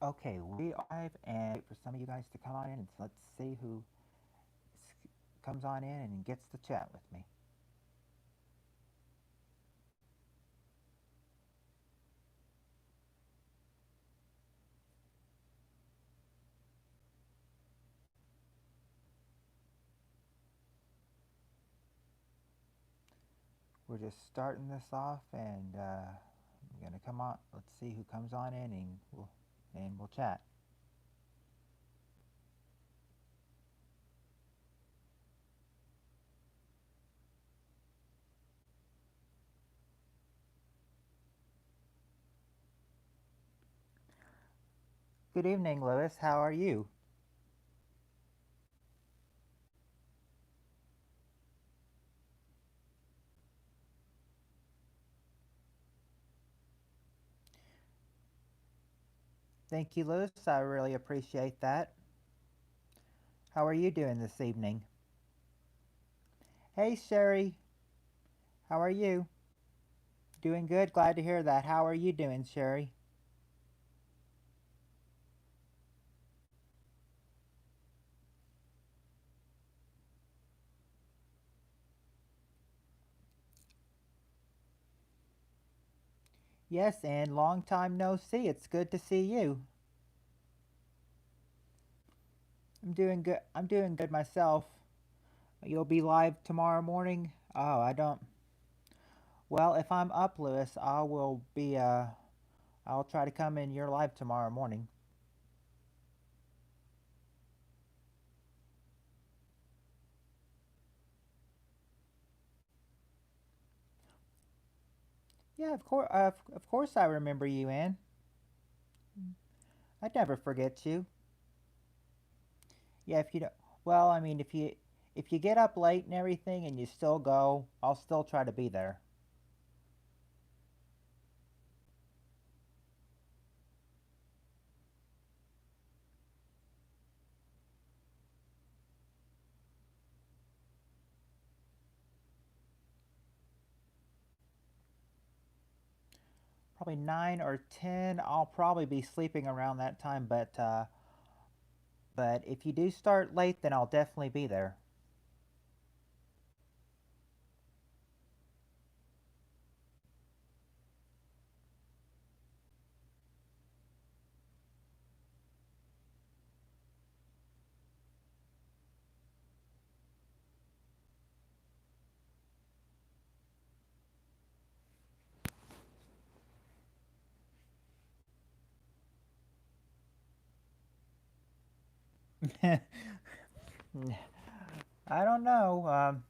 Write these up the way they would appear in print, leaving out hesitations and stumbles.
Okay, we are live and wait for some of you guys to come on in and let's see who comes on in and gets to chat with me. We're just starting this off and I'm gonna come on. Let's see who comes on in and we'll chat. Good evening, Lewis. How are you? Thank you, Lewis. I really appreciate that. How are you doing this evening? Hey, Sherry. How are you? Doing good. Glad to hear that. How are you doing, Sherry? Yes, and long time no see. It's good to see you. I'm doing good. I'm doing good myself. You'll be live tomorrow morning? Oh, I don't. Well, if I'm up, Lewis, I will be. I'll try to come in your live tomorrow morning. Yeah, of course. Of course, I remember you, Ann. I'd never forget you. Yeah, if you don't. Well, I mean, if you get up late and everything, and you still go, I'll still try to be there. Probably 9 or 10. I'll probably be sleeping around that time, but if you do start late, then I'll definitely be there. I don't know.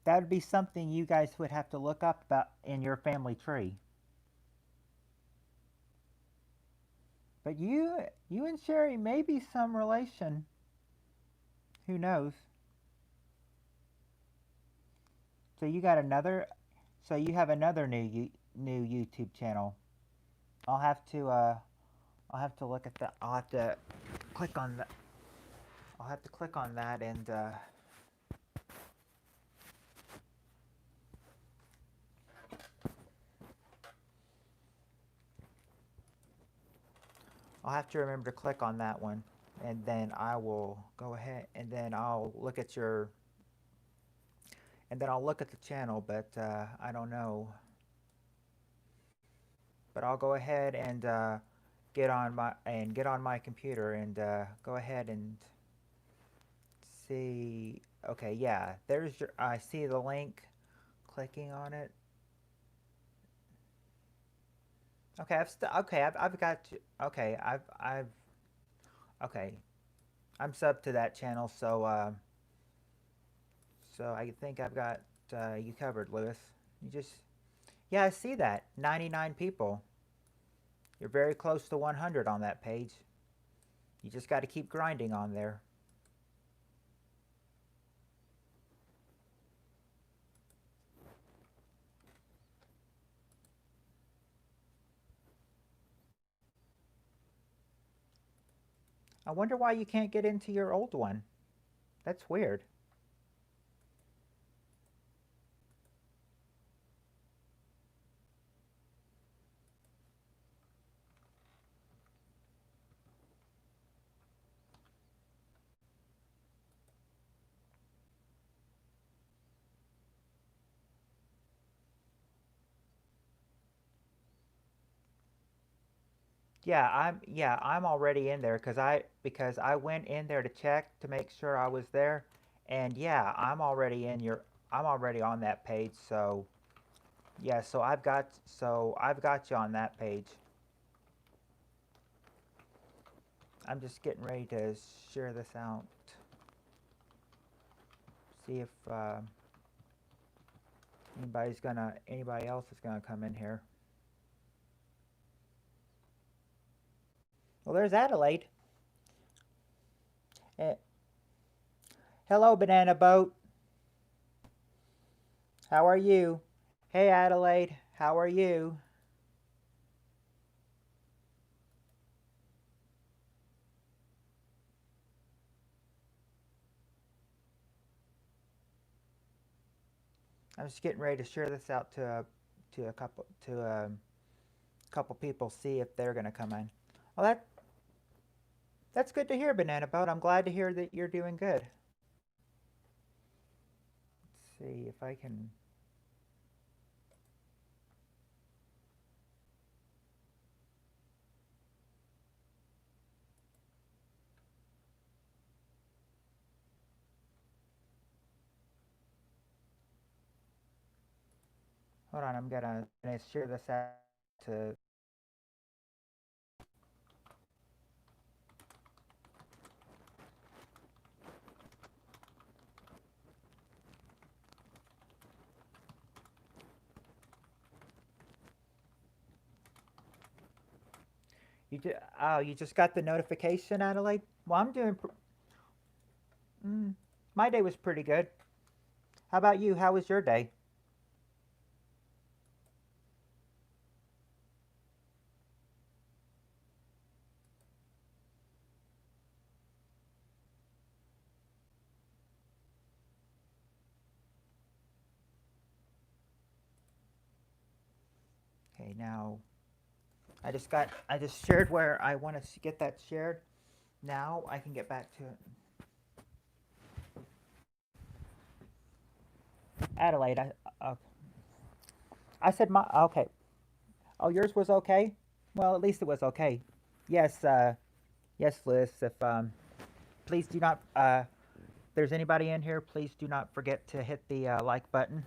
That would be something you guys would have to look up about in your family tree. But you and Sherry may be some relation. Who knows? So you got another. So you have another new YouTube channel. I'll have to. I'll have to look at that. I'll have to click on that. I'll have to click on that and. I'll have to remember to click on that one, and then I will go ahead and then I'll look at your. And then I'll look at the channel, but I don't know. But I'll go ahead and get on my computer and go ahead and see. Okay, yeah, there's your. I see the link. Clicking on it. Okay, I've got you. Okay, okay. I'm sub to that channel, so I think I've got you covered, Lewis. You just yeah, I see that 99 people. You're very close to 100 on that page. You just got to keep grinding on there. I wonder why you can't get into your old one. That's weird. Yeah, I'm already in there because I went in there to check to make sure I was there, and yeah, I'm already on that page. So yeah, so I've got you on that page. I'm just getting ready to share this out. See if anybody else is gonna come in here. Well, there's Adelaide. Eh, hello, Banana Boat. How are you? Hey, Adelaide. How are you? I'm just getting ready to share this out to a couple people, see if they're gonna come in. Well, that's good to hear, Banana Boat. I'm glad to hear that you're doing good. Let's see if I can. Hold on, I'm gonna share this out to. You just got the notification, Adelaide. Well, mm, my day was pretty good. How about you? How was your day? Okay, now I just shared where I want to get that shared. Now I can get back to it. Adelaide, I said my okay. Oh, yours was okay. Well, at least it was okay. Yes, yes, Liz. If please do not if there's anybody in here, please do not forget to hit the like button.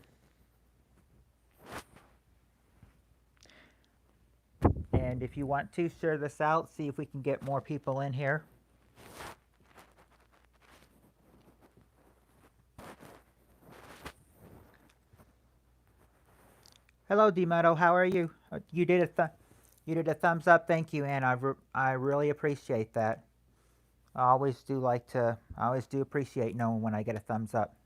And if you want to share this out, see if we can get more people in here. Hello, Demoto. How are you? You did a thumbs up. Thank you, and I really appreciate that. I always do appreciate knowing when I get a thumbs up.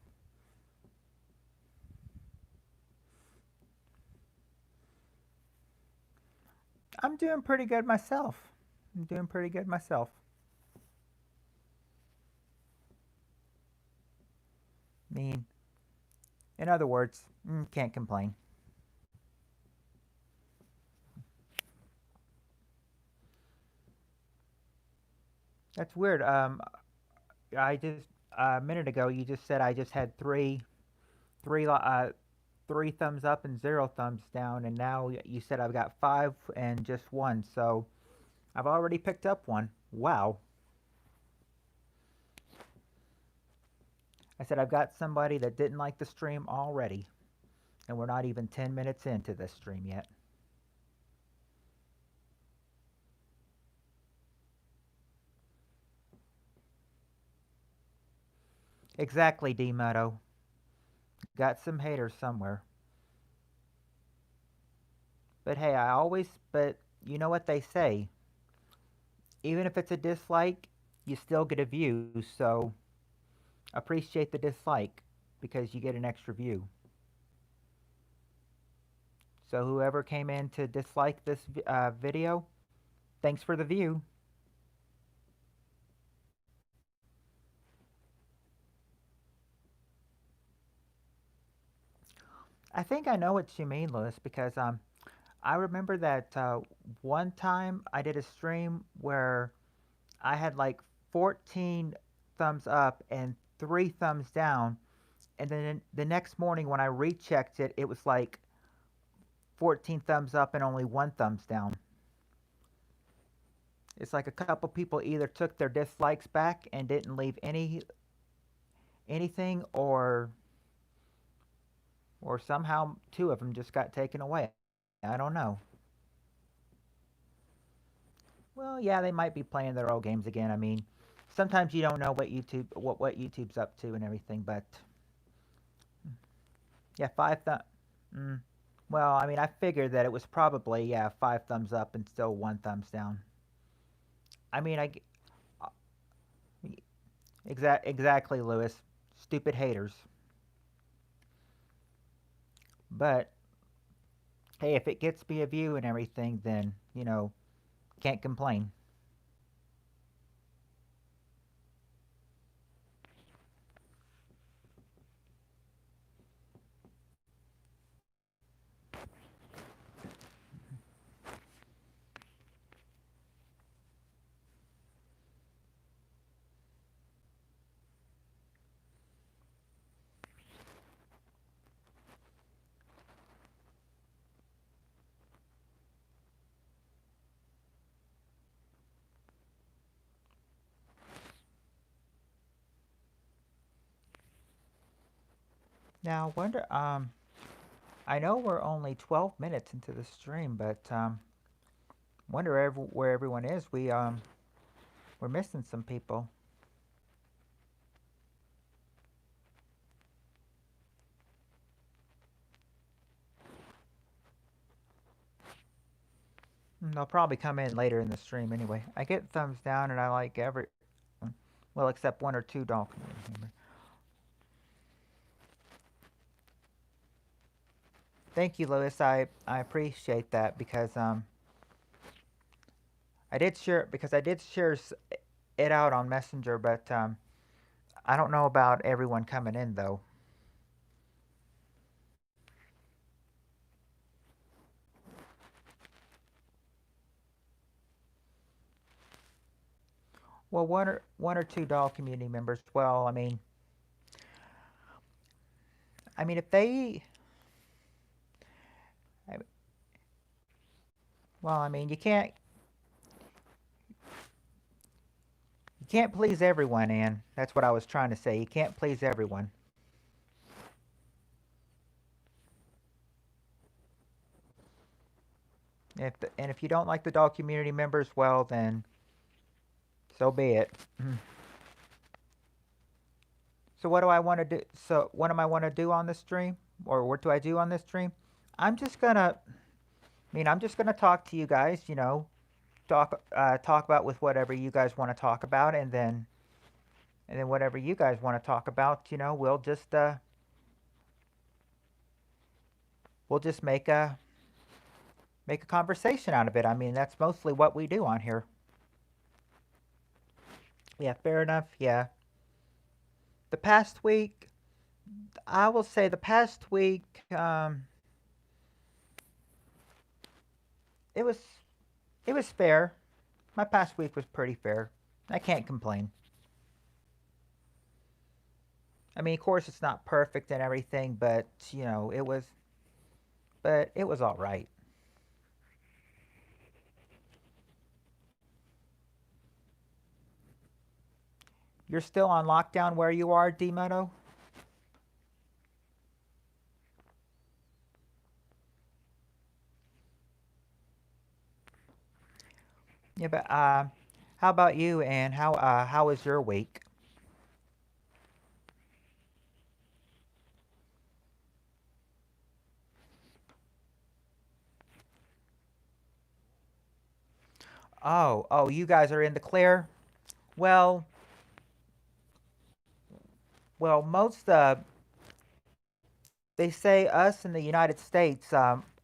I'm doing pretty good myself. I'm doing pretty good myself. I mean, in other words, can't complain. That's weird. I just a minute ago you just said I just had three, three thumbs up and zero thumbs down, and now you said I've got five and just one. So I've already picked up one. Wow. I said I've got somebody that didn't like the stream already, and we're not even 10 minutes into this stream yet. Exactly, D Meadow. Got some haters somewhere. But you know what they say. Even if it's a dislike, you still get a view. So appreciate the dislike because you get an extra view. So whoever came in to dislike this video, thanks for the view. I think I know what you mean, Lewis, because I remember that one time I did a stream where I had like 14 thumbs up and three thumbs down, and then the next morning when I rechecked it, it was like 14 thumbs up and only one thumbs down. It's like a couple people either took their dislikes back and didn't leave anything, or somehow two of them just got taken away. I don't know. Well, yeah, they might be playing their old games again. I mean, sometimes you don't know what YouTube's up to and everything, but yeah, mm, well, I mean, I figured that it was probably, yeah, five thumbs up and still one thumbs down. I mean, uh, exactly, Lewis. Stupid haters. But hey, if it gets me a view and everything, then can't complain. Now, wonder. I know we're only 12 minutes into the stream, but wonder where everyone is. We're missing some people. They'll probably come in later in the stream anyway. I get thumbs down, and I like well, except one or two don't. Thank you, Lewis. I appreciate that because I did share it out on Messenger, but I don't know about everyone coming in though. Well, one or two doll community members. Well, I mean, if they, I- well, I mean, you can't please everyone, Ann. That's what I was trying to say. You can't please everyone. And if you don't like the doll community members, well, then so be it. So what do I want to do? So what am I want to do on this stream, or what do I do on this stream? I'm just gonna, I'm just gonna talk to you guys. Talk about with whatever you guys want to talk about, and then whatever you guys want to talk about, we'll just make a conversation out of it. I mean, that's mostly what we do on here. Yeah, fair enough. Yeah. The past week, I will say the past week, it was it was fair. My past week was pretty fair. I can't complain. I mean, of course, it's not perfect and everything, but it was all right. You're still on lockdown where you are, Dmoto? Yeah, but how about you? And how was your week? Oh, you guys are in the clear. Well, most they say us in the United States,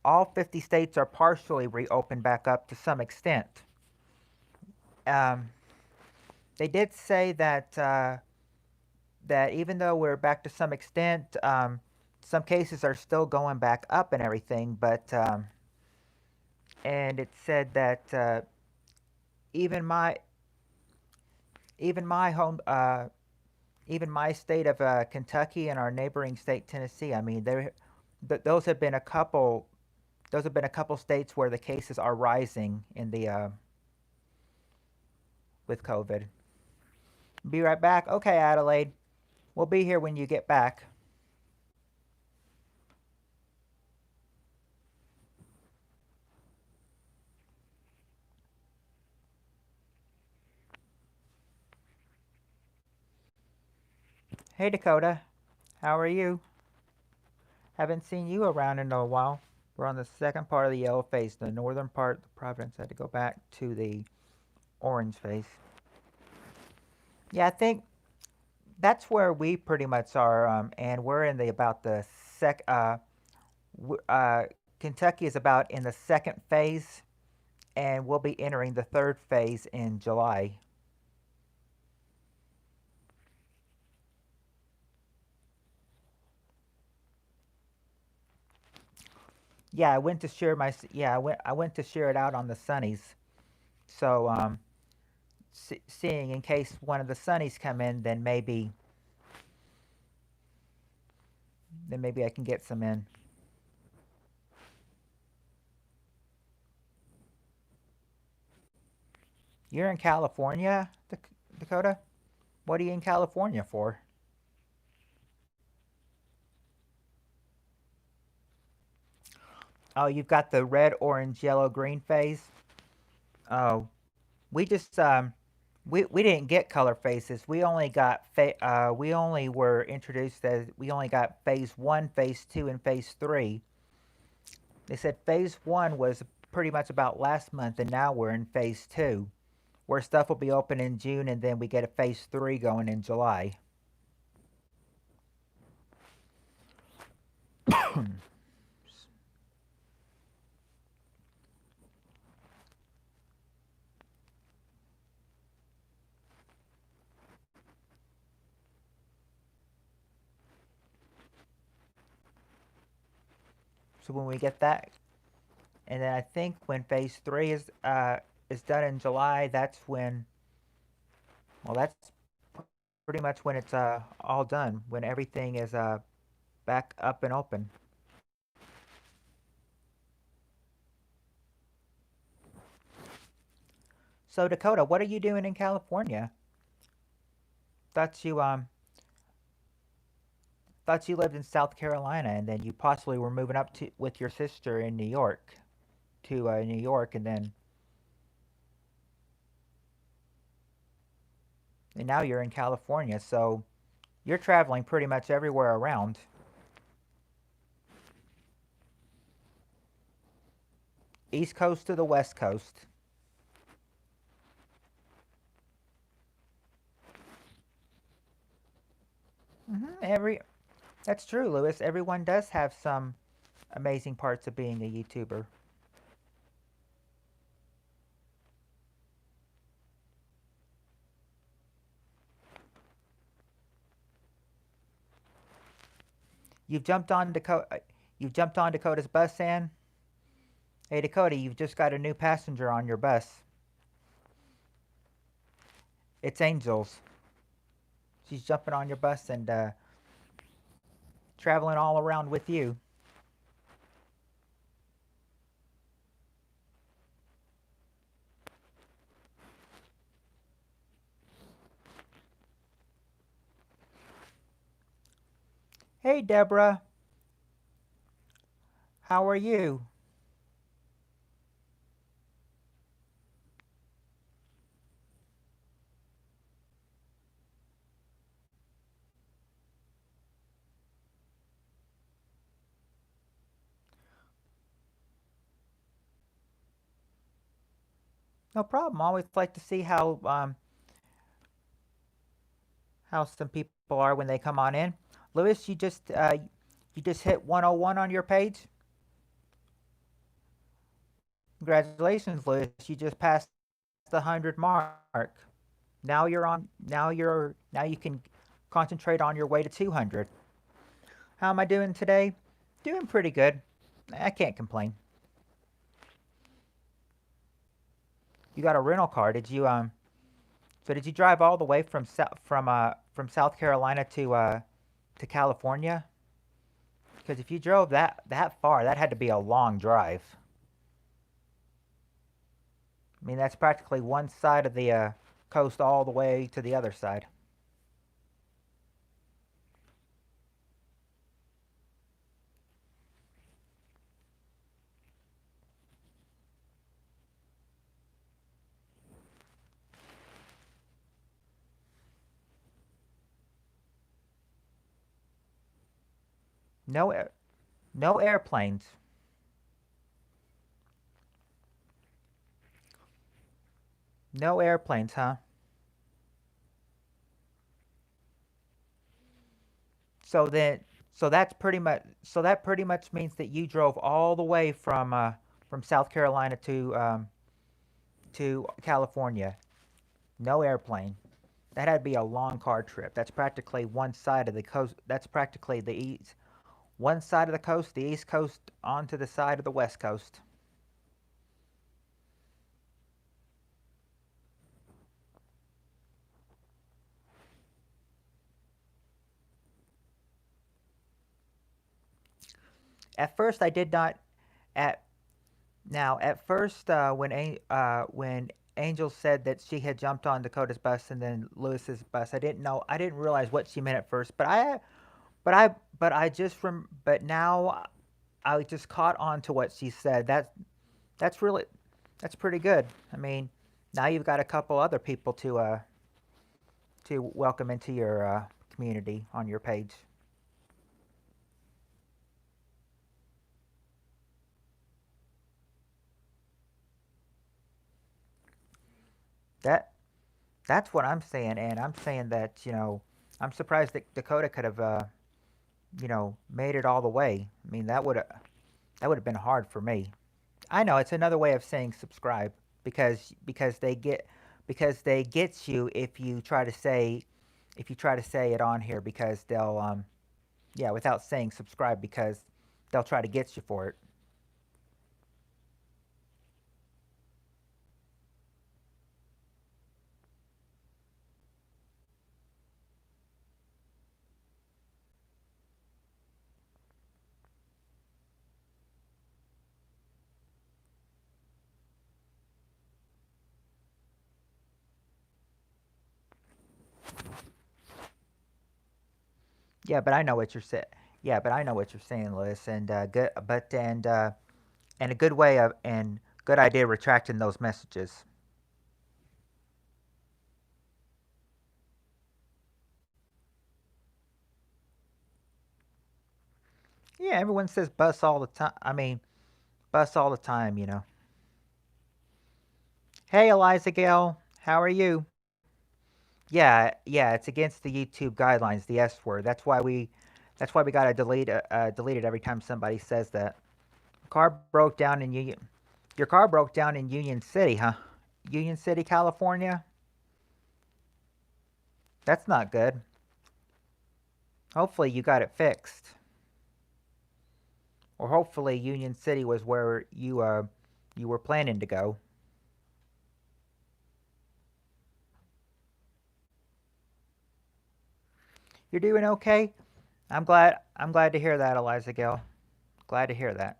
all 50 states are partially reopened back up to some extent. Um, they did say that even though we're back to some extent, some cases are still going back up and everything. But and it said that even my even my home even my state of Kentucky and our neighboring state Tennessee. I mean, those have been a couple. Those have been a couple states where the cases are rising in the with COVID. Be right back. Okay, Adelaide. We'll be here when you get back. Hey, Dakota. How are you? Haven't seen you around in a while. We're on the second part of the yellow face. The northern part, the Providence, had to go back to the orange face. Yeah, I think that's where we pretty much are, and we're in the about the sec. W- uh, Kentucky is about in the second phase, and we'll be entering the third phase in July. Yeah, I went to share my. Yeah, I went to share it out on the sunnies. So seeing in case one of the sunnies come in, then maybe I can get some in. You're in California, Dakota? What are you in California for? Oh, you've got the red, orange, yellow, green phase. Oh, we just we didn't get color phases. We only were introduced as we only got phase 1, phase 2 and phase 3. They said phase 1 was pretty much about last month and now we're in phase 2 where stuff will be open in June and then we get a phase 3 going in July. So when we get that, and then I think when phase 3 is done in July, that's when, well, that's pretty much when it's all done, when everything is back up and open. So Dakota, what are you doing in California? Thought you thought you lived in South Carolina and then you possibly were moving up to with your sister in New York to New York and now you're in California. So you're traveling pretty much everywhere around. East Coast to the West Coast. Every That's true, Lewis. Everyone does have some amazing parts of being a YouTuber. You've jumped on Dakota. You've jumped on Dakota's bus, Ann. Hey Dakota, you've just got a new passenger on your bus. It's Angels. She's jumping on your bus and traveling all around with you. Hey Deborah, how are you? No problem. Always like to see how some people are when they come on in. Lewis, you just hit 101 on your page. Congratulations, Lewis. You just passed the 100 mark. Now you can concentrate on your way to 200. How am I doing today? Doing pretty good. I can't complain. You got a rental car. Did you drive all the way from South Carolina to California? Because if you drove that far, that had to be a long drive. I mean, that's practically one side of the coast all the way to the other side. No air, no airplanes. No airplanes, huh? So then, so that pretty much means that you drove all the way from South Carolina to California. No airplane. That had to be a long car trip. That's practically one side of the coast. That's practically the east, one side of the coast, the east coast, onto the side of the west coast. At first, I did not. At Now, at first, when Angel said that she had jumped on Dakota's bus and then Lewis's bus, I didn't know. I didn't realize what she meant at first. But now I just caught on to what she said. That's really that's pretty good. I mean, now you've got a couple other people to welcome into your community on your page. That that's what I'm saying, and I'm saying that I'm surprised that Dakota could have made it all the way. I mean, that would have been hard for me. I know it's another way of saying subscribe because they get you if you try to say it on here because they'll yeah, without saying subscribe because they'll try to get you for it. Yeah, but I know what you're saying. Yeah, but I know what you're saying, Liz, and good, but and a good way of and good idea retracting those messages. Yeah, everyone says bus all the time. I mean, bus all the time. Hey, Eliza Gale, how are you? Yeah, yeah, it's against the YouTube guidelines, the S word. That's why we gotta delete it every time somebody says that. Car broke down in Union. Your car broke down in Union City, huh? Union City, California. That's not good. Hopefully you got it fixed, or hopefully Union City was where you were planning to go. You're doing okay. I'm glad to hear that, Eliza Gill. Glad to hear that.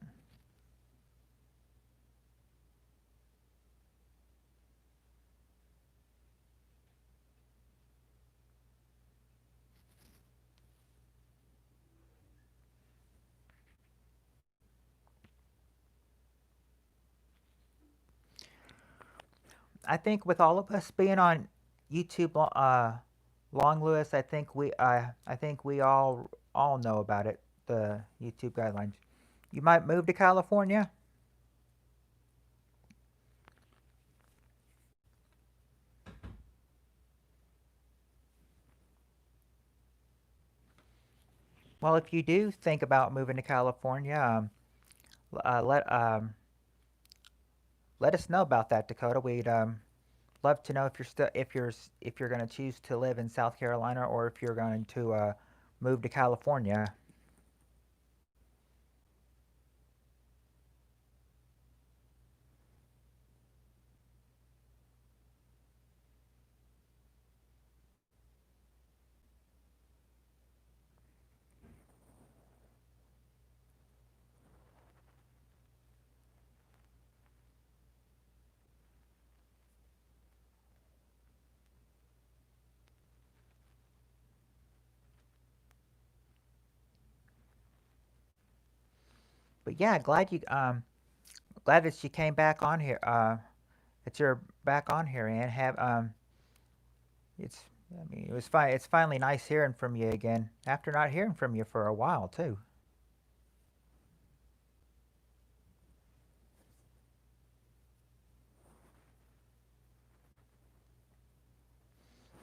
I think with all of us being on YouTube, long Lewis, I think we all know about it. The YouTube guidelines. You might move to California. Well, if you do think about moving to California, uh, let um, let us know about that, Dakota. We'd love to know if you're going to choose to live in South Carolina or if you're going to move to California. But yeah, glad that you came back on here. That you're back on here and have it's I mean it was fine. It's finally nice hearing from you again after not hearing from you for a while too.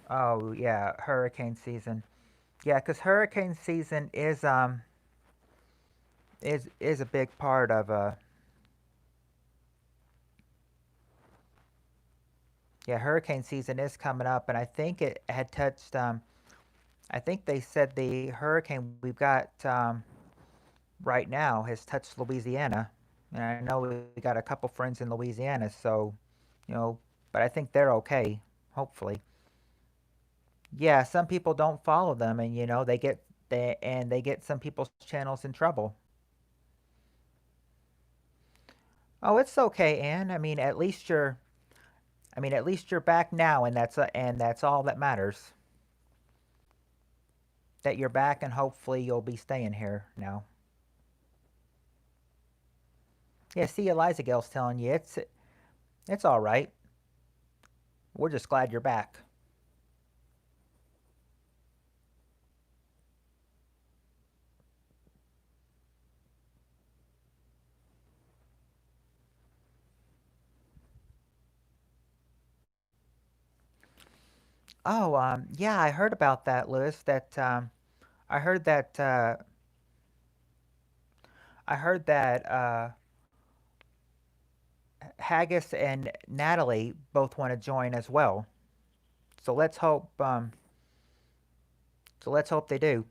Oh yeah, hurricane season. Yeah, 'cause hurricane season is a big part of yeah, hurricane season is coming up, and I think it had touched. I think they said the hurricane we've got right now has touched Louisiana, and I know we got a couple friends in Louisiana, so you know, but I think they're okay, hopefully. Yeah, some people don't follow them, and they get some people's channels in trouble. Oh, it's okay, Ann. At least you're back now, and that's all that matters. That you're back, and hopefully you'll be staying here now. Yeah, see, Eliza Gale's telling you it's all right. We're just glad you're back. Oh, yeah, I heard about that, Lewis. I heard that I heard that Haggis and Natalie both want to join as well. So let's hope. So let's hope they do.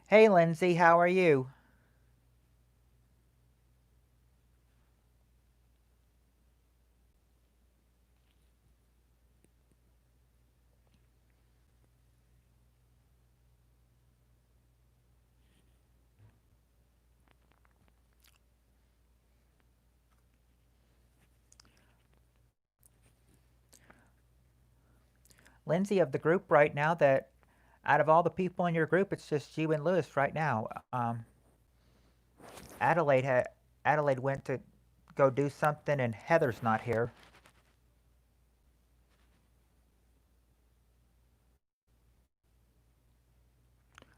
Hey, Lindsay, how are you? Lindsay, of the group right now, that out of all the people in your group, it's just you and Lewis right now. Adelaide had Adelaide went to go do something, and Heather's not here.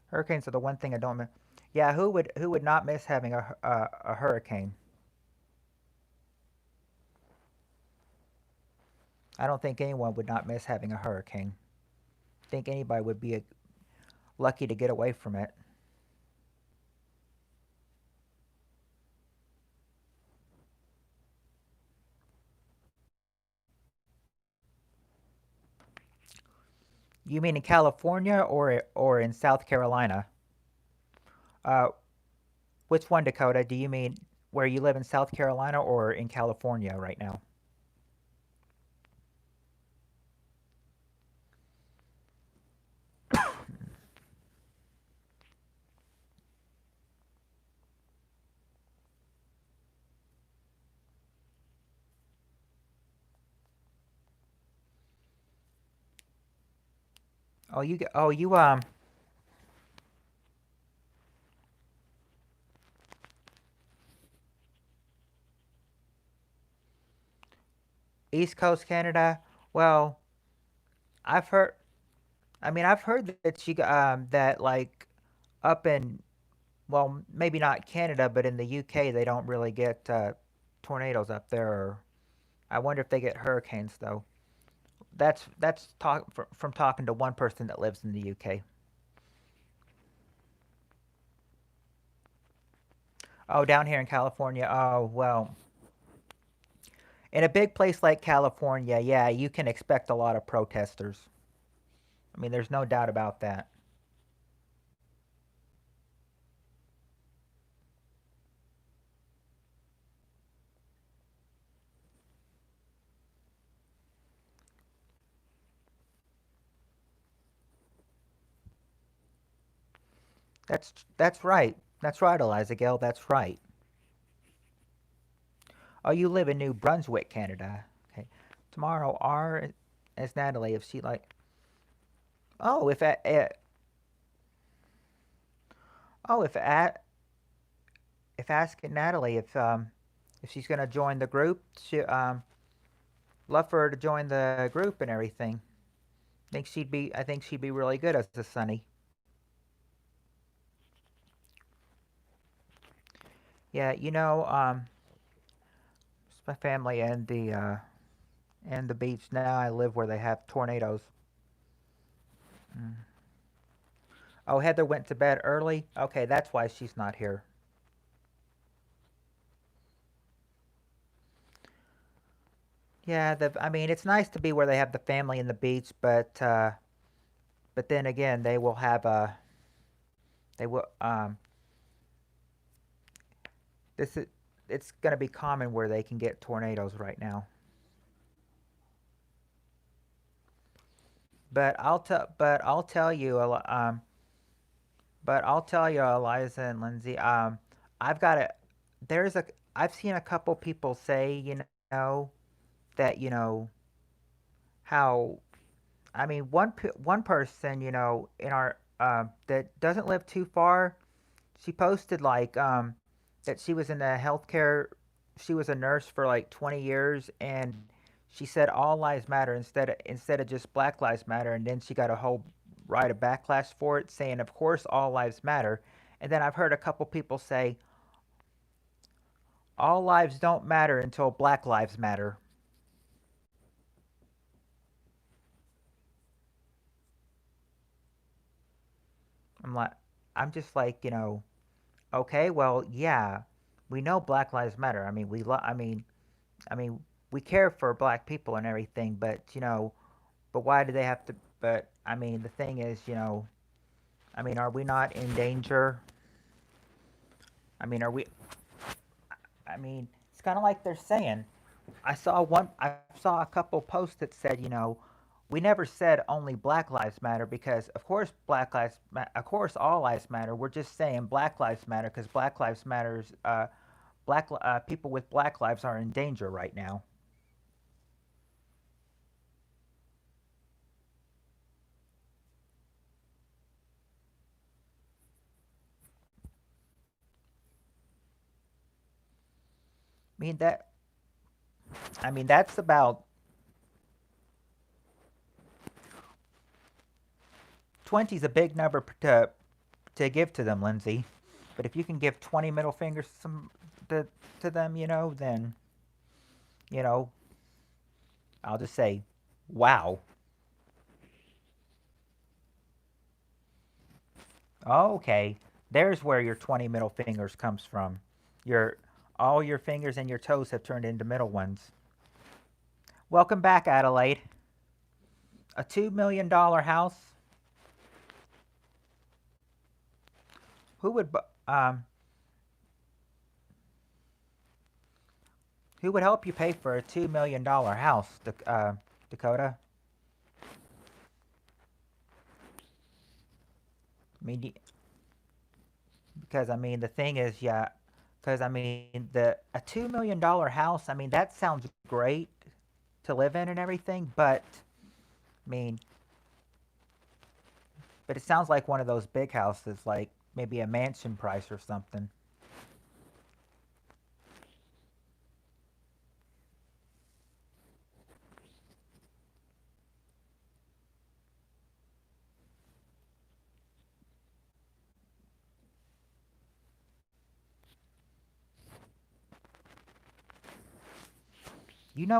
Hurricanes are the one thing I don't miss. Yeah, who would not miss having a hurricane? I don't think anyone would not miss having a hurricane. I think anybody would be lucky to get away from it. You mean in California or in South Carolina? Uh, which one, Dakota? Do you mean where you live in South Carolina or in California right now? Oh you East Coast Canada. Well, I've heard. I've heard that that like up in well maybe not Canada, but in the UK they don't really get tornadoes up there. Or I wonder if they get hurricanes though. That's from talking to one person that lives in the UK. Oh, down here in California. Oh, well, in a big place like California, yeah, you can expect a lot of protesters. There's no doubt about that. That's right. That's right, Eliza Gale. That's right. Oh, you live in New Brunswick, Canada. Okay. Tomorrow, R as Natalie, if she like. Oh, if at, oh, if at if asking Natalie if she's gonna join the group. She love for her to join the group and everything. I think she'd be really good as a Sunny. Yeah, it's my family and the beach. Now I live where they have tornadoes. Mm. Oh, Heather went to bed early. Okay, that's why she's not here. Yeah, I mean, it's nice to be where they have the family and the beach, but then again, they will this is it's going to be common where they can get tornadoes right now. But I'll tell you, Eliza and Lindsay. I've got a there's a I've seen a couple people say, know, that how one person, in our that doesn't live too far. She posted like that she was in the healthcare. She was a nurse for like 20 years, and she said all lives matter instead of just Black Lives Matter. And then she got a whole right of backlash for it, saying of course all lives matter. And then I've heard a couple people say all lives don't matter until Black Lives Matter. I'm like, I'm just like, okay, well, yeah, we know Black Lives Matter. I mean, we care for black people and everything, but why do they have to? But I mean, the thing is, are we not in danger? I mean, are we? I mean, it's kind of like they're saying. I saw a couple posts that said, we never said only Black Lives Matter because, of course, of course, all lives matter. We're just saying Black Lives Matter because Black Lives Matters. People with black lives are in danger right now. I mean that. I mean that's about 20 is a big number to give to them, Lindsay. But if you can give 20 middle fingers to, to them, then you know, I'll just say, wow. Okay, there's where your 20 middle fingers comes from. Your all your fingers and your toes have turned into middle ones. Welcome back, Adelaide. A $2 million house. Who would who would help you pay for a $2 million house, Dakota? I mean, because I mean the thing is, yeah, because I mean the a $2 million house. I mean that sounds great to live in and everything, I mean, but it sounds like one of those big houses, like maybe a mansion price or something.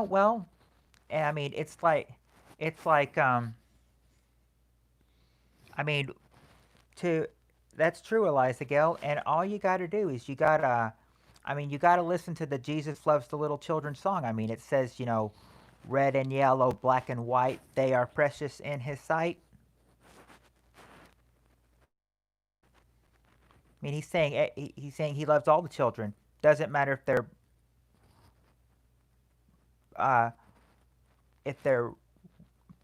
Well, and I mean it's like I mean to that's true, Eliza Gale, and all you got to do is you got to listen to the Jesus Loves the Little Children song. I mean, it says, red and yellow, black and white, they are precious in his sight. I mean, he's saying he loves all the children. Doesn't matter uh, if they're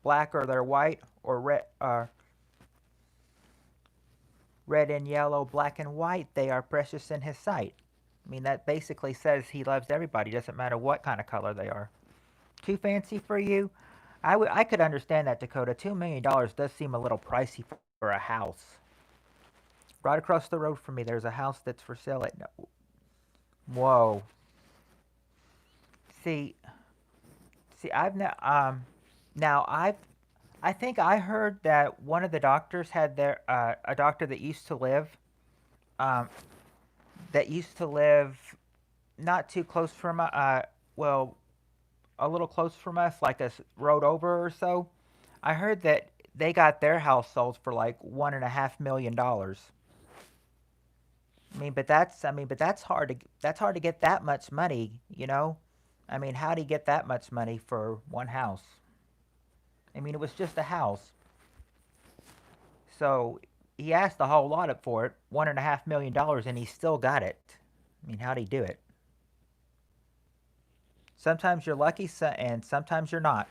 black or they're white or red and yellow, black and white, they are precious in his sight. I mean, that basically says he loves everybody. Doesn't matter what kind of color they are. Too fancy for you? I could understand that, Dakota. $2 million does seem a little pricey for a house. Right across the road from me, there's a house that's for sale at Whoa. See, see, I've now I think I heard that one of the doctors had a doctor um that used to live not too close from well a little close from us, like road over or so. I heard that they got their house sold for like $1.5 million. But that's hard to get that much money, you know. I mean, how do you get that much money for one house? I mean, it was just a house, so he asked a whole lot for it, $1.5 million, and he still got it. I mean, how'd he do it? Sometimes you're lucky, and sometimes you're not.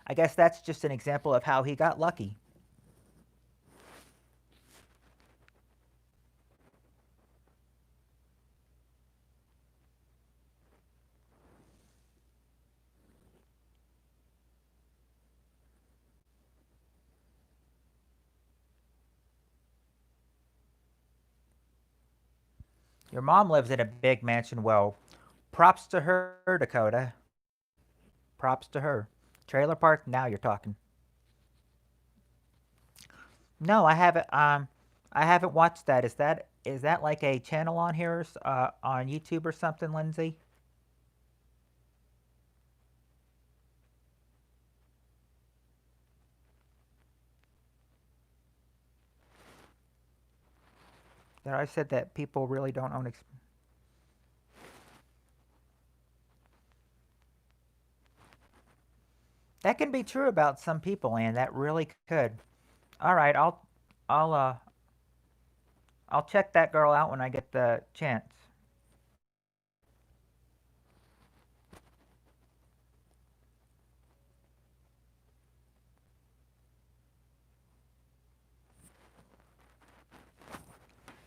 I guess that's just an example of how he got lucky. Your mom lives in a big mansion. Well, props to her, Dakota. Props to her. Trailer park. Now you're talking. No, I haven't. I haven't watched that. Is that like a channel on here, on YouTube or something, Lindsay? That I said that people really don't own. That can be true about some people, and that really could. All right, I'll I'll check that girl out when I get the chance.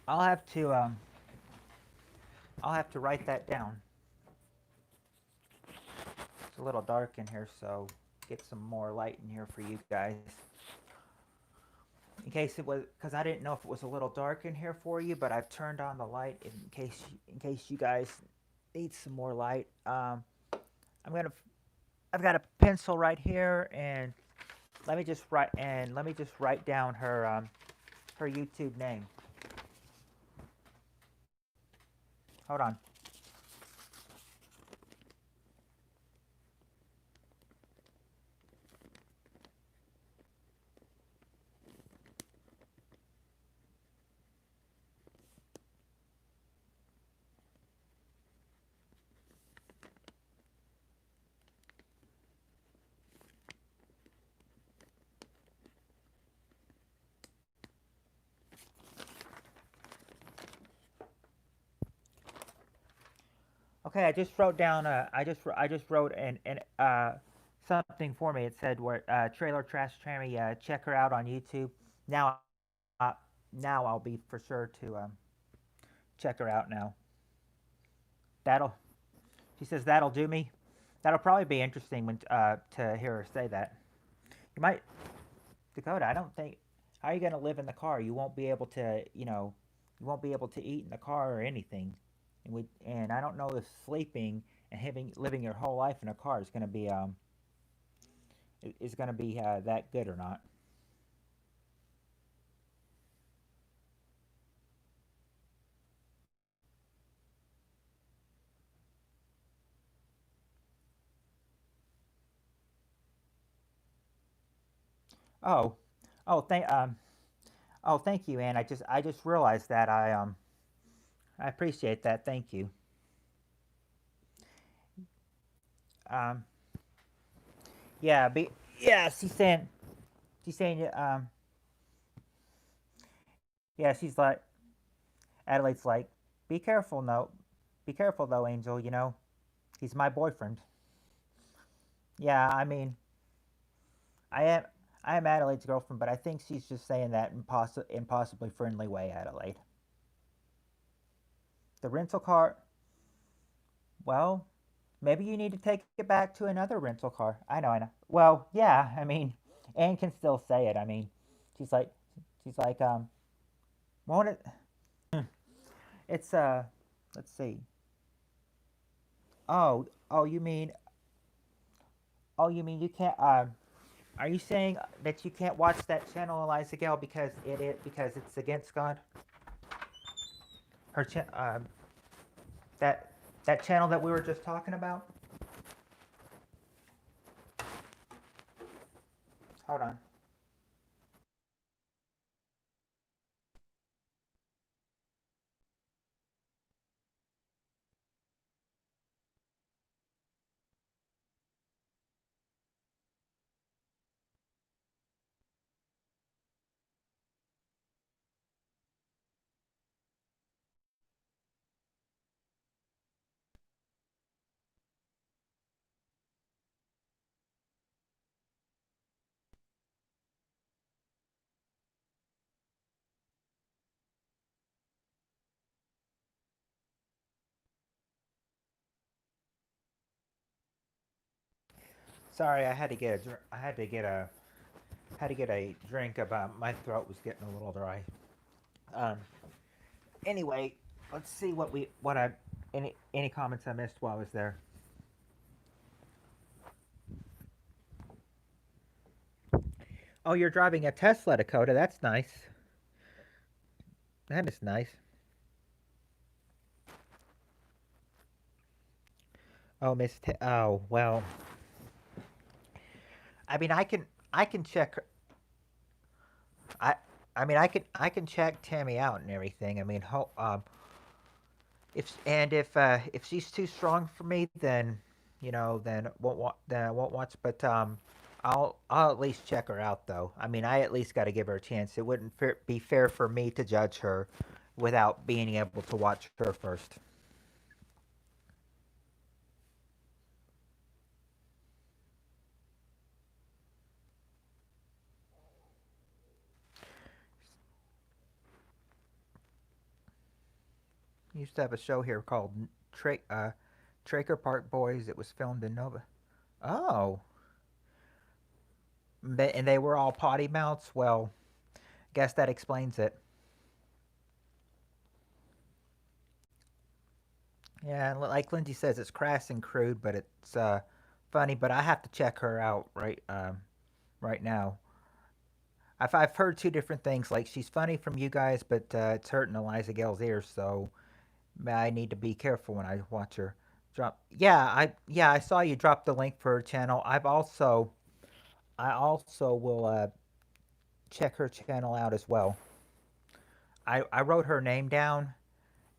I'll have to um I'll have to write that down. It's a little dark in here, so get some more light in here for you guys. In case it was, because I didn't know if it was a little dark in here for you, but I've turned on the light in case you guys need some more light. I'm gonna I've got a pencil right here, and let me just write down her YouTube name. Hold on. Okay, I just wrote down. I just wrote something for me. It said where Trailer Trash Tammy. Check her out on YouTube. Now, uh, now I'll be for sure to check her out now. That'll. She says that'll do me. That'll probably be interesting when to hear her say that. You might, Dakota. I don't think. How are you gonna live in the car? You won't be able to. You won't be able to eat in the car or anything. And I don't know if sleeping and living your whole life in a car is gonna be that good or not. Oh, oh, thank you, Ann. I just realized that I appreciate that. Thank you. Um, yeah, yeah. She's saying yeah. She's like Adelaide's like, be careful, no, be careful though, Angel. He's my boyfriend. Yeah, I mean, I am I am Adelaide's girlfriend, but I think she's just saying that in possibly friendly way, Adelaide. The rental car. Well, maybe you need to take it back to another rental car. I know. Well, yeah, I mean, Anne can still say it. I mean, she's like, she's like, won't it? It's let's see. Oh, you mean you can't? Are you saying that you can't watch that channel, Eliza Gale, because it's against God? Her that that channel that we were just talking about. Hold on. Sorry, I had to get I had to get a drink. About my throat was getting a little dry. Um. Anyway, let's see what I any comments I missed while I was there. Oh, you're driving a Tesla, Dakota. That's nice. That is nice. Oh, oh, well. I mean, I can check. I I mean, I can check Tammy out and everything. I mean, if she's too strong for me, then then I won't watch. But I'll at least check her out though. I mean, I at least got to give her a chance. It wouldn't be fair for me to judge her without being able to watch her first. We used to have a show here called Traker Park Boys. It was filmed in Nova. Oh, and they were all potty mouths. Well, guess that explains it. Yeah, like Lindsay says, it's crass and crude, but it's funny. But I have to check her out right now. I've heard two different things. Like she's funny from you guys, but it's hurting Eliza Gale's ears, so I need to be careful when I watch her. Yeah, I saw you drop the link for her channel. I also will check her channel out as well. I wrote her name down,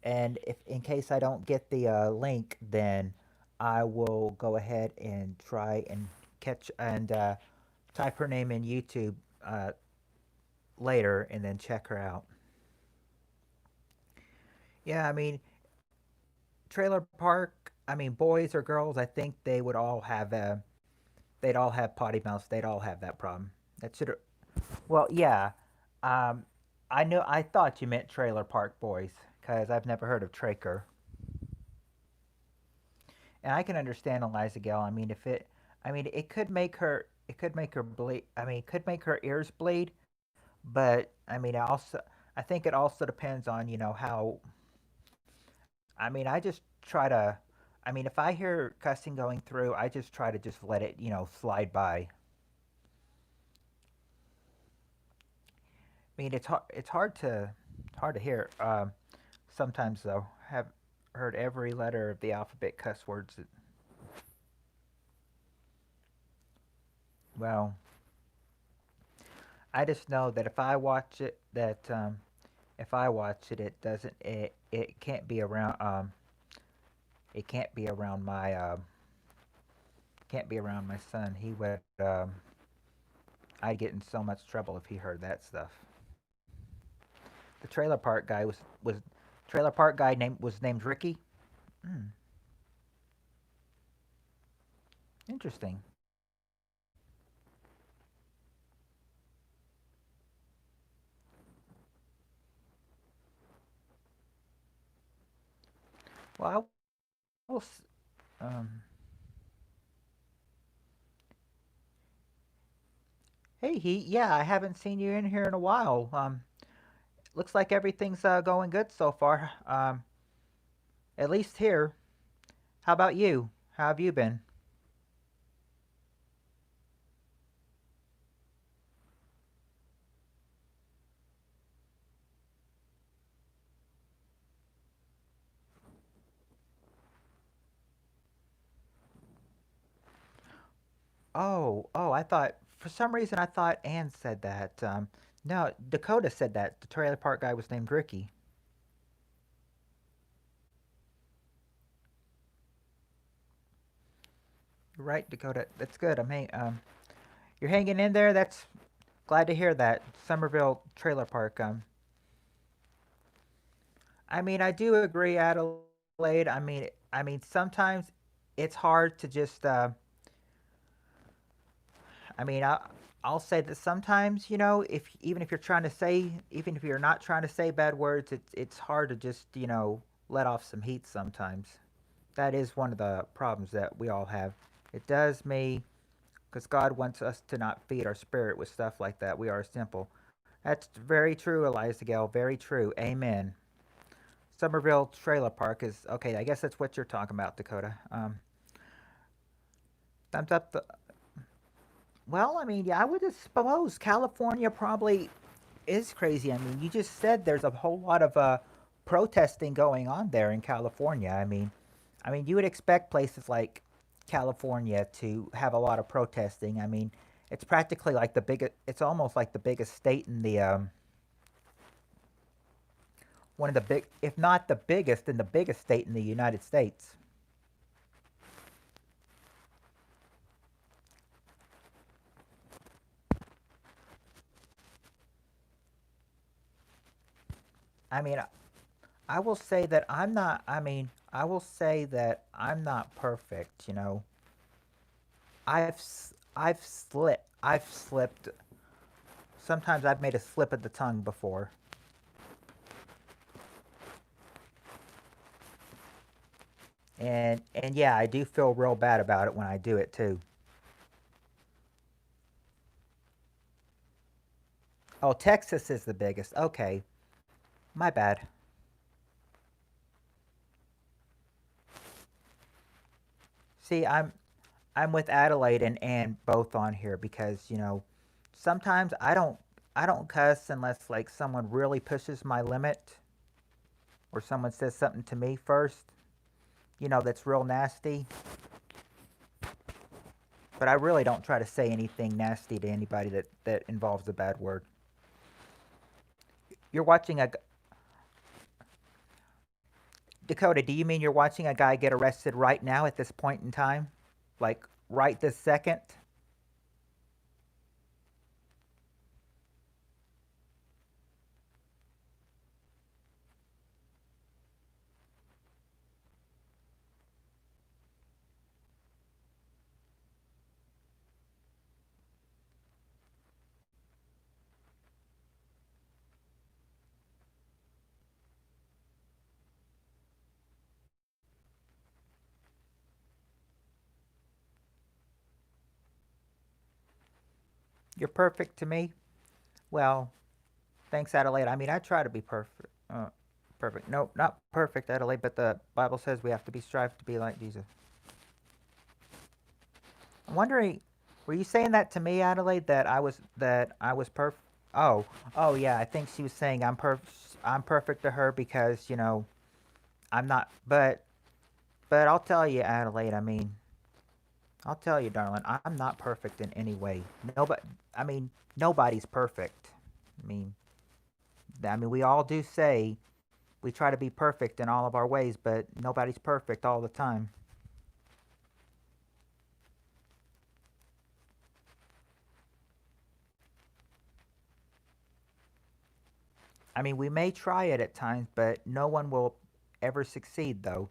and if in case I don't get the link, then I will go ahead and try and catch and type her name in YouTube uh, later, and then check her out. Yeah, I mean, trailer park. I mean, boys or girls, I think they'd all have potty mouths. They'd all have that problem. That should. Well, yeah. Um, I thought you meant trailer park boys because I've never heard of Traker. And I can understand Eliza Gale. I mean, it could make her bleed. I mean, it could make her ears bleed. But I mean, I think it also depends on how. I mean, I just try to. I mean, if I hear cussing going through, I just try to just let it slide by. I mean, it's hard to hear. Sometimes though, have heard every letter of the alphabet cuss words. Well, I just know that if I watch it, it can't be around it can't be around my son. He would I'd get in so much trouble if he heard that stuff. The trailer park guy was trailer park guy named Ricky. Hmm, interesting. Well, I will. Um, hey, he. Yeah, I haven't seen you in here in a while. looks like everything's going good so far. At least here. How about you? How have you been? Oh, I thought for some reason I thought Ann said that. No, Dakota said that. The trailer park guy was named Ricky. You're right, Dakota. That's good. You're hanging in there. That's glad to hear that. Somerville Trailer Park. I mean, I do agree, Adelaide. I mean, sometimes it's hard to just. I mean, I'll say that sometimes, if even if you're trying to say, even if you're not trying to say bad words, it's hard to just, let off some heat sometimes. That is one of the problems that we all have. It does me because God wants us to not feed our spirit with stuff like that. We are simple. That's very true, Eliza Gale. Very true. Amen. Somerville Trailer Park is okay. I guess that's what you're talking about, Dakota. Thumbs up. Well, I mean, yeah, I would suppose California probably is crazy. I mean, you just said there's a whole lot of protesting going on there in California. I mean, you would expect places like California to have a lot of protesting. I mean, it's practically like the biggest. It's almost like the biggest state in the one of the big, if not the biggest, in the biggest state in the United States. I mean, I will say that I'm not. I mean, I will say that I'm not perfect. I've slipped. Sometimes I've made a slip of the tongue before, and yeah, I do feel real bad about it when I do it too. Oh, Texas is the biggest. Okay, my bad. See, I'm with Adelaide and Ann both on here because sometimes I don't cuss unless like someone really pushes my limit or someone says something to me first. That's real nasty. But I really don't try to say anything nasty to anybody that involves a bad word. You're watching a Dakota. Do you mean you're watching a guy get arrested right now at this point in time, like right this second? You're perfect to me. Well, thanks, Adelaide. I mean, I try to be perfect. Perfect. No, not perfect, Adelaide. But the Bible says we have to be strive to be like Jesus. I'm wondering, were you saying that to me, Adelaide? That I was perfect? Oh, oh yeah. I think she was saying I'm perfect. I'm perfect to her because I'm not. But I'll tell you, Adelaide. I'll tell you, darling. I'm not perfect in any way. Nobody. I mean, nobody's perfect. I mean, we all do say we try to be perfect in all of our ways, but nobody's perfect all the time. I mean, we may try it at times, but no one will ever succeed, though.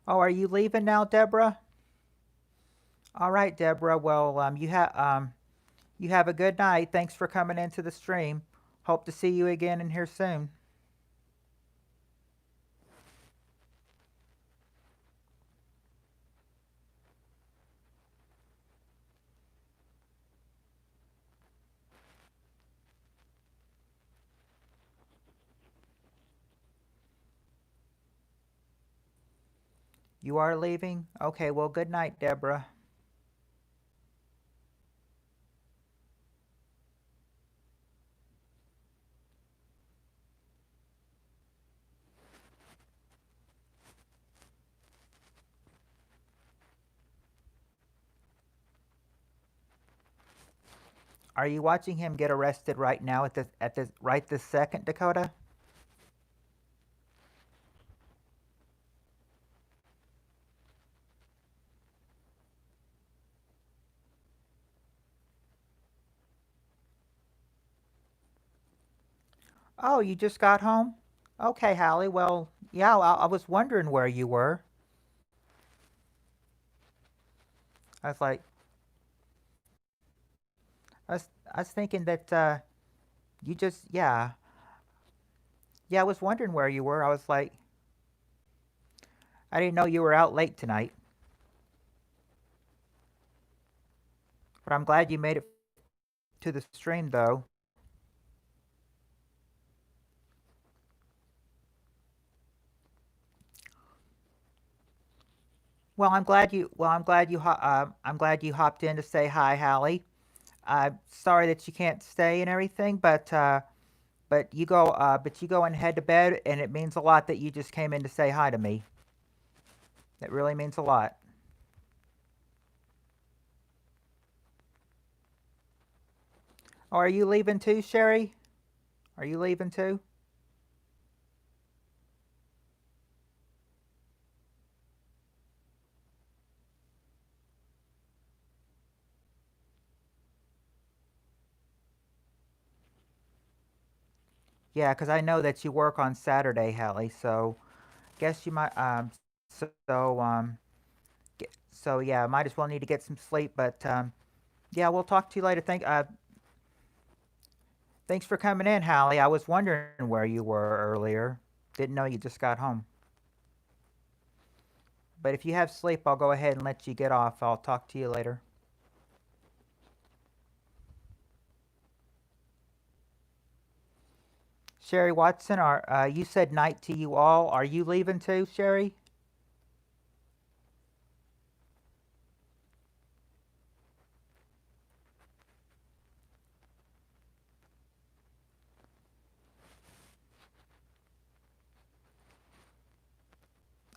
Oh, are you leaving now, Deborah? All right, Deborah. Well, you have a good night. Thanks for coming into the stream. Hope to see you again in here soon. You are leaving? Okay, well, good night, Deborah. Are you watching him get arrested right now at this right this second, Dakota? Oh, you just got home? Okay, Hallie. Well, yeah, I was wondering where you were. I was like, I was thinking that you just, yeah, yeah. I was wondering where you were. I was like, I didn't know you were out late tonight, but I'm glad you made it to the stream, though. I'm glad you hopped in to say hi, Hallie. I'm sorry that you can't stay and everything, but you go and head to bed, and it means a lot that you just came in to say hi to me. It really means a lot. Oh, are you leaving too, Sherry? Are you leaving too? Yeah, 'cause I know that you work on Saturday, Hallie. So guess you might. So yeah, might as well need to get some sleep. But yeah, we'll talk to you later. Thanks for coming in, Hallie. I was wondering where you were earlier. Didn't know you just got home. But if you have sleep, I'll go ahead and let you get off. I'll talk to you later. Sherry Watson, you said night to you all. Are you leaving too, Sherry?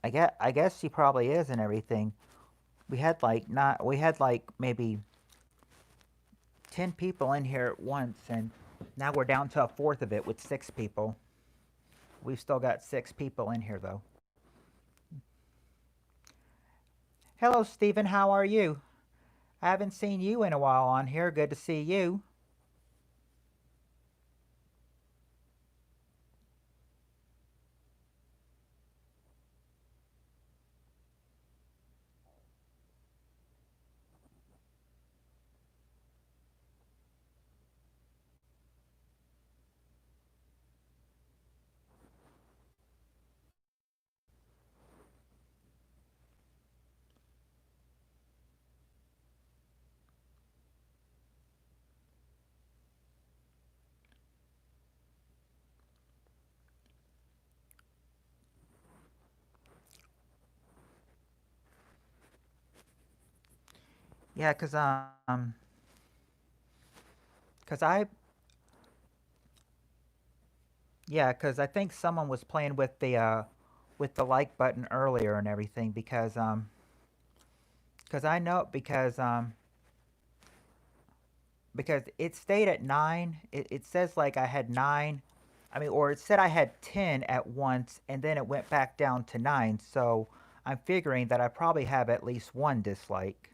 I guess she probably is and everything. We had like maybe 10 people in here at once, and now we're down to a fourth of it with 6 people. We've still got 6 people in here though. Hello, Stephen. How are you? I haven't seen you in a while on here. Good to see you. Yeah, cause I yeah, cause I think someone was playing with the like button earlier and everything cause I know because it stayed at 9. It says like I had 9. I mean, or it said I had 10 at once, and then it went back down to 9. So I'm figuring that I probably have at least one dislike,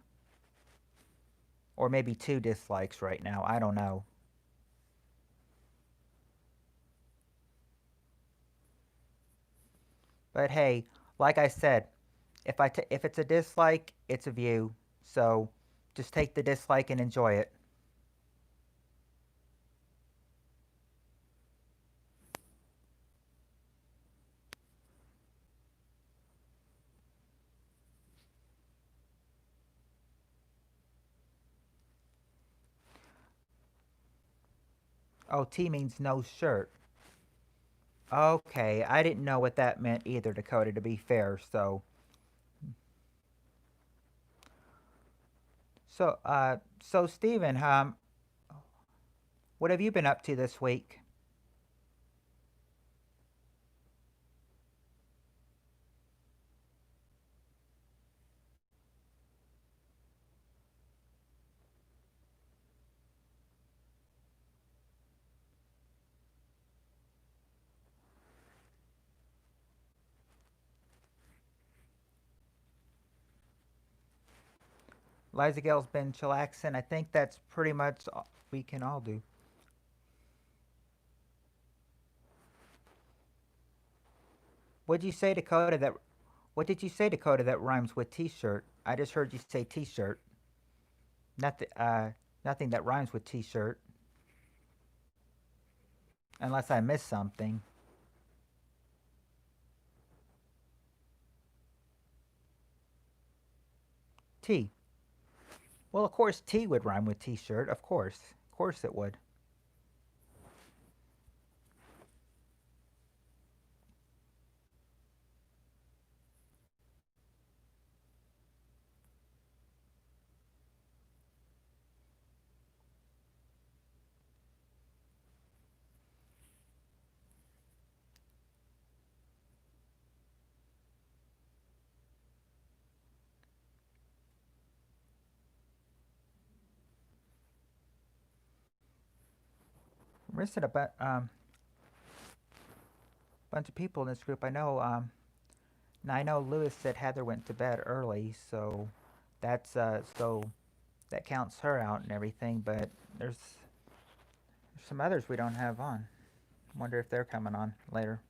or maybe 2 dislikes right now. I don't know. But hey, like I said, if it's a dislike, it's a view. So just take the dislike and enjoy it. Oh, T means no shirt. Okay, I didn't know what that meant either, Dakota, to be fair. So So Stephen, what have you been up to this week? Liza Gale's been chillaxing. I think that's pretty much all we can all do. What did you say, Dakota? What did you say, Dakota? That rhymes with T-shirt. I just heard you say T-shirt. Nothing. Nothing that rhymes with T-shirt, unless I missed something. T. Well, of course, T would rhyme with T-shirt. Of course it would. We're missing a bunch of people in this group. I know. Now I know Lewis said Heather went to bed early, so so that counts her out and everything. But there's some others we don't have on. Wonder if they're coming on later.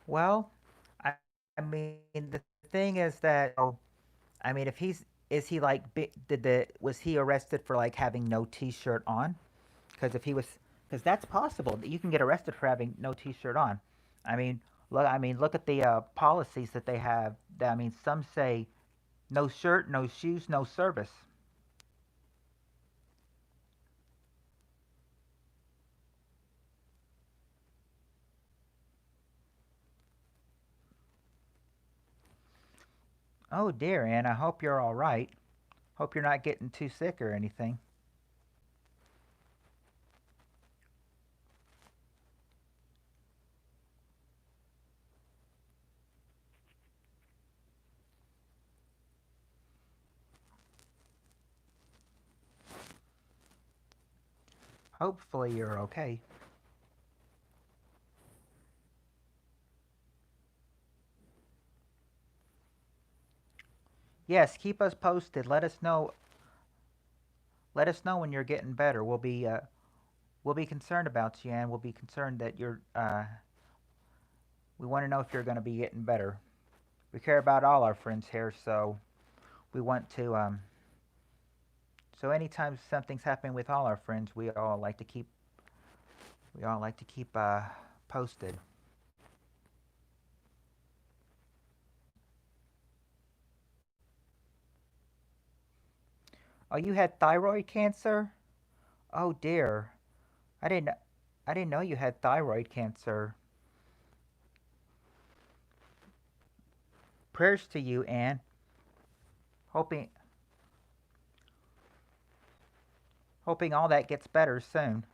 Well, I, I mean the thing is that I mean if he's is he like did the was he arrested for like having no T-shirt on? Because if he was, because that's possible that you can get arrested for having no T-shirt on. I mean, look at the policies that they have. I mean, some say no shirt, no shoes, no service. Oh dear, Ann. I hope you're all right. Hope you're not getting too sick or anything. Hopefully you're okay. Yes, keep us posted. Let us know. Let us know when you're getting better. We'll be concerned about you, and we'll be concerned that you're. We want to know if you're going to be getting better. We care about all our friends here, so we want to. So anytime something's happening with all our friends, we all like to keep posted. Oh, you had thyroid cancer? Oh dear, I didn't I didn't know you had thyroid cancer. Prayers to you, Anne. Hoping hoping all that gets better soon.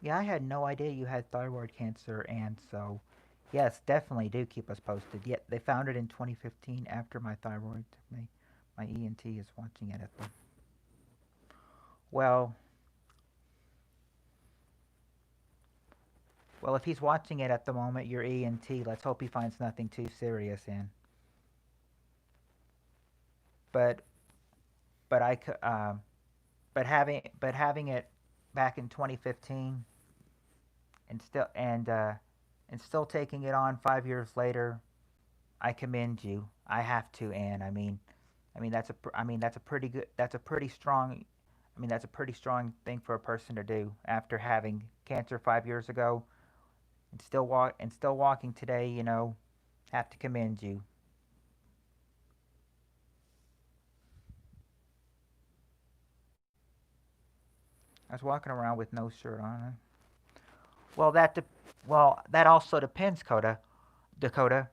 Yeah, I had no idea you had thyroid cancer, and so yes, definitely do keep us posted. Yet they found it in 2015 after my thyroid. My ENT is watching it at the. Well, well, if he's watching it at the moment, your ENT. Let's hope he finds nothing too serious in. But but I could. but having it back in 2015 and still taking it on 5 years later, I commend you. I have to, Anne. That's a pretty good. That's a pretty strong. That's a pretty strong thing for a person to do after having cancer 5 years ago and still walking today. Have to commend you. I was walking around with no shirt on. Well, that also depends, Dakota.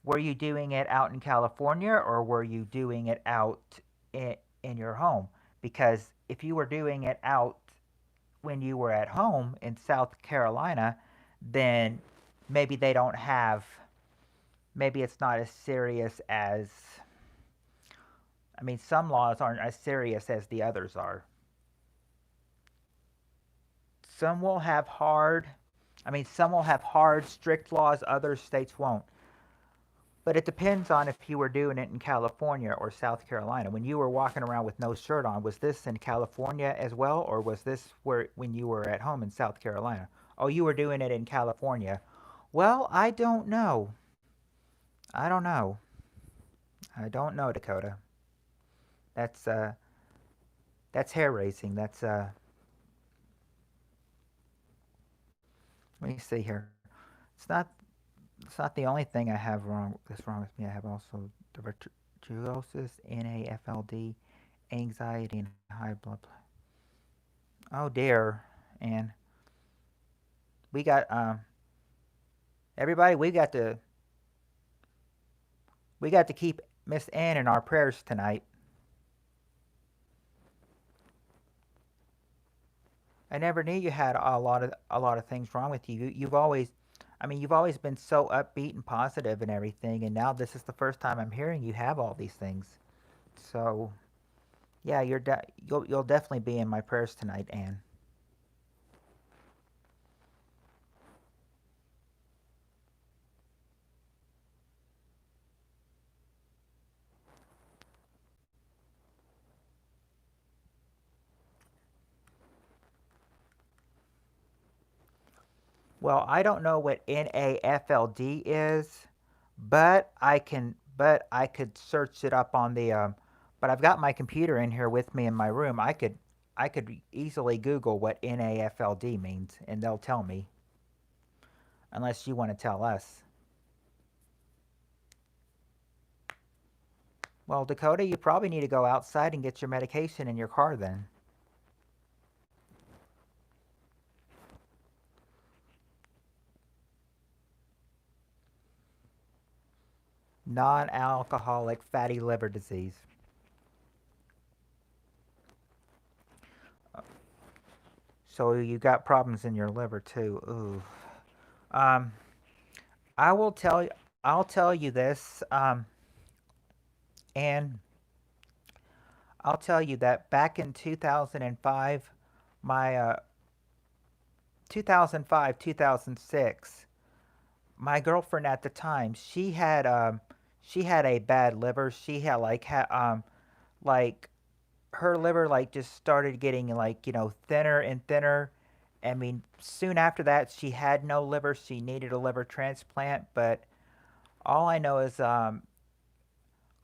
Were you doing it out in California or were you doing it out in your home? Because if you were doing it out when you were at home in South Carolina, then maybe they don't have, maybe it's not as serious as, some laws aren't as serious as the others are. Some will have hard, some will have hard, strict laws, other states won't. But it depends on if you were doing it in California or South Carolina. When you were walking around with no shirt on, was this in California as well, or was this where when you were at home in South Carolina? Oh, you were doing it in California. Well, I don't know. I don't know. I don't know, Dakota. That's that's hair raising. Let me see here. It's not it's not the only thing I have wrong that's wrong with me. I have also tuberculosis, NAFLD, anxiety, and high blood pressure. Oh dear. And we got everybody. We got to keep Miss Ann in our prayers tonight. I never knew you had a lot of things wrong with you. You've always been so upbeat and positive and everything, and now this is the first time I'm hearing you have all these things. So yeah, you'll definitely be in my prayers tonight, Anne. Well, I don't know what NAFLD is, but I could search it up on the but I've got my computer in here with me in my room. I could easily Google what NAFLD means and they'll tell me unless you want to tell us. Well, Dakota, you probably need to go outside and get your medication in your car then. Non-alcoholic fatty liver disease. So you got problems in your liver too. Ooh. Um, I will tell you. I'll tell you this, and I'll tell you that back in 2005, my 2005, 2006, my girlfriend at the time, she had a bad liver. She had like her liver like just started getting like thinner and thinner. Soon after that, she had no liver. She needed a liver transplant, but all I know is um,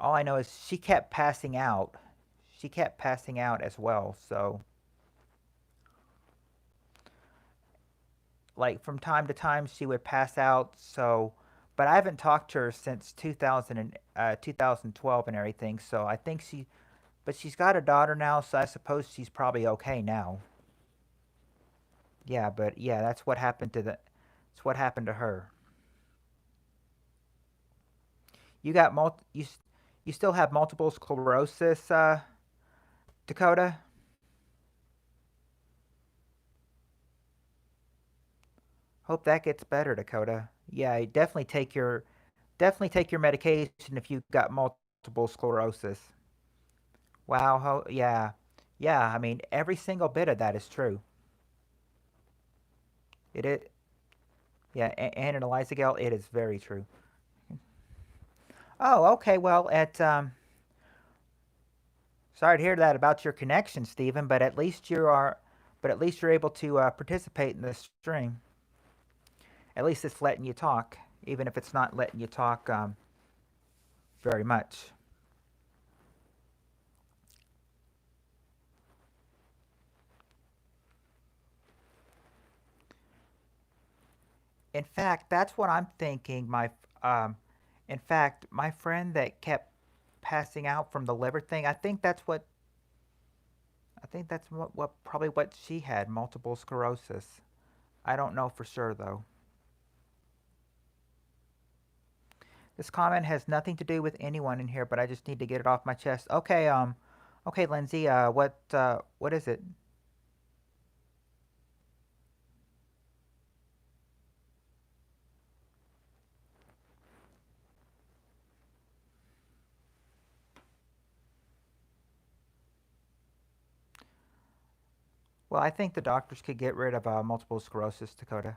all I know is she kept passing out. She kept passing out as well. So like from time to time she would pass out. So, but I haven't talked to her since 2012 and everything. So I think but she's got a daughter now. So I suppose she's probably okay now. Yeah, but yeah, that's what happened to her. You got you still have multiple sclerosis, Dakota. Hope that gets better, Dakota. Yeah, definitely take your medication if you've got multiple sclerosis. Wow. Yeah, yeah. Every single bit of that is true. It is. Yeah, and Eliza Gale, it is very true. Oh, okay. Well, Sorry to hear that about your connection, Stephen. But at least you're able to participate in the stream. At least it's letting you talk, even if it's not letting you talk very much. In fact, that's what I'm thinking. Um, in fact, my friend that kept passing out from the liver thing, I think that's what probably what she had, multiple sclerosis. I don't know for sure though. This comment has nothing to do with anyone in here, but I just need to get it off my chest. Okay, Lindsay, what is it? Well, I think the doctors could get rid of multiple sclerosis, Dakota.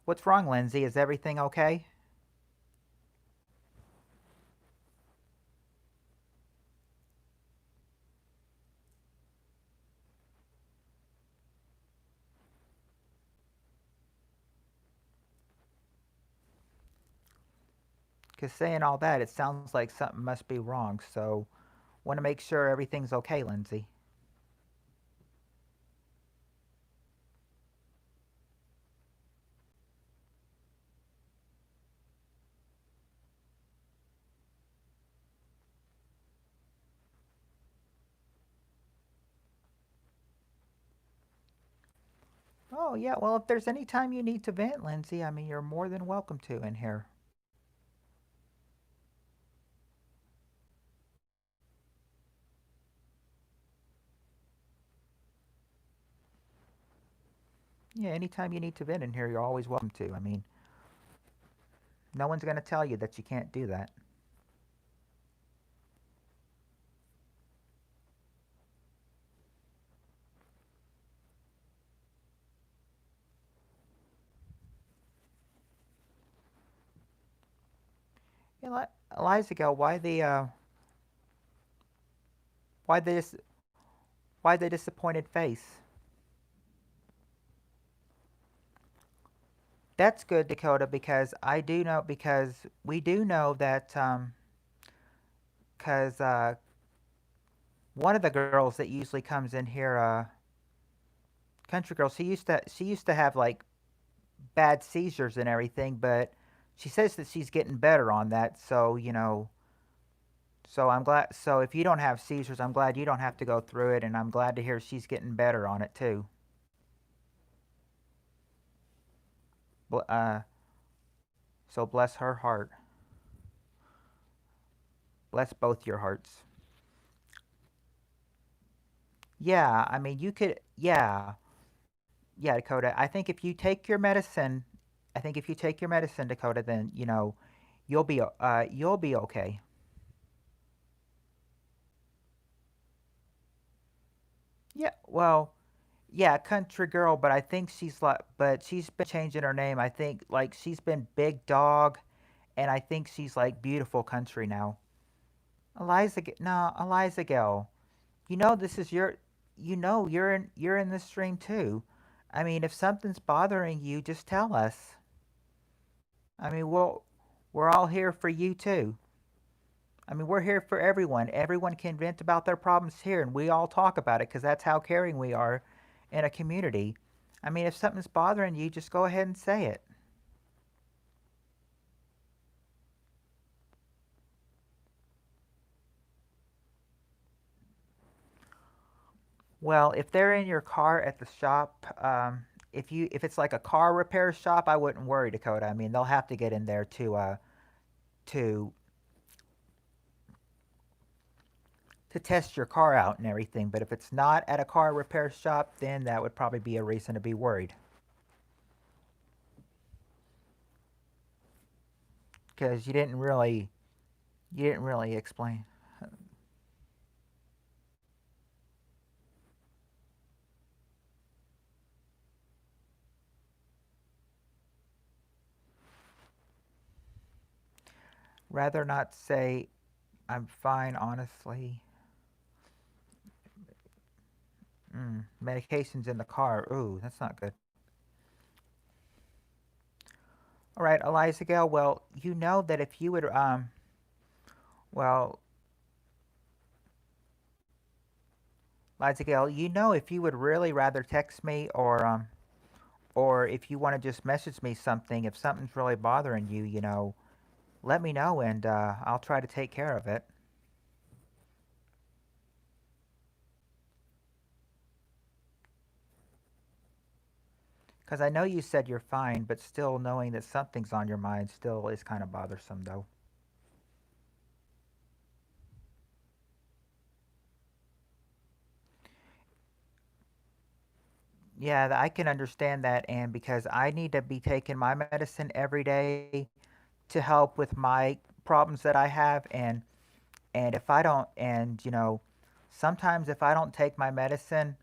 What's wrong, Lindsay? Is everything okay? Because saying all that, it sounds like something must be wrong. So, want to make sure everything's okay, Lindsay. Oh, yeah. Well, if there's any time you need to vent, Lindsay, I mean, you're more than welcome to in here. Yeah, anytime you need to vent in here, you're always welcome to. I mean, no one's going to tell you that you can't do that. Eliza, why this why the disappointed face? That's good, Dakota, because I do know because we do know that because one of the girls that usually comes in here, country girl, she used to have like bad seizures and everything, but she says that she's getting better on that. So so I'm glad. So if you don't have seizures, I'm glad you don't have to go through it, and I'm glad to hear she's getting better on it too. Uh, so bless her heart. Bless both your hearts. Yeah, I mean you could. Yeah, yeah, Dakota. I think if you take your medicine, Dakota, then you'll be okay. Yeah, well, yeah, country girl, but I think but she's been changing her name. I think like she's been Big Dog, and I think she's like Beautiful Country now. No, Eliza Gill. You know this is your, you're in the stream too. I mean, if something's bothering you, just tell us. I mean, we're all here for you too. I mean, we're here for everyone. Everyone can vent about their problems here, and we all talk about it because that's how caring we are in a community. I mean, if something's bothering you, just go ahead and say it. Well, if they're in your car at the shop, if it's like a car repair shop, I wouldn't worry, Dakota. I mean, they'll have to get in there to to test your car out and everything. But if it's not at a car repair shop, then that would probably be a reason to be worried because you didn't really explain. Rather not say I'm fine, honestly. Medications in the car. Ooh, that's not good. All right, Eliza Gale. Well, you know that if you would, well, Eliza Gale, you know if you would really rather text me or if you want to just message me something, if something's really bothering you, let me know and I'll try to take care of it. Because I know you said you're fine, but still knowing that something's on your mind still is kind of bothersome, though. Yeah, I can understand that, and because I need to be taking my medicine every day to help with my problems that I have, and if I don't, and sometimes if I don't take my medicine,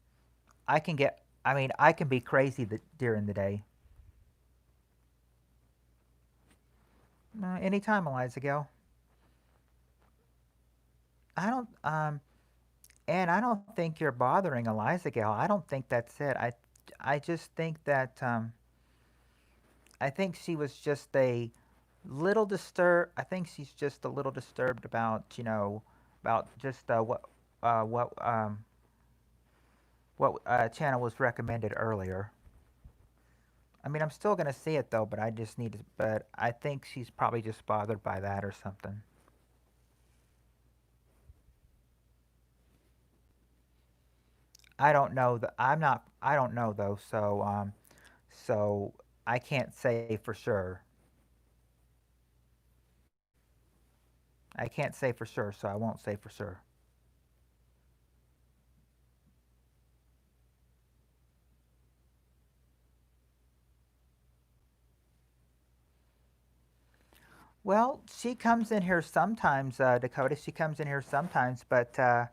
I can get, I mean, I can be crazy during the day. Anytime, Eliza Gill. I don't, and I don't think you're bothering Eliza Gill. I don't think that's it. I just think that, I think she was just a little disturbed. I think she's just a little disturbed about, about just what channel was recommended earlier. I mean, I'm still gonna see it though, but I just need to. But I think she's probably just bothered by that or something. I don't know. I'm not. I don't know though. So I can't say for sure. I can't say for sure, so I won't say for sure. Well, she comes in here sometimes, Dakota. She comes in here sometimes, but the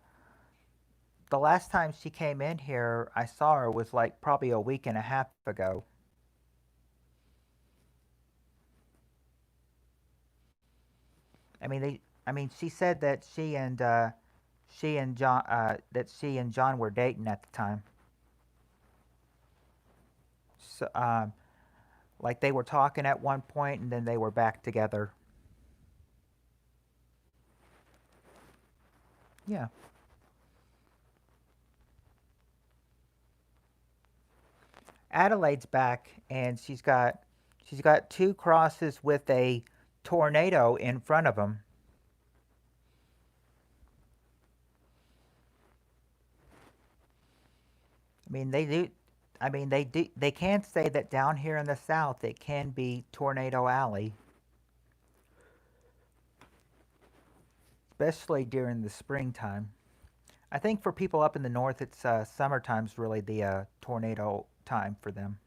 last time she came in here, I saw her was like probably a week and a half ago. I mean, I mean, she said that she and John were dating at the time. So, like they were talking at one point, and then they were back together. Yeah, Adelaide's back, and she's got two crosses with a tornado in front of them. I mean, they do. I mean, they do. They can say that down here in the south, it can be tornado alley, especially during the springtime. I think for people up in the north, it's summertime's really the tornado time for them.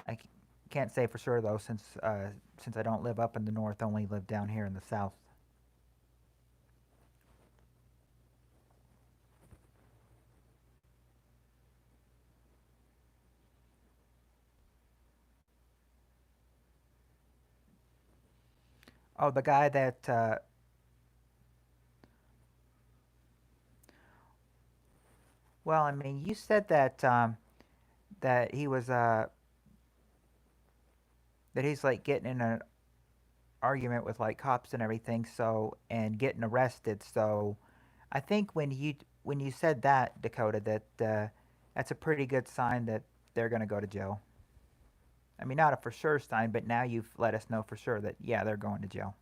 I can't say for sure though, since I don't live up in the north, only live down here in the south. Oh, the guy that well, I mean, you said that he was that he's like getting in an argument with like cops and everything, so and getting arrested. So I think when you said that, Dakota, that that's a pretty good sign that they're going to go to jail. I mean, not a for sure sign, but now you've let us know for sure that yeah, they're going to jail.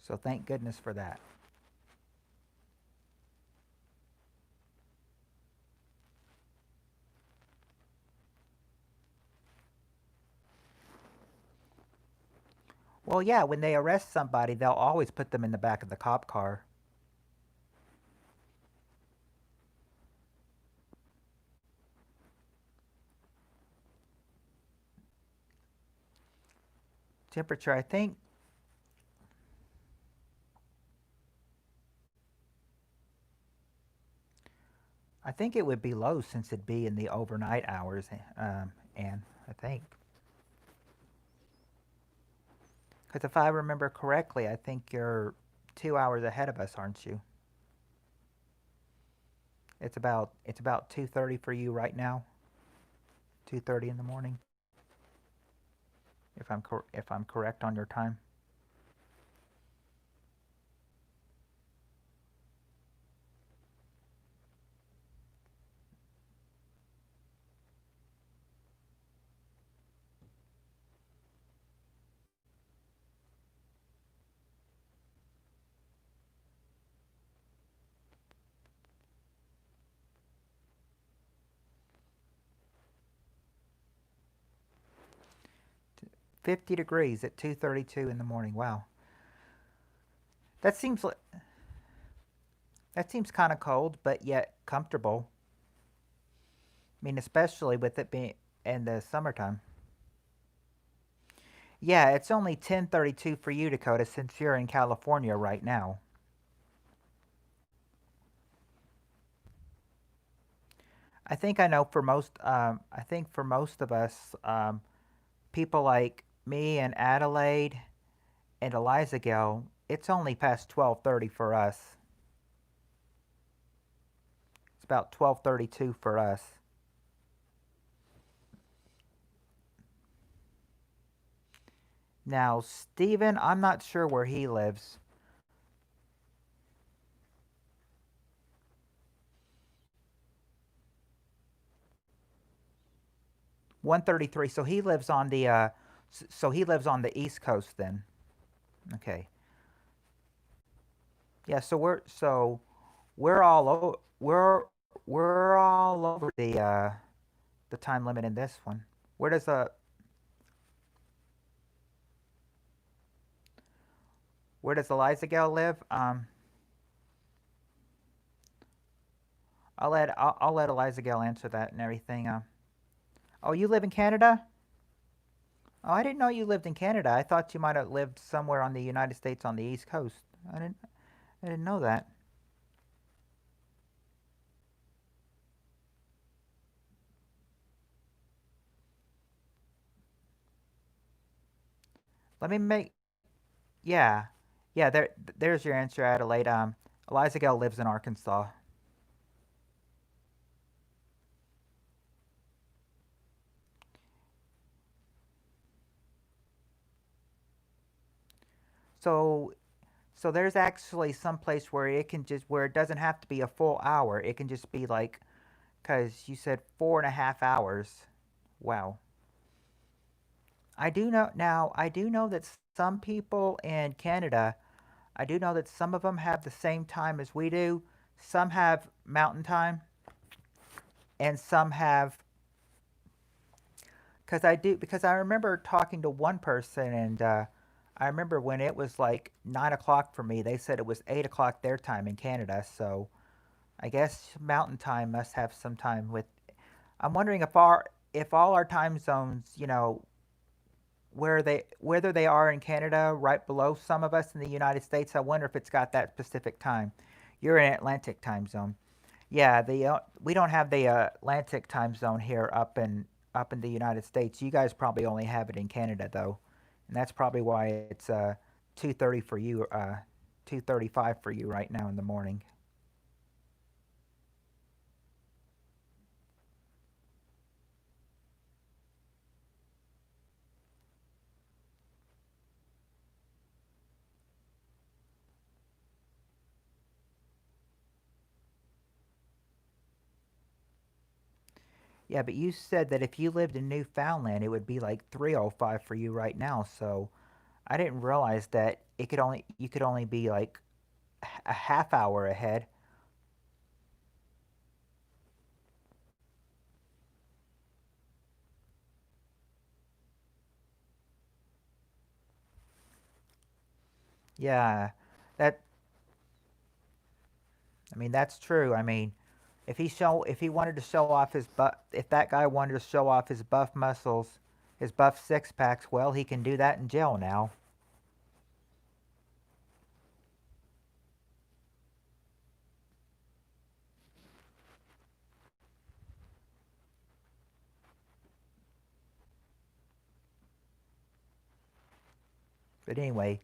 So thank goodness for that. Well, yeah, when they arrest somebody, they'll always put them in the back of the cop car. temperature. I think it would be low since it'd be in the overnight hours. And I think because if I remember correctly, I think you're 2 hours ahead of us, aren't you? It's about 2:30 for you right now. 2:30 in the morning, if I'm correct on your time. 50 degrees at 2:32 in the morning. Wow, that seems that seems kind of cold, but yet comfortable. I mean, especially with it being in the summertime. Yeah, it's only 10:32 for you, Dakota, since you're in California right now. I think I know for most. I think for most of us, people like me and Adelaide and Eliza Gill, it's only past 12:30 for us. It's about 12:32 for us. Now, Steven, I'm not sure where he lives. 133. So he lives on the he lives on the East Coast then. Okay. Yeah, we're all we're all over the time limit in this one. Where does the where does Eliza Gale live? I'll let Eliza Gale answer that and everything. Oh, you live in Canada? Oh, I didn't know you lived in Canada. I thought you might have lived somewhere on the United States on the East Coast. I didn't I didn't know that. Let me make Yeah. Yeah, there's your answer, Adelaide. Eliza Gale lives in Arkansas. So there's actually some place where it can just where it doesn't have to be a full hour. It can just be like because you said 4.5 hours. Wow. I do know that some people in Canada, I do know that some of them have the same time as we do. Some have mountain time, and some have because I remember talking to one person, and I remember when it was like 9 o'clock for me. They said it was 8 o'clock their time in Canada. So I guess mountain time must have some time with. I'm wondering if all our time zones, whether they are in Canada, right below some of us in the United States. I wonder if it's got that specific time. You're in Atlantic time zone. Yeah, the we don't have the Atlantic time zone here up in the United States. You guys probably only have it in Canada though, and that's probably why it's 2:30 for you, 2:35 for you right now in the morning. Yeah, but you said that if you lived in Newfoundland, it would be like 3:05 for you right now. So I didn't realize that it could only you could only be like a half hour ahead. Yeah, that I mean that's true. I mean, if he wanted to show off his butt, if that guy wanted to show off his buff muscles, his buff six packs. Well, he can do that in jail now. But anyway,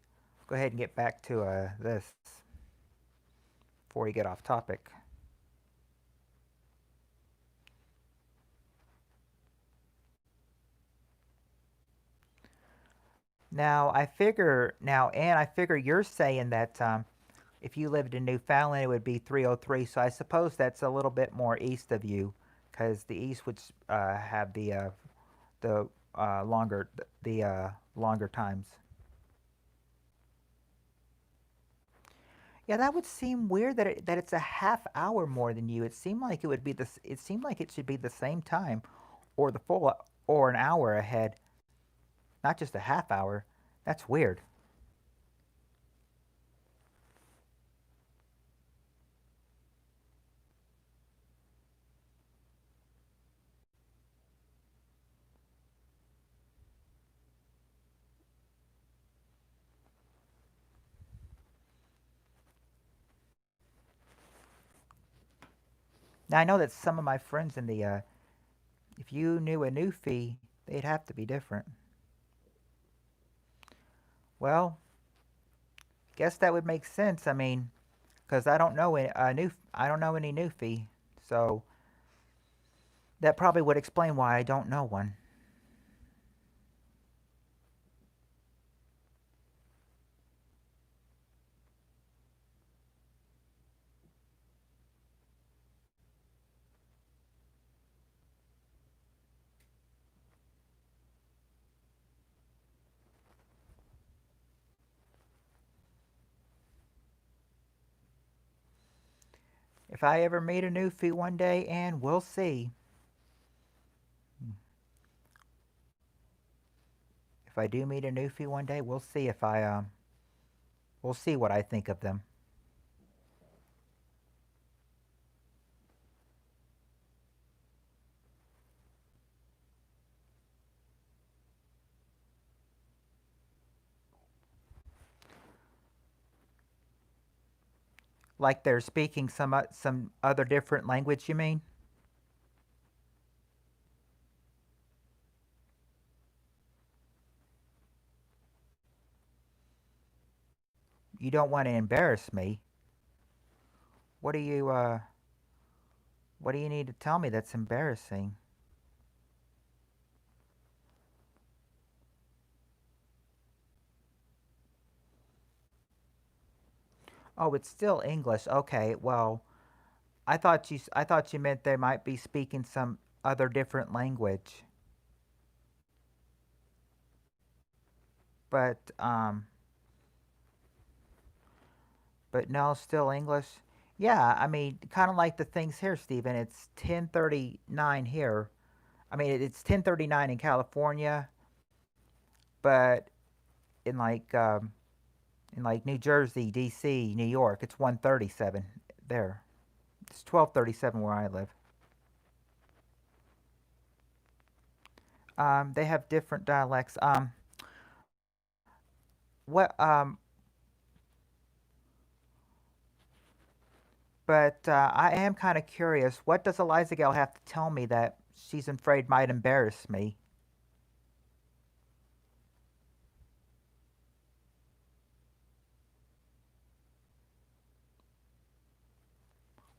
go ahead and get back to this before we get off topic. Ann, I figure you're saying that if you lived in Newfoundland, it would be 303. So I suppose that's a little bit more east of you, because the east would have the longer times. Yeah, that would seem weird that it's a half hour more than you. It seemed like it would be this. It seemed like it should be the same time, or the full, or an hour ahead, not just a half hour. That's weird. Now I know that some of my friends in the if you knew a new fee, they'd have to be different. Well, guess that would make sense. I mean, because I don't know any new fee, so that probably would explain why I don't know one. If I ever meet a new fee one day, and we'll see. If I do meet a new fee one day, we'll see if I we'll see what I think of them. Like they're speaking some other different language, you mean? You don't want to embarrass me. What do you what do you need to tell me that's embarrassing? Oh, it's still English. Okay. Well, I thought you meant they might be speaking some other different language. But no, still English. Yeah, I mean, kind of like the things here, Stephen. It's 10:39 here. I mean, it's 10:39 in California, but in like in like New Jersey, D.C., New York, it's 1:37 there. It's 12:37 where I live. They have different dialects. What but I am kind of curious. What does Eliza Gale have to tell me that she's afraid might embarrass me?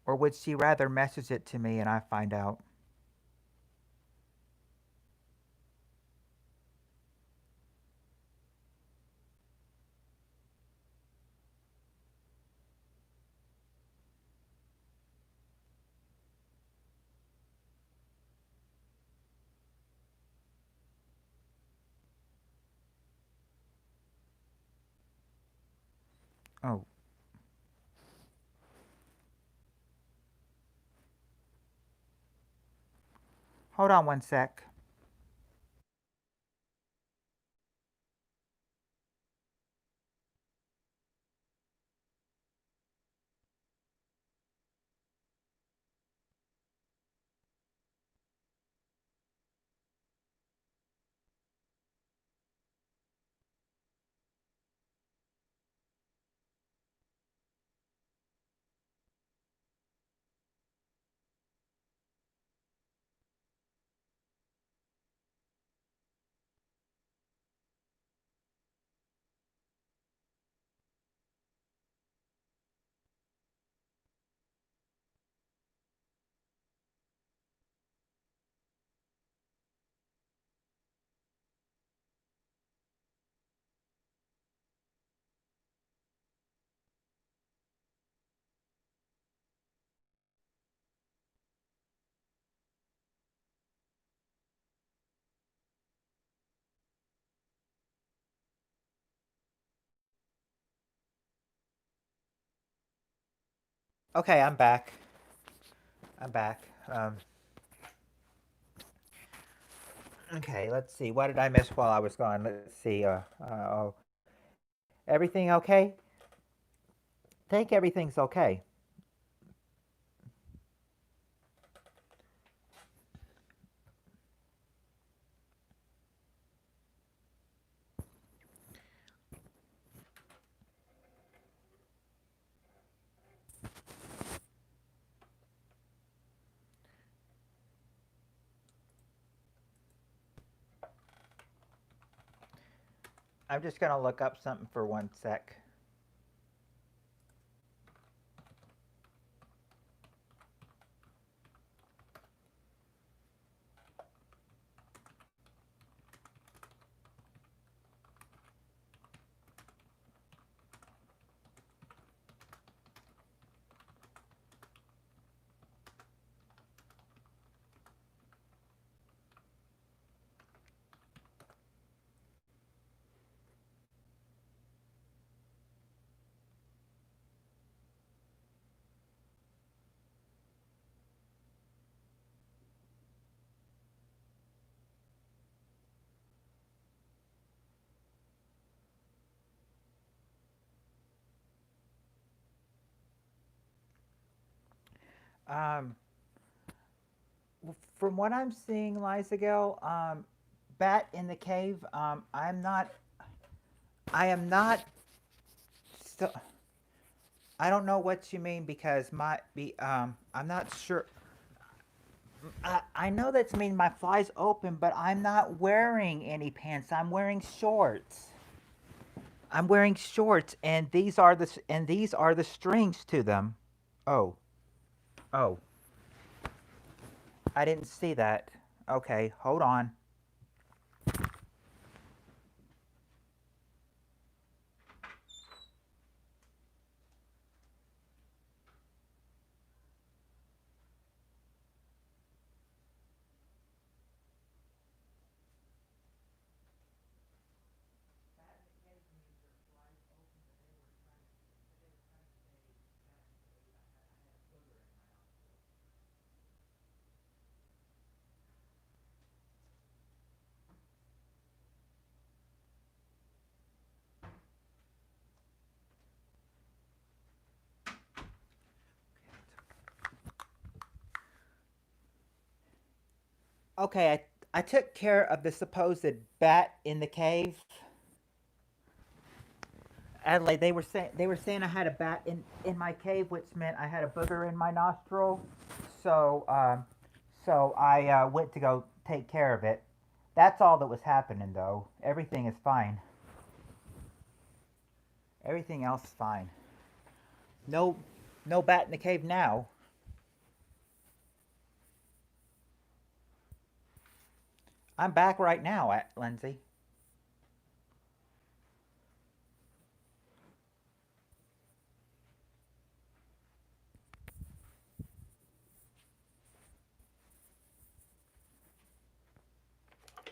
Or would she rather message it to me and I find out? Oh, hold on one sec. Okay, I'm back. I'm back. Okay, let's see. What did I miss while I was gone? Let's see. Oh, everything okay? Think everything's okay. I'm just gonna look up something for 1 sec. Um, from what I'm seeing, Liza Gill, bat in the cave. I am not. Still, I don't know what you mean because my be. I'm not sure. I know that's mean my fly's open, but I'm not wearing any pants. I'm wearing shorts. I'm wearing shorts, and these are the strings to them. Oh, oh, I didn't see that. Okay, hold on. Okay, I took care of the supposed bat in the cave. Adelaide, they were saying I had a bat in my cave, which meant I had a booger in my nostril. So I went to go take care of it. That's all that was happening, though. Everything is fine. Everything else is fine. No, no bat in the cave now. I'm back right now, Lindsay.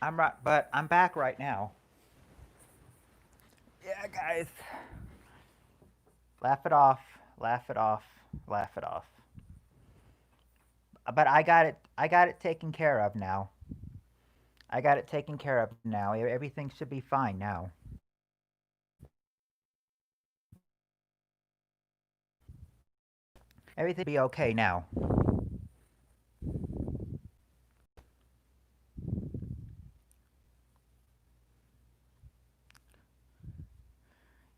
But I'm back right now. Yeah, guys, laugh it off, laugh it off, laugh it off. But I got it. I got it taken care of now. I got it taken care of now. Everything should be fine now. Everything be okay now.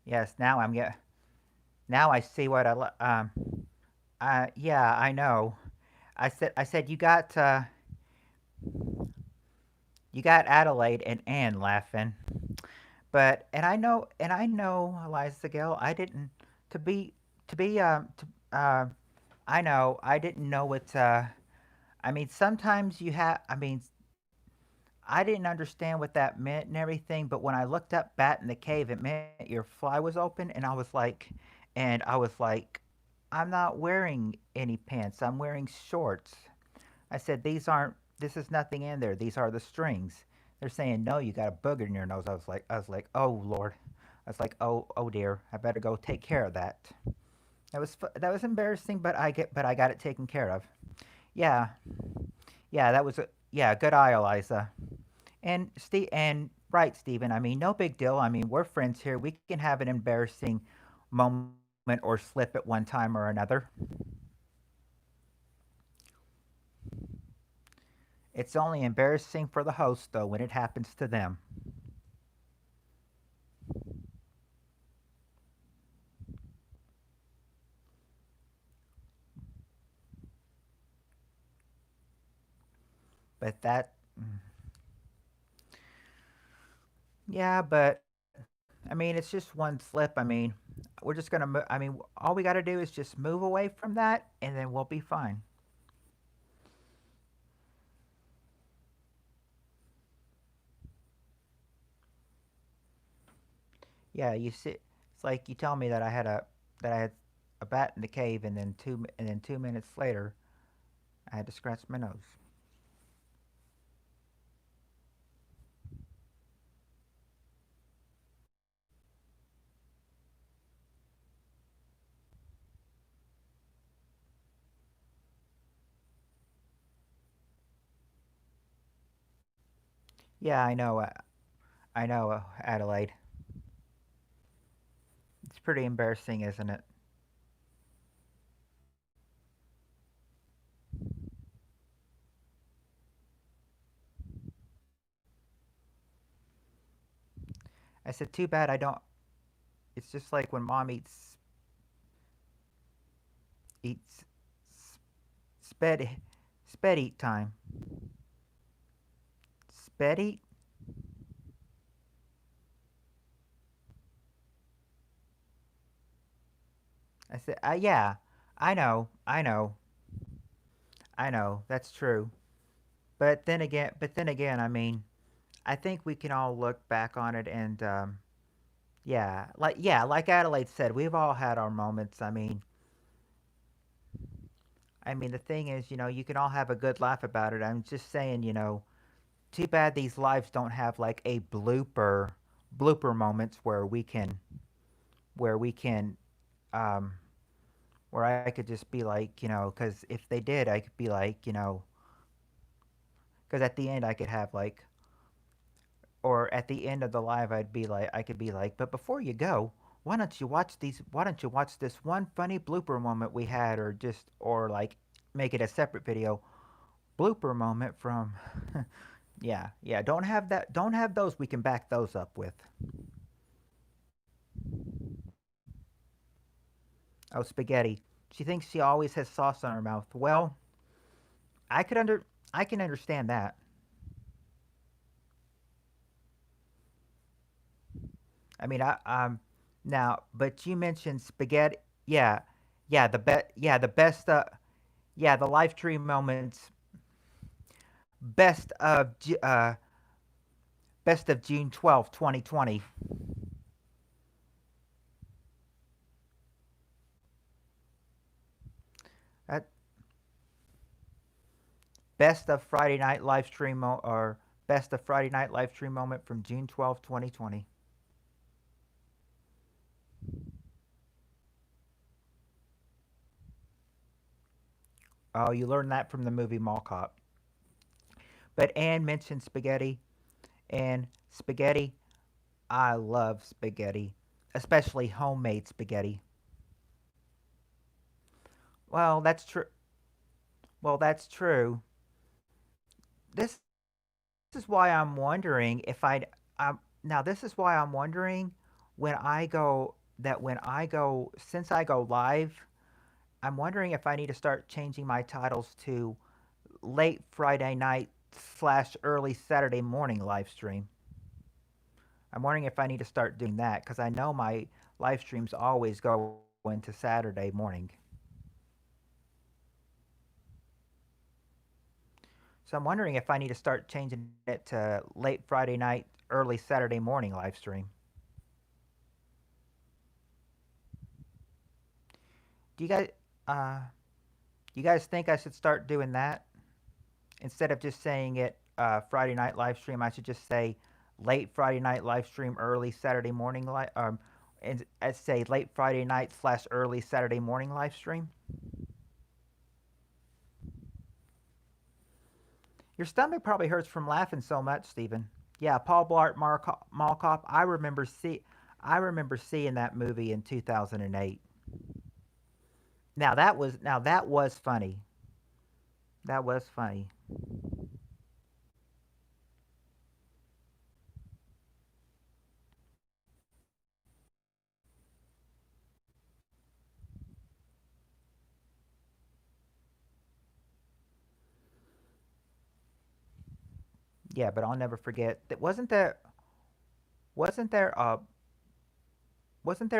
Yes, now I'm get. Now I see what yeah, I know. I said you got Adelaide and Anne laughing. But and I know Eliza Gill. I didn't to be to be to I know I didn't know what I mean sometimes you have I mean I didn't understand what that meant and everything, but when I looked up bat in the cave, it meant your fly was open, and I was like, I'm not wearing any pants. I'm wearing shorts. I said, this is nothing in there. These are the strings. They're saying, no, you got a booger in your nose. I was like, oh Lord. I was like, oh dear, I better go take care of that. that was embarrassing, but I got it taken care of. Yeah, yeah, that was a yeah, good eye, Eliza. And right, Stephen. I mean, no big deal. I mean, we're friends here. We can have an embarrassing moment or slip at one time or another. It's only embarrassing for the host, though, when it happens to them. But that, yeah, but I mean, it's just one slip. I mean, we're just gonna. I mean, all we got to do is just move away from that, and then we'll be fine. Yeah, you see, it's like you tell me that I had a bat in the cave, and then 2 minutes later, I had to scratch my nose. Yeah, I know, Adelaide. It's pretty embarrassing, isn't it? I said, too bad I don't. It's just like when mom eats sped sped eat time. Sped eat. I said, yeah, I know. That's true. But then again, I mean, I think we can all look back on it and yeah, like Adelaide said, we've all had our moments. I mean, the thing is, you can all have a good laugh about it. I'm just saying, too bad these lives don't have like a blooper moments where we can um where I could just be like, because if they did, I could be like, because at the end I could have like, or at the end of the live, I could be like, but before you go, why don't you watch this one funny blooper moment we had, or like, make it a separate video, blooper moment from, yeah, don't have those, we can back those up with. Oh, spaghetti. She thinks she always has sauce on her mouth. Well, I could under, I can understand that. I mean, now, but you mentioned spaghetti. Yeah, the best. Yeah, the live stream moments. Best of best of June 12th, 2020. That best of Friday night live stream or best of Friday night live stream moment from June 12th, 2020. Oh, you learned that from the movie Mall Cop. But Anne mentioned spaghetti, and spaghetti. I love spaghetti, especially homemade spaghetti. Well, that's true. Well, that's true. This is why I'm wondering if I'd. Now, this is why I'm wondering when I go, since I go live, I'm wondering if I need to start changing my titles to late Friday night slash early Saturday morning live stream. I'm wondering if I need to start doing that because I know my live streams always go into Saturday morning. So I'm wondering if I need to start changing it to late Friday night, early Saturday morning live stream. Do uh, you guys think I should start doing that instead of just saying it Friday night live stream? I should just say late Friday night live stream, early Saturday morning live. and I'd say late Friday night slash early Saturday morning live stream. Your stomach probably hurts from laughing so much, Stephen. Yeah, Paul Blart Mall Cop. I remember seeing that movie in 2008. Now that was funny. That was funny. Yeah, but I'll never forget that. Wasn't there wasn't there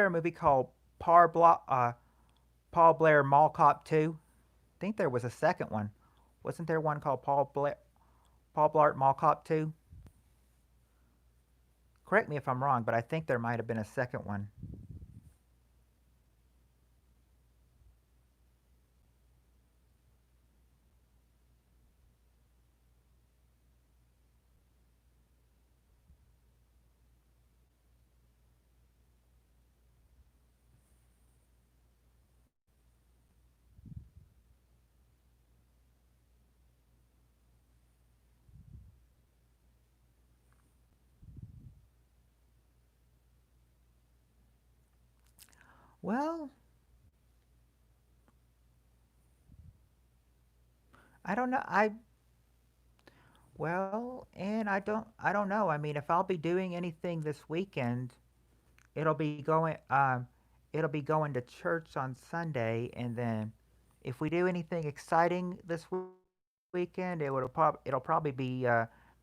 a movie called Paul Blair Mall Cop 2? I think there was a second one. Wasn't there one called Paul Blart Mall Cop 2? Correct me if I'm wrong, but I think there might have been a second one. Well, I don't know. And I don't know. I mean, if I'll be doing anything this weekend, it'll be going it'll be going to church on Sunday, and then if we do anything exciting this weekend, it'll probably be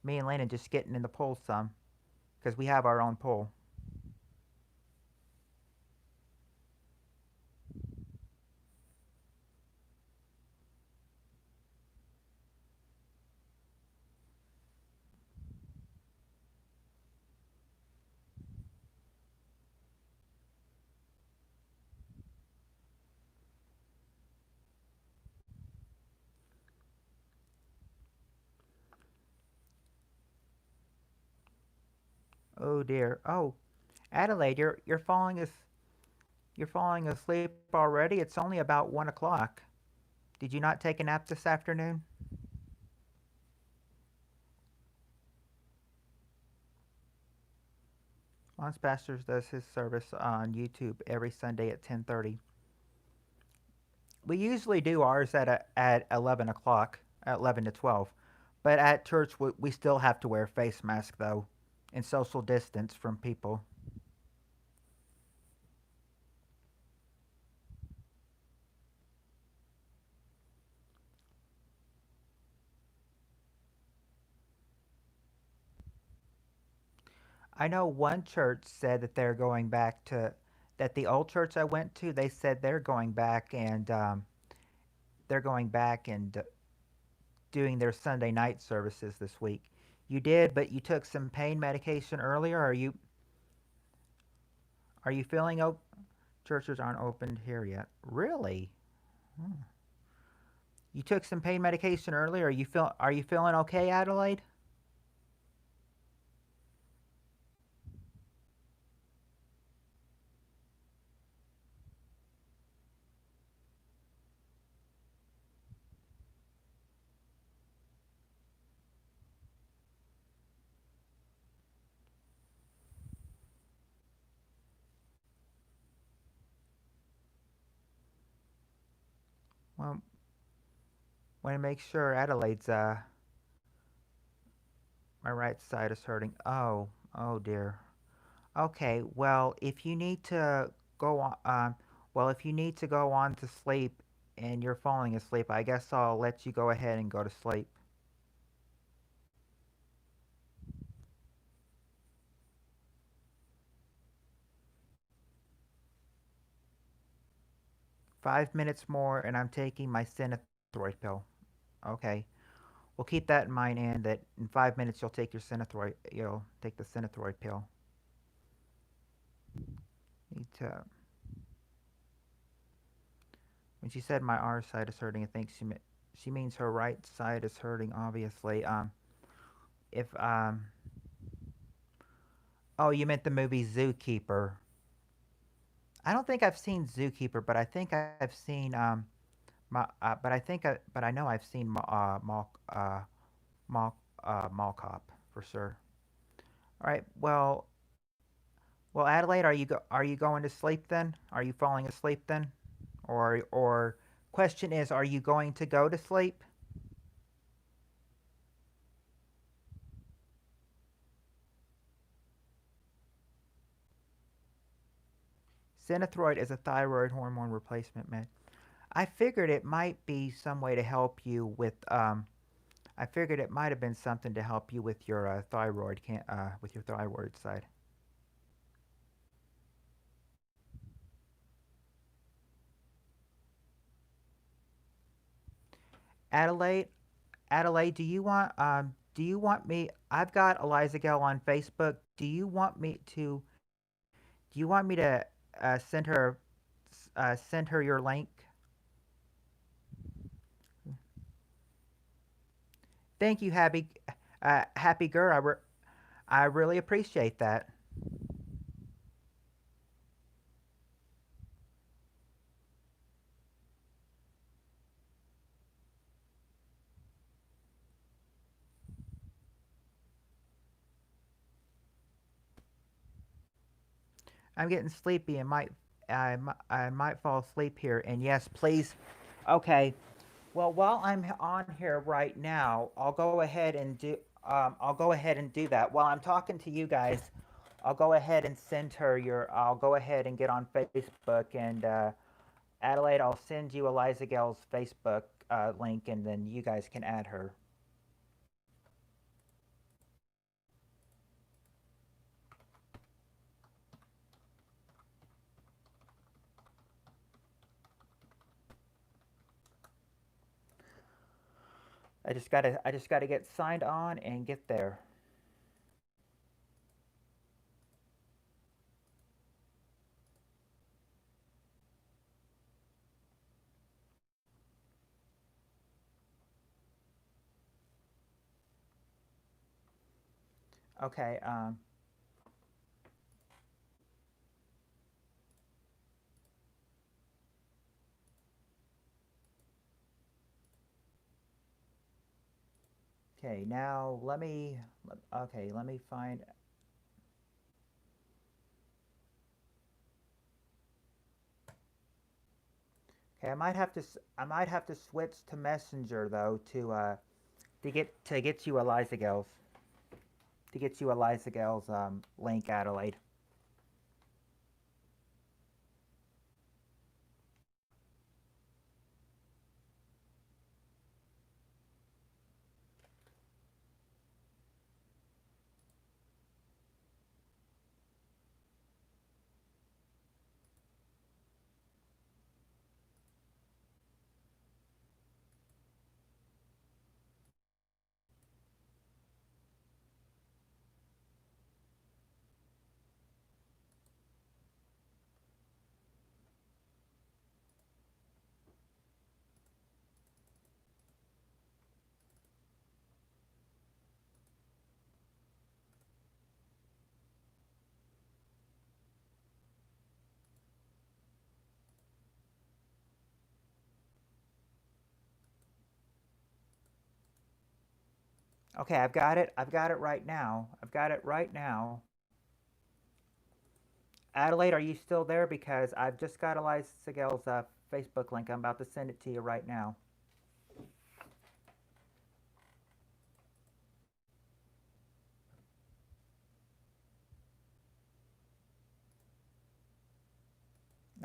me and Landon just getting in the pool some because we have our own pool. Oh dear. Oh, Adelaide, you're falling asleep already. It's only about 1 o'clock. Did you not take a nap this afternoon? Lance Pastors does his service on YouTube every Sunday at 10:30. We usually do ours at 11 o'clock, at 11 to 12. But at church, we still have to wear a face mask though, and social distance from people. I know one church said that they're going back to that the old church I went to. They said they're going back and doing their Sunday night services this week. You did, but you took some pain medication earlier. Are you feeling churches aren't opened here yet? Really? Hmm. You took some pain medication earlier. Are you feeling okay, Adelaide? Well, want to make sure Adelaide's my right side is hurting. Oh dear. Okay, well, if you need to go on, if you need to go on to sleep and you're falling asleep, I guess I'll let you go ahead and go to sleep. 5 minutes more, and I'm taking my synethroid pill. Okay, we'll keep that in mind, and that in 5 minutes you'll take the synethroid pill. Need to. When she said my R side is hurting, I think she means her right side is hurting. Obviously, if oh, you meant the movie Zookeeper. I don't think I've seen Zookeeper, but I think I've seen but I know I've seen Mall Cop for sure. All right. Well, Adelaide, are you going to sleep then? Are you falling asleep then? Or question is, are you going to go to sleep? Synthroid is a thyroid hormone replacement med. I figured it might be some way to help you with I figured it might have been something to help you with your with your thyroid side. Adelaide, Adelaide, do you want me? I've got Eliza Gale on Facebook. Do you want me to uh, send her send her your link? Thank you, Happy Girl. I really appreciate that. I'm getting sleepy and I might fall asleep here. And yes, please. Okay. Well, while I'm on here right now, I'll go ahead and do that. While I'm talking to you guys, I'll go ahead and send her your. I'll go ahead and get on Facebook and Adelaide. I'll send you Eliza Gale's Facebook link, and then you guys can add her. I just gotta get signed on and get there. Okay. Okay. Now Okay. Let me find. Okay. I might have to switch to Messenger though to get you Eliza Gale's link, Adelaide. Okay, I've got it. I've got it right now. I've got it right now. Adelaide, are you still there? Because I've just got Eliza Gale's Facebook link. I'm about to send it to you right now.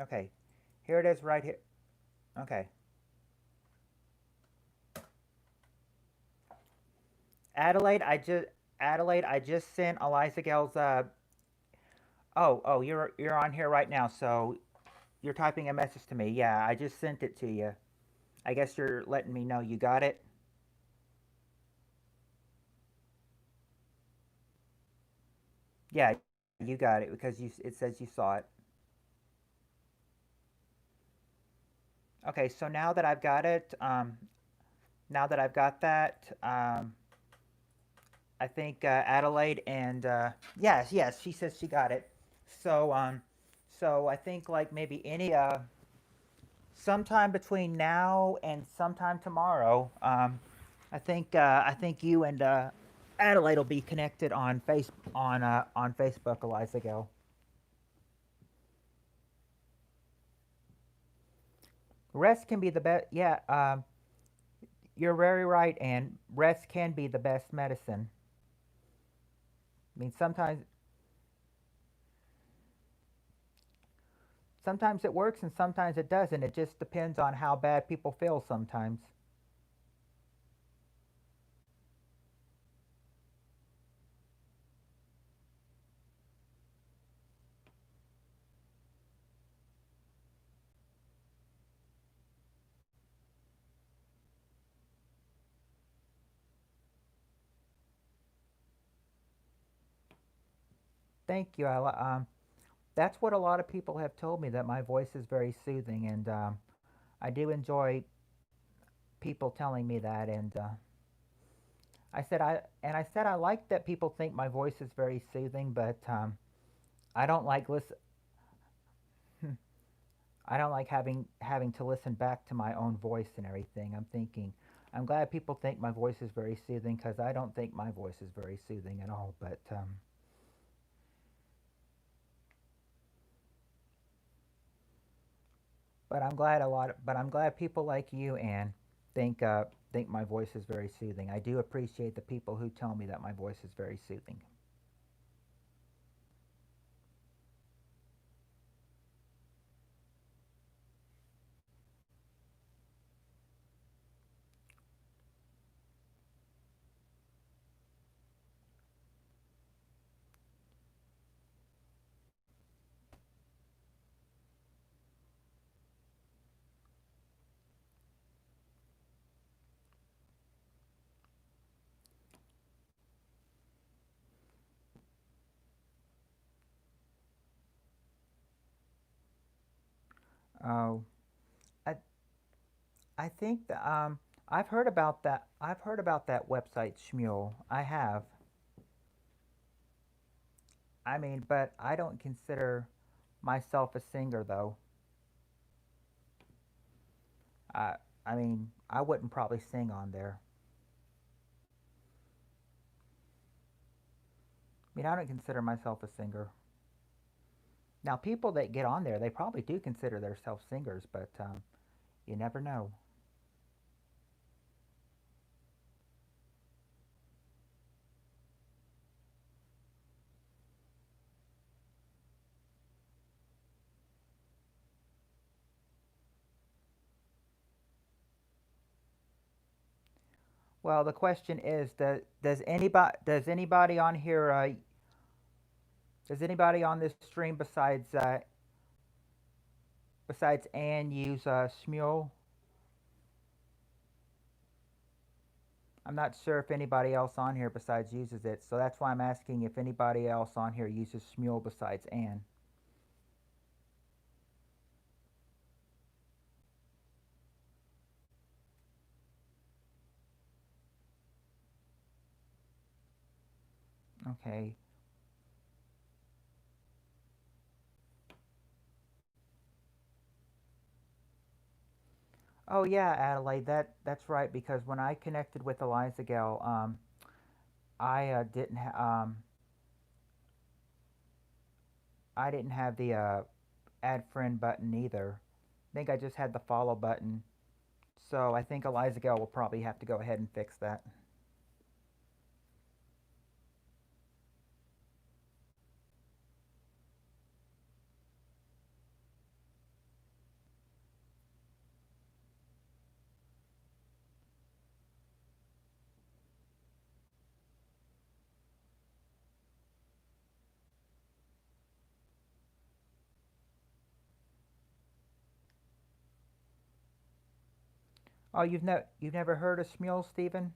Okay, here it is right here. Okay, Adelaide, I just sent Eliza Gale's. You're on here right now. So you're typing a message to me. Yeah, I just sent it to you. I guess you're letting me know you got it. Yeah, you got it because it says you saw it. Okay, so now that I've got that, I think Adelaide and yes, she says she got it. So So I think like maybe sometime between now and sometime tomorrow. I think you and Adelaide will be connected on Facebook, Eliza Gill. Rest can be the best. Yeah, you're very right, and rest can be the best medicine. I mean, sometimes it works and sometimes it doesn't. It just depends on how bad people feel sometimes. Thank you. That's what a lot of people have told me, that my voice is very soothing, and I do enjoy people telling me that. And I said I like that people think my voice is very soothing, but I don't like listen. I don't like having to listen back to my own voice and everything. I'm glad people think my voice is very soothing, because I don't think my voice is very soothing at all. But I'm glad people like you, Anne, think think my voice is very soothing. I do appreciate the people who tell me that my voice is very soothing. Oh, I I think that I've heard about that. I've heard about that website Shmuel. I have. I mean, but I don't consider myself a singer though. I I mean, I wouldn't probably sing on there. I mean, I don't consider myself a singer. Now, people that get on there, they probably do consider themselves singers, but you never know. Well, the question is, does anybody on this stream besides Anne use Shmuel? I'm not sure if anybody else on here besides uses it, so that's why I'm asking if anybody else on here uses Shmuel besides Anne. Okay. Oh yeah, Adelaide, that's right. Because when I connected with Eliza Gale, I didn't have the add friend button either. I think I just had the follow button. So I think Eliza Gale will probably have to go ahead and fix that. Oh, you've never heard of Shmuel, Stephen?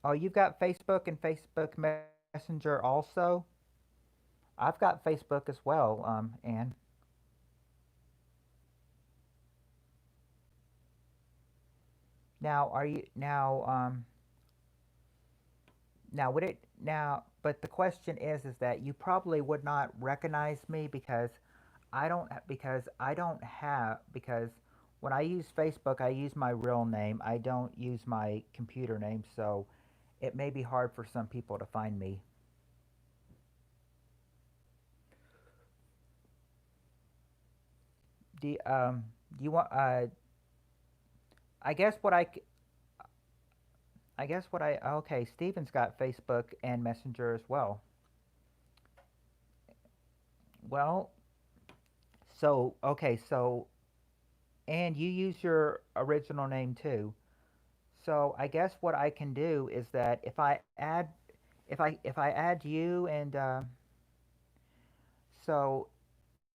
Oh, you've got Facebook and Facebook Messenger also. I've got Facebook as well, Anne. Now, are you now? Now, would it now? But the question is that you probably would not recognize me because when I use Facebook, I use my real name. I don't use my computer name, so it may be hard for some people to find me. Do you want? I guess what I c- I guess what I okay. Steven's got Facebook and Messenger as well. Well, so and you use your original name too. So I guess what I can do is that if I add you and so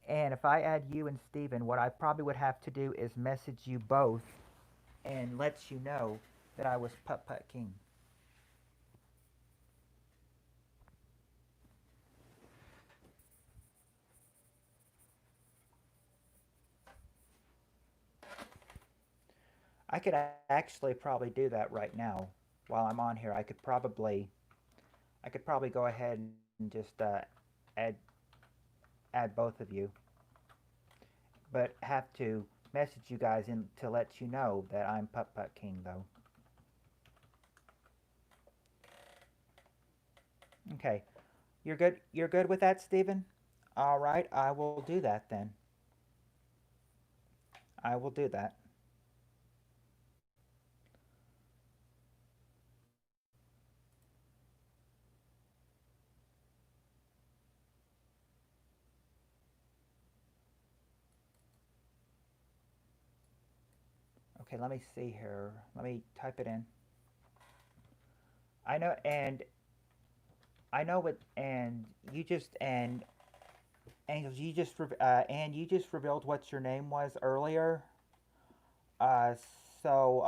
and if I add you and Steven, what I probably would have to do is message you both and let you know that I was Putt Putt King. I could actually probably do that right now while I'm on here. I could probably go ahead and just add add both of you, but have to message you guys in to let you know that I'm Putt Putt King though. Okay, you're good. You're good with that, Steven? All right, I will do that then. I will do that. Okay, let me see here. Let me type it in. I know, and I know what, and you just and Angels, and you just revealed what your name was earlier. Uh, so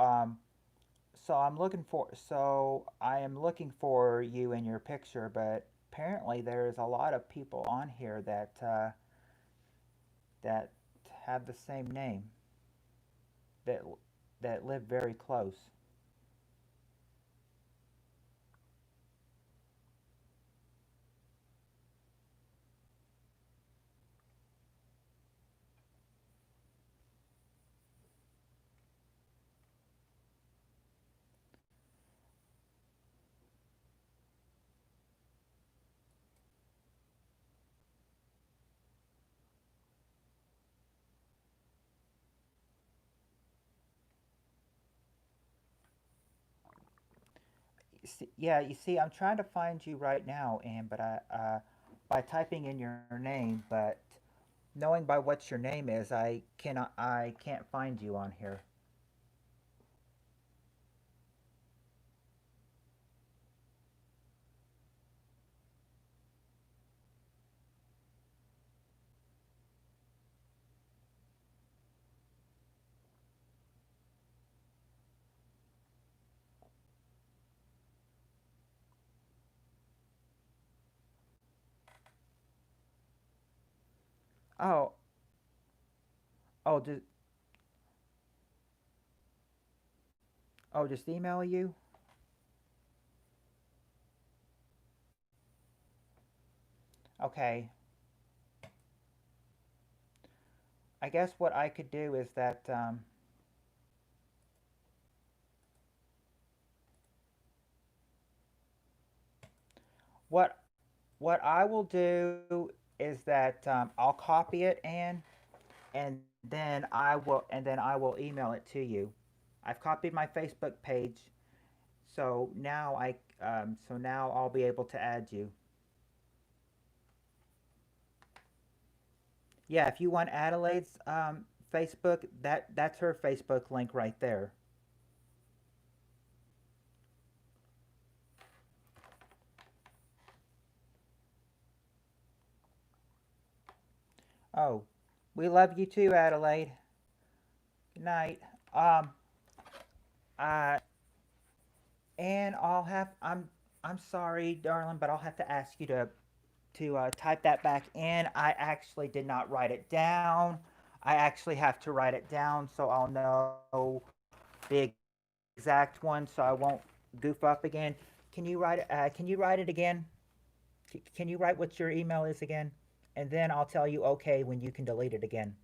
so I am looking for you in your picture, but apparently there's a lot of people on here that have the same name that that live very close. Yeah, you see, I'm trying to find you right now, and but by typing in your name, but knowing by what your name is, I can't find you on here. Oh, oh, just email you. Okay, I guess what I could do is that what what I will do is that I'll copy it and then I will email it to you. I've copied my Facebook page, so now I'll be able to add you. Yeah, if you want Adelaide's Facebook, that's her Facebook link right there. Oh, we love you too, Adelaide. Good night. Um, uh, and I'm sorry, darling, but I'll have to ask you to type that back in. I actually did not write it down. I actually have to write it down so I'll know the exact one, so I won't goof up again. can you write can you write it again? Can you write what your email is again? And then I'll tell you okay when you can delete it again.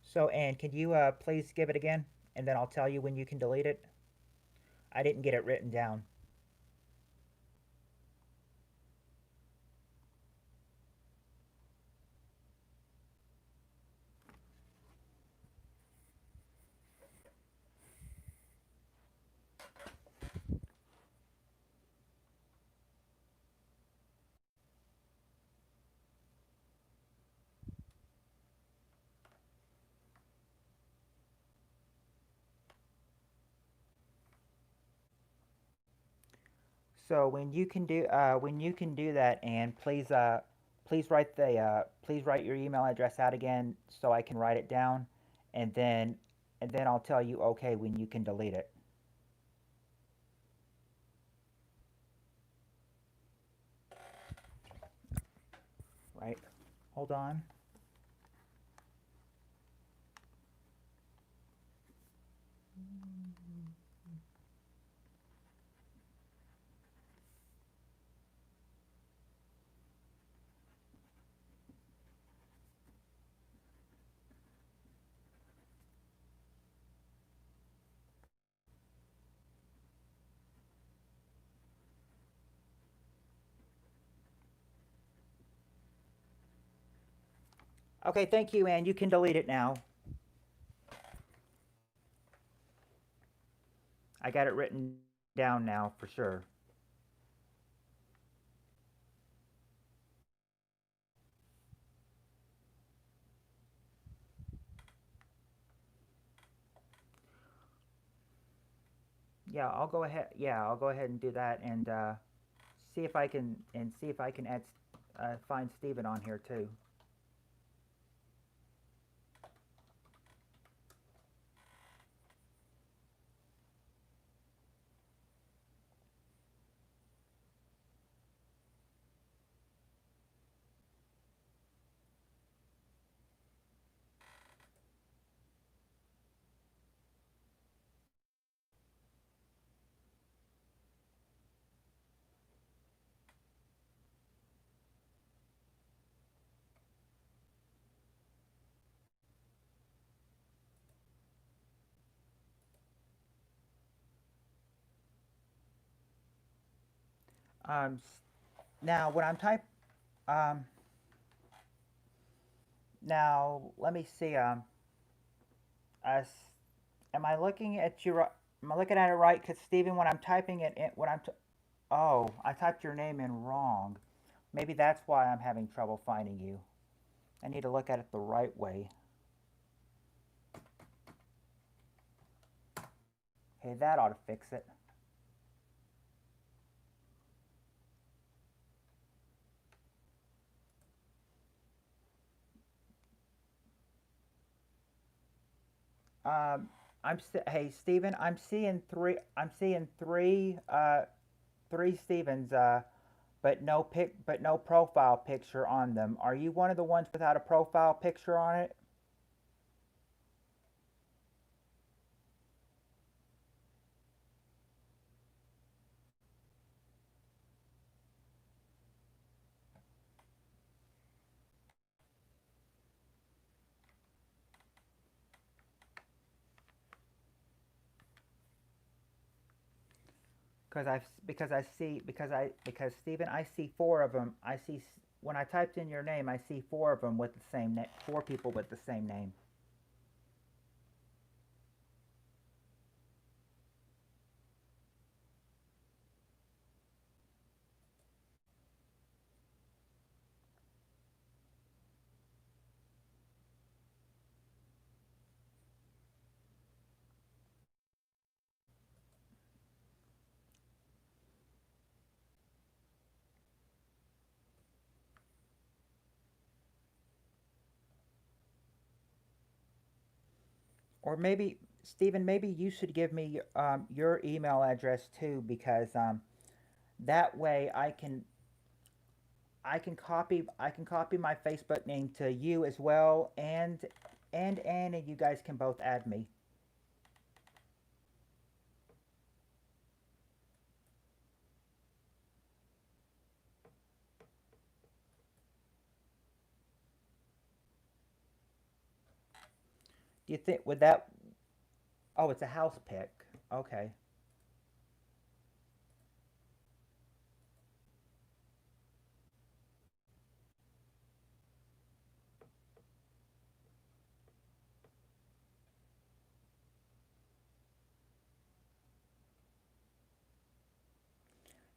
So, Anne, can you please give it again? And then I'll tell you when you can delete it. I didn't get it written down. So when you can do that, Anne, please write your email address out again so I can write it down, and then I'll tell you okay when you can delete it. Right? Hold on. Okay, thank you, Anne. You can delete it now. I got it written down now for sure. Yeah, I'll go ahead and do that and see if I can add find Steven on here too. Um, now when I'm type um, now let me see uh, am I looking at am I looking at it right? Because Steven, when I'm typing it in, oh, I typed your name in wrong. Maybe that's why I'm having trouble finding you. I need to look at it the right way. Hey, that ought to fix it. Um, hey Steven, I'm seeing three Stevens, but no profile picture on them. Are you one of the ones without a profile picture on it? Because Steven, I see four of them. When I typed in your name, I see four of them with the same name. Four people with the same name. Or maybe Steven, maybe you should give me your email address too, because That way I can copy my Facebook name to you as well, and Anne, and you guys can both add me. Do you think would that? Oh, it's a house pick. Okay.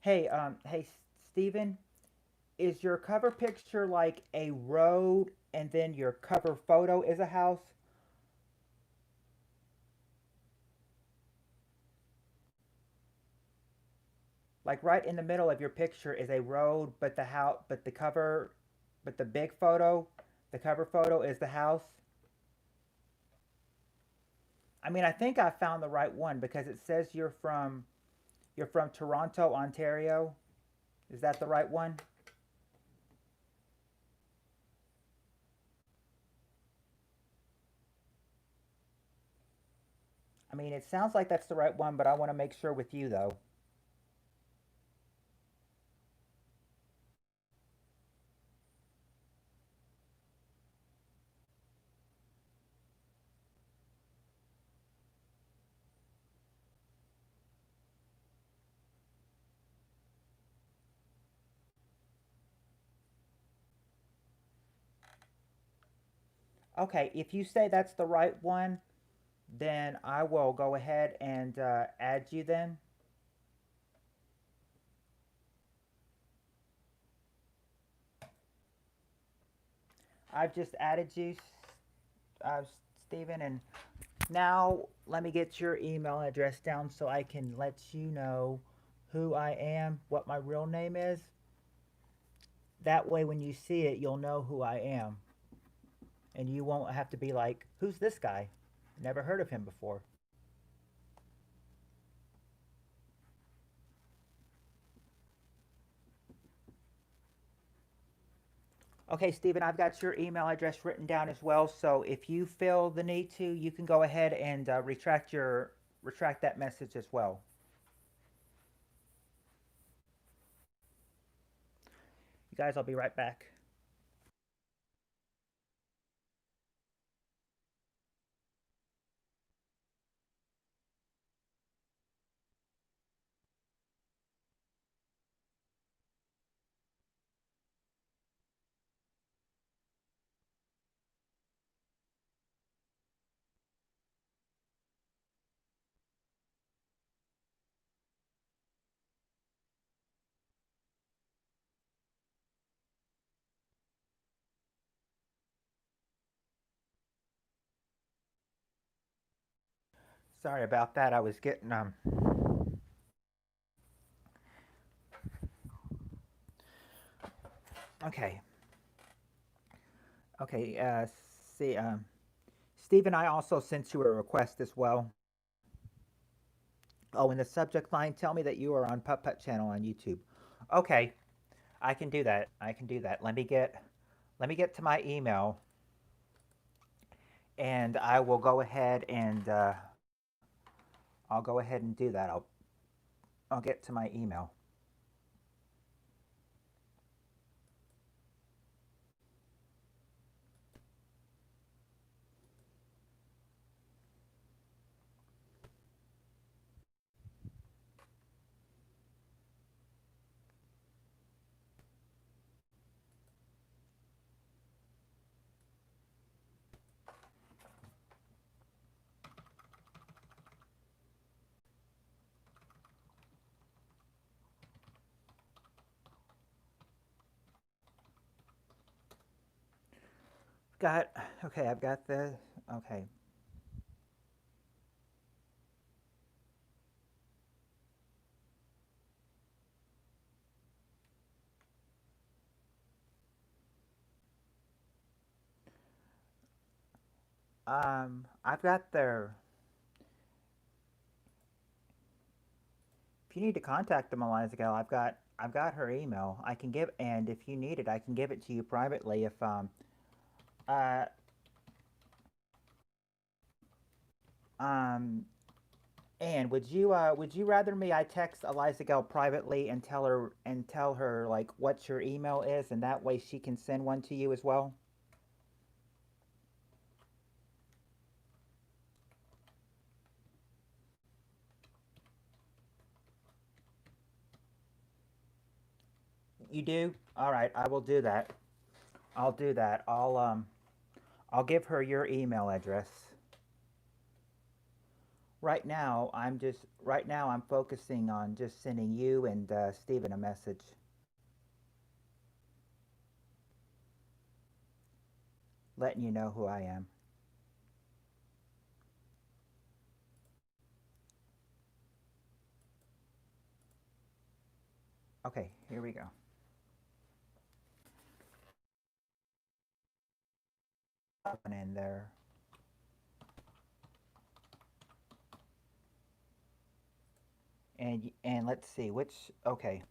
Hey, Steven, is your cover picture like a road and then your cover photo is a house? Like right in the middle of your picture is a road, but the house, but the big photo, the cover photo is the house. I mean, I think I found the right one because it says you're from Toronto, Ontario. Is that the right one? I mean, it sounds like that's the right one, but I want to make sure with you though. Okay, if you say that's the right one, then I will go ahead and add you then. I've just added you, uh, Stephen, and now let me get your email address down so I can let you know who I am, what my real name is. That way, when you see it, you'll know who I am, and you won't have to be like, "Who's this guy? Never heard of him before." Okay, Stephen, I've got your email address written down as well. So if you feel the need to, you can go ahead and retract that message as well. You guys, I'll be right back. Sorry about that. I was getting okay. Okay, see Stephen, I also sent you a request as well. Oh, in the subject line, tell me that you are on Putt Putt channel on YouTube. Okay, I can do that. I can do that. Let me get to my email, and I will go ahead and I'll go ahead and do that. I'll get to my email. Got okay. I've got the okay. I've got their. If you need to contact them, Eliza Gal, I've got her email. I can give, and if you need it, I can give it to you privately. If uh um and would you rather me I text Eliza Gal privately and tell her like what your email is, and that way she can send one to you as well? You do? All right, I will do that. I'll do that. I'll give her your email address. Right now I'm focusing on just sending you and Stephen a message, letting you know who I am. Okay, here we go. Up and in there. And let's see which. Okay,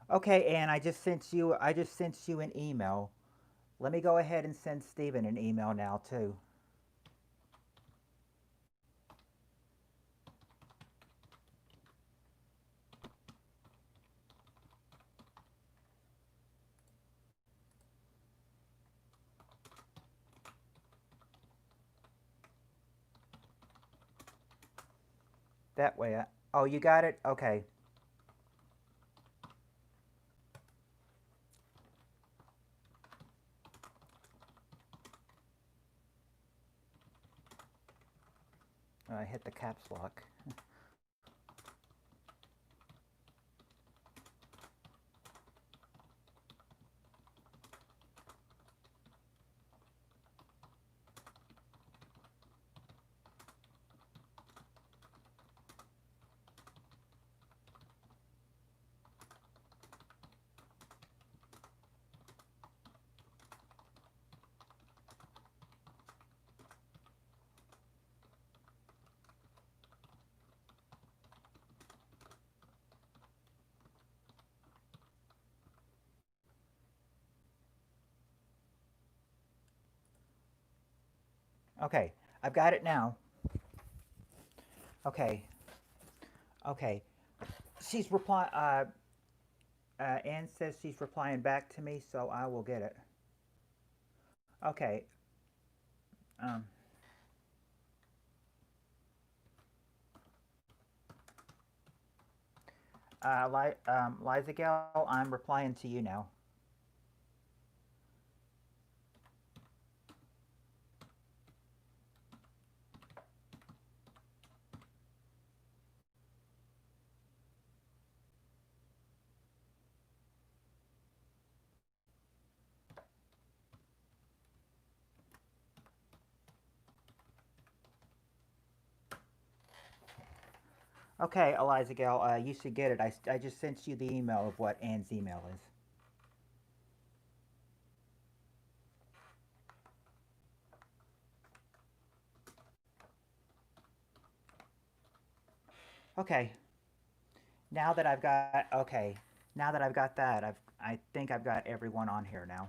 okay, and I just sent you an email. Let me go ahead and send Stephen an email now too. That way. Oh, you got it. Okay. I hit the caps lock. Okay, I've got it now. Okay. Okay. She's reply. Anne says she's replying back to me, so I will get it. Okay. Um. Liza Gale, I'm replying to you now. Okay, Eliza Gale, you should get it. I just sent you the email of what Anne's email is. Okay. Now that I've got that, I think I've got everyone on here now.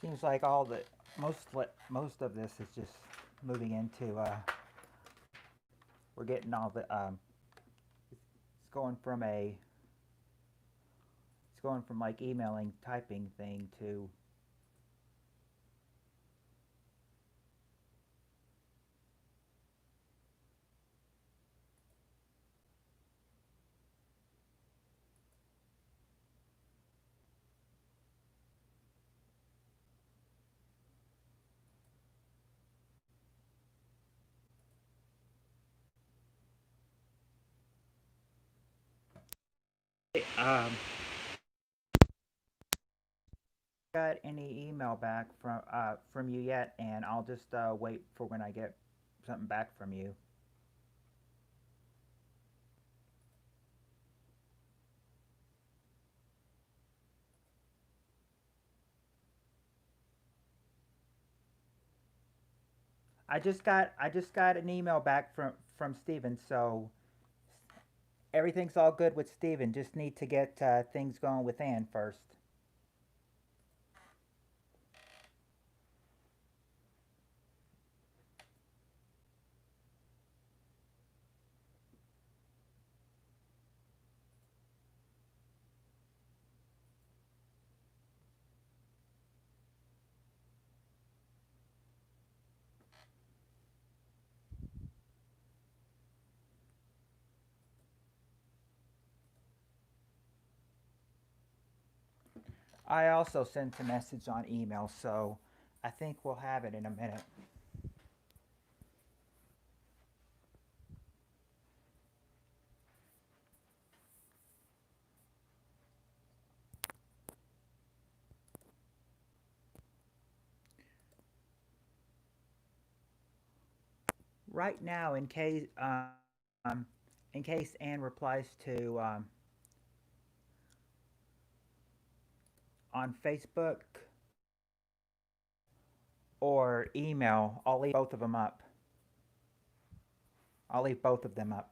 Seems like all the most of this is just moving into. We're getting all the. It's going from a. It's going from like emailing, typing thing to. Um, got any email back from you yet, and I'll just wait for when I get something back from you. I just got an email back from Steven, so everything's all good with Steven. Just need to get things going with Ann first. I also sent a message on email, so I think we'll have it in a minute. Right now, in case Ann replies to on Facebook or email, I'll leave both of them up. I'll leave both of them up.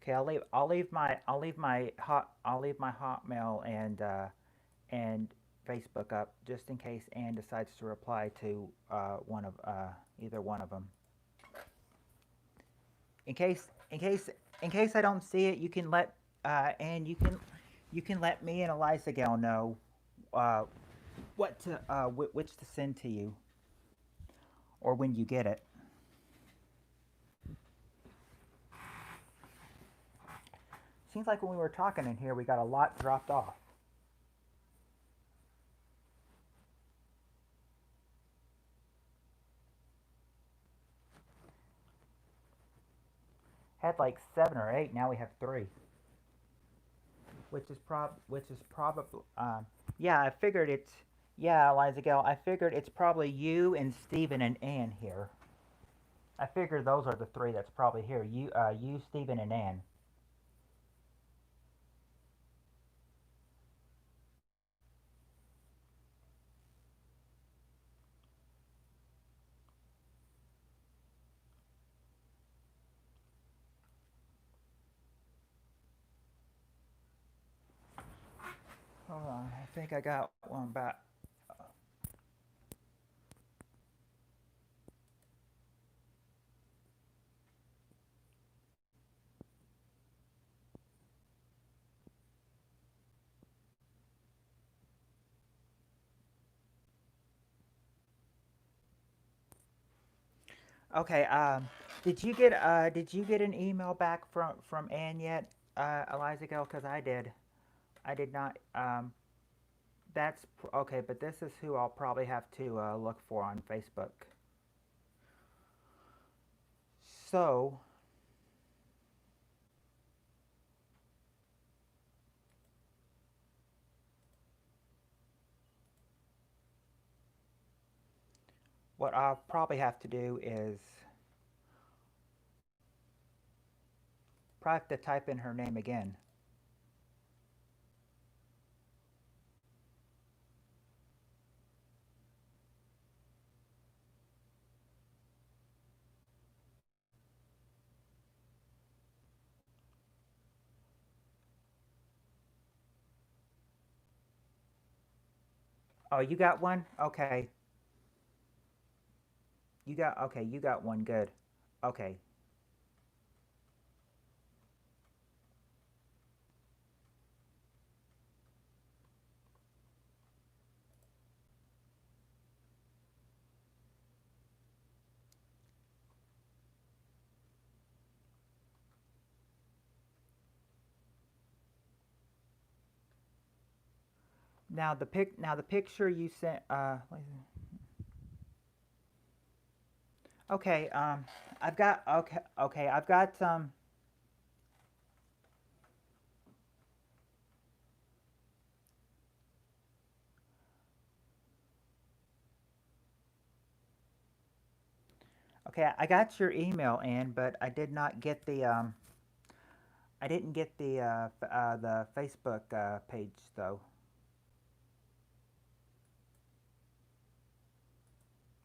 Okay, I'll leave my Hotmail and Facebook up just in case Ann decides to reply to one of either one of them. In case in case in case I don't see it, you can let Ann you can let me and Eliza Gale know uh, what to which to send to you or when you get it. Seems like when we were talking in here, we got a lot dropped off. Had like 7 or 8. Now we have 3, which is probably yeah. I figured it's yeah, Eliza Gale. I figured it's probably you and Steven and Ann here. I figured those are the 3 that's probably here. You, Steven, and Ann. Hold on, I think I got one back. Okay. Did you get an email back from Ann yet, Eliza Gale? Because I did. I did not. Okay, but this is who I'll probably have to look for on Facebook. So, What I'll probably have to do is probably have to type in her name again. Oh, you got one? Okay. You got one. Good. Okay. Now the picture you sent okay, I've got okay, I've got okay, I got your email in, but I did not get I didn't get the Facebook page though.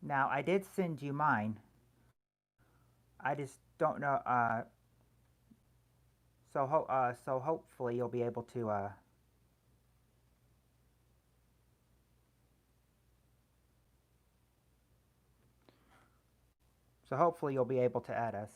Now I did send you mine. I just don't know. So hopefully you'll be able to. So hopefully you'll be able to add us.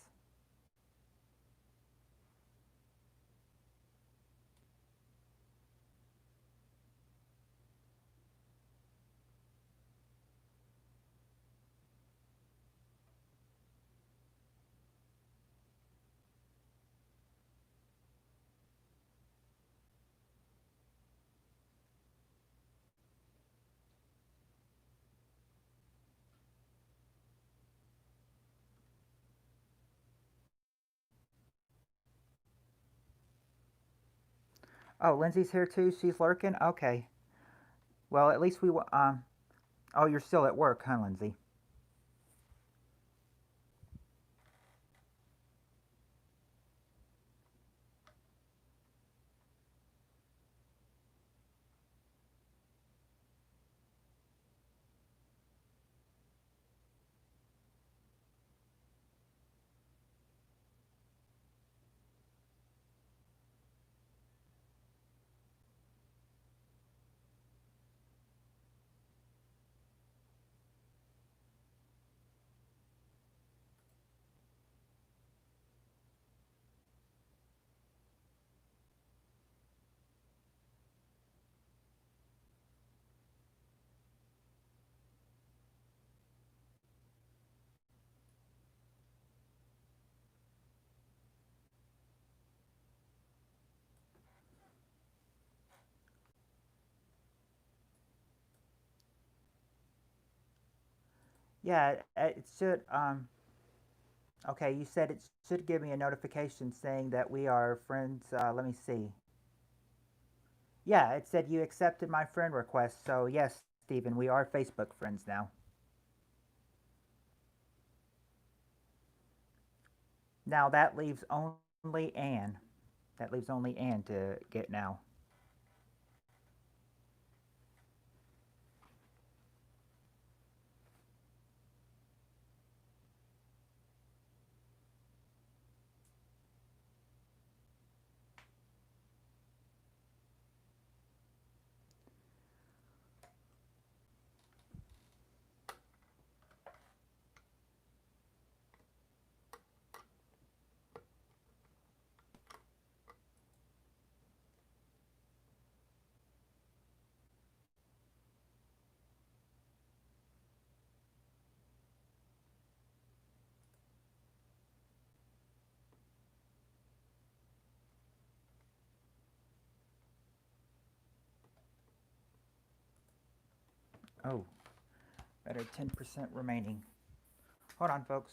Oh, Lindsay's here too. She's lurking. Okay. Well, at least Oh, you're still at work, huh, Lindsay? Yeah, it should. Okay, you said it should give me a notification saying that we are friends. Let me see. Yeah, it said you accepted my friend request. So yes, Stephen, we are Facebook friends now. Now that leaves only Anne. That leaves only Anne to get now. Oh, better 10% remaining. Hold on, folks.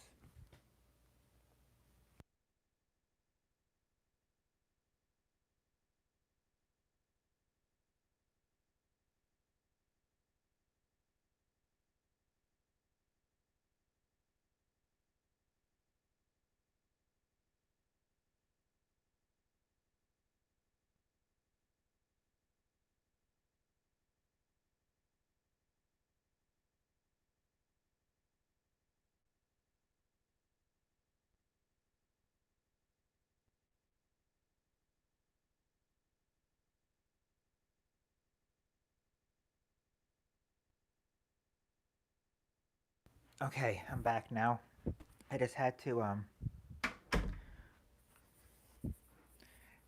Okay, I'm back now. I just had to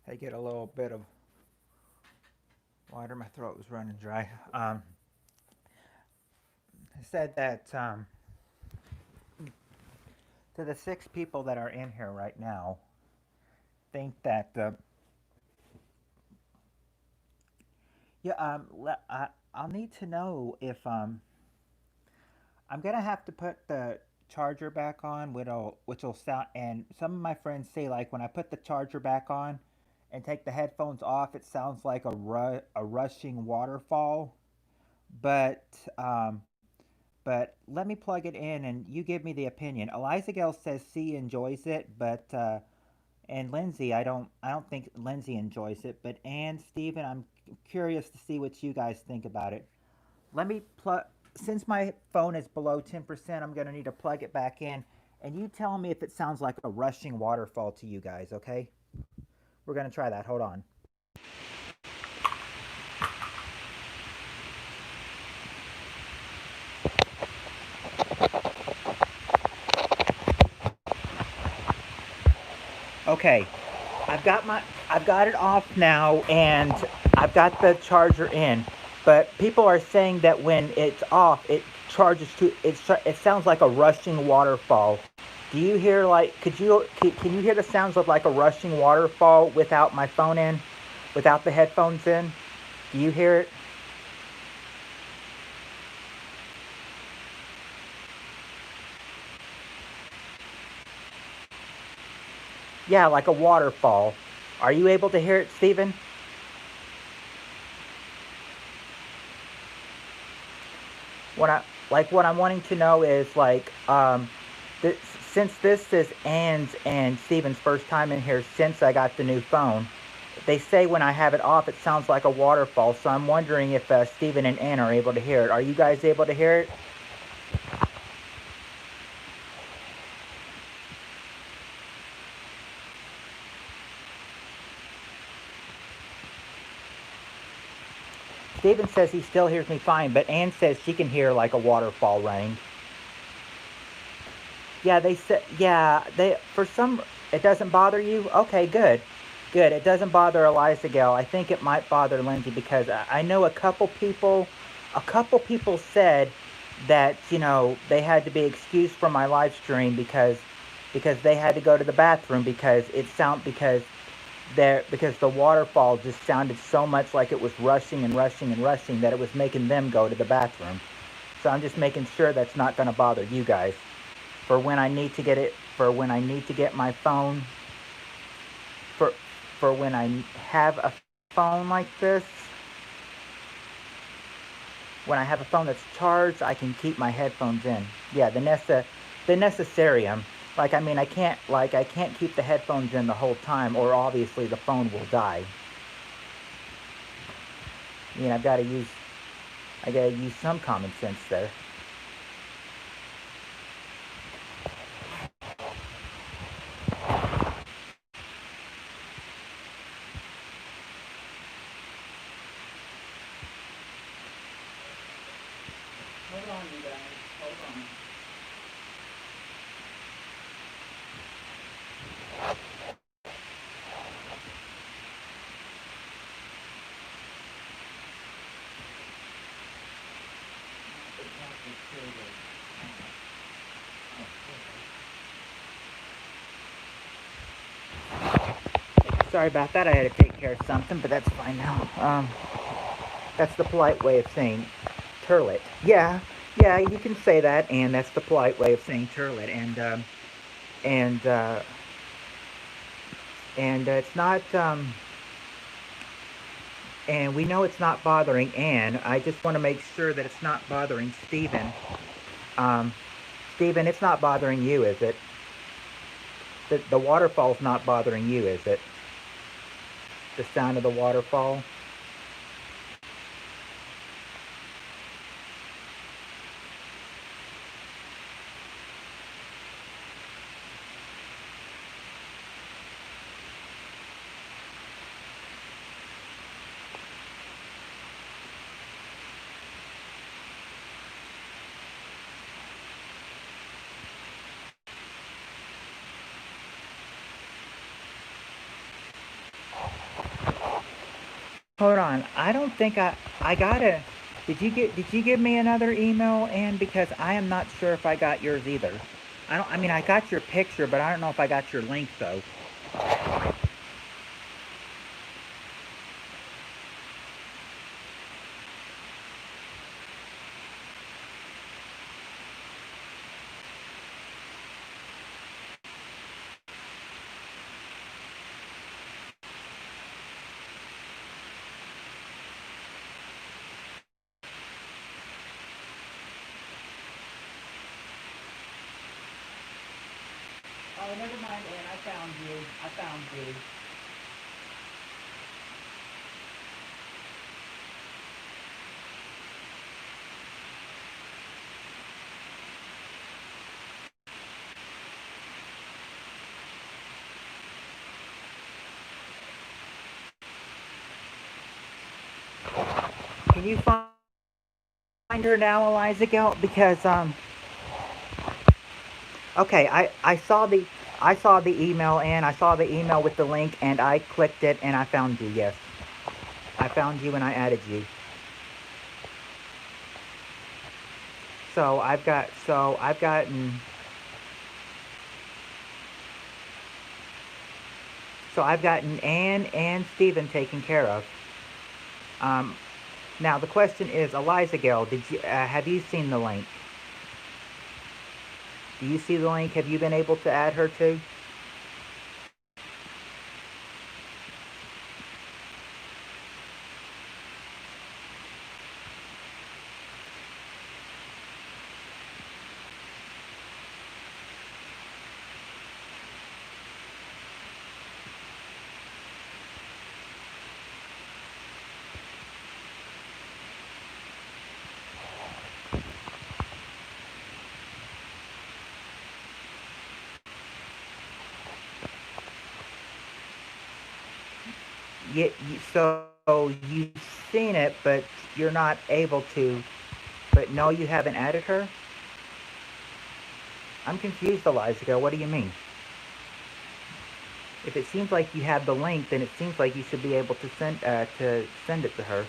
I get a little bit of water. My throat was running dry. I said that to the 6 people that are in here right now, think that yeah I'll need to know if I'm gonna have to put the charger back on, which'll sound. And some of my friends say like when I put the charger back on and take the headphones off, it sounds like a rushing waterfall. But um, but let me plug it in and you give me the opinion. Eliza Gale says C enjoys it, but and Lindsay, I don't think Lindsay enjoys it. But Ann, Steven, I'm curious to see what you guys think about it. Let me plug. Since my phone is below 10%, I'm going to need to plug it back in. And you tell me if it sounds like a rushing waterfall to you guys, okay? We're going to try that. Hold on. Okay. I've got it off now and I've got the charger in. But people are saying that when it's off, it charges to it sounds like a rushing waterfall. Do you hear like can you hear the sounds of like a rushing waterfall without my phone in? Without the headphones in? Do you hear it? Yeah, like a waterfall. Are you able to hear it, Stephen? What I what I'm wanting to know is th- since this is Ann's and Stephen's first time in here since I got the new phone, they say when I have it off, it sounds like a waterfall. So I'm wondering if Stephen and Ann are able to hear it. Are you guys able to hear it? Stephen says he still hears me fine, but Ann says she can hear like a waterfall running. Yeah, they said, yeah, they, for some, it doesn't bother you? Okay, good. Good. It doesn't bother Eliza Gale. I think it might bother Lindsay because I know a couple people said that, they had to be excused from my live stream because they had to go to the bathroom because the waterfall just sounded so much like it was rushing and rushing and rushing that it was making them go to the bathroom. So I'm just making sure that's not going to bother you guys for when I need to get my phone for when I have a phone like this. When I have a phone that's charged, I can keep my headphones in. Yeah, the necessarium. I can't keep the headphones in the whole time, or obviously the phone will die. I mean, I gotta use some common sense there. Hold on, you guys. Hold on. Sorry about that. I had to take care of something, but that's fine now. That's the polite way of saying turlet. Yeah, yeah, you can say that, and that's the polite way of saying turlet. And it's not. And we know it's not bothering Anne. I just want to make sure that it's not bothering Stephen. Um, Stephen, it's not bothering you, is it? The waterfall's not bothering you, is it? The sound of the waterfall. Hold on. I don't think I got it. Did you give me another email, Ann? Because I am not sure if I got yours either. I mean I got your picture, but I don't know if I got your link though. Oh, never mind, Ann. I found you. I found you. Can you find her now, Eliza Gelt? Because okay, I saw the email, and I saw the email with the link, and I clicked it, and I found you. Yes, I found you, and I added you. So I've gotten Ann and Stephen taken care of. Um, Now the question is, Eliza Gale, did you have you seen the link? Do you see the link? Have you been able to add her too? Yeah, so you've seen it, but you're not able to. But no, you haven't added her. I'm confused, Eliza Gale. What do you mean? If it seems like you have the link, then it seems like you should be able to send it to her.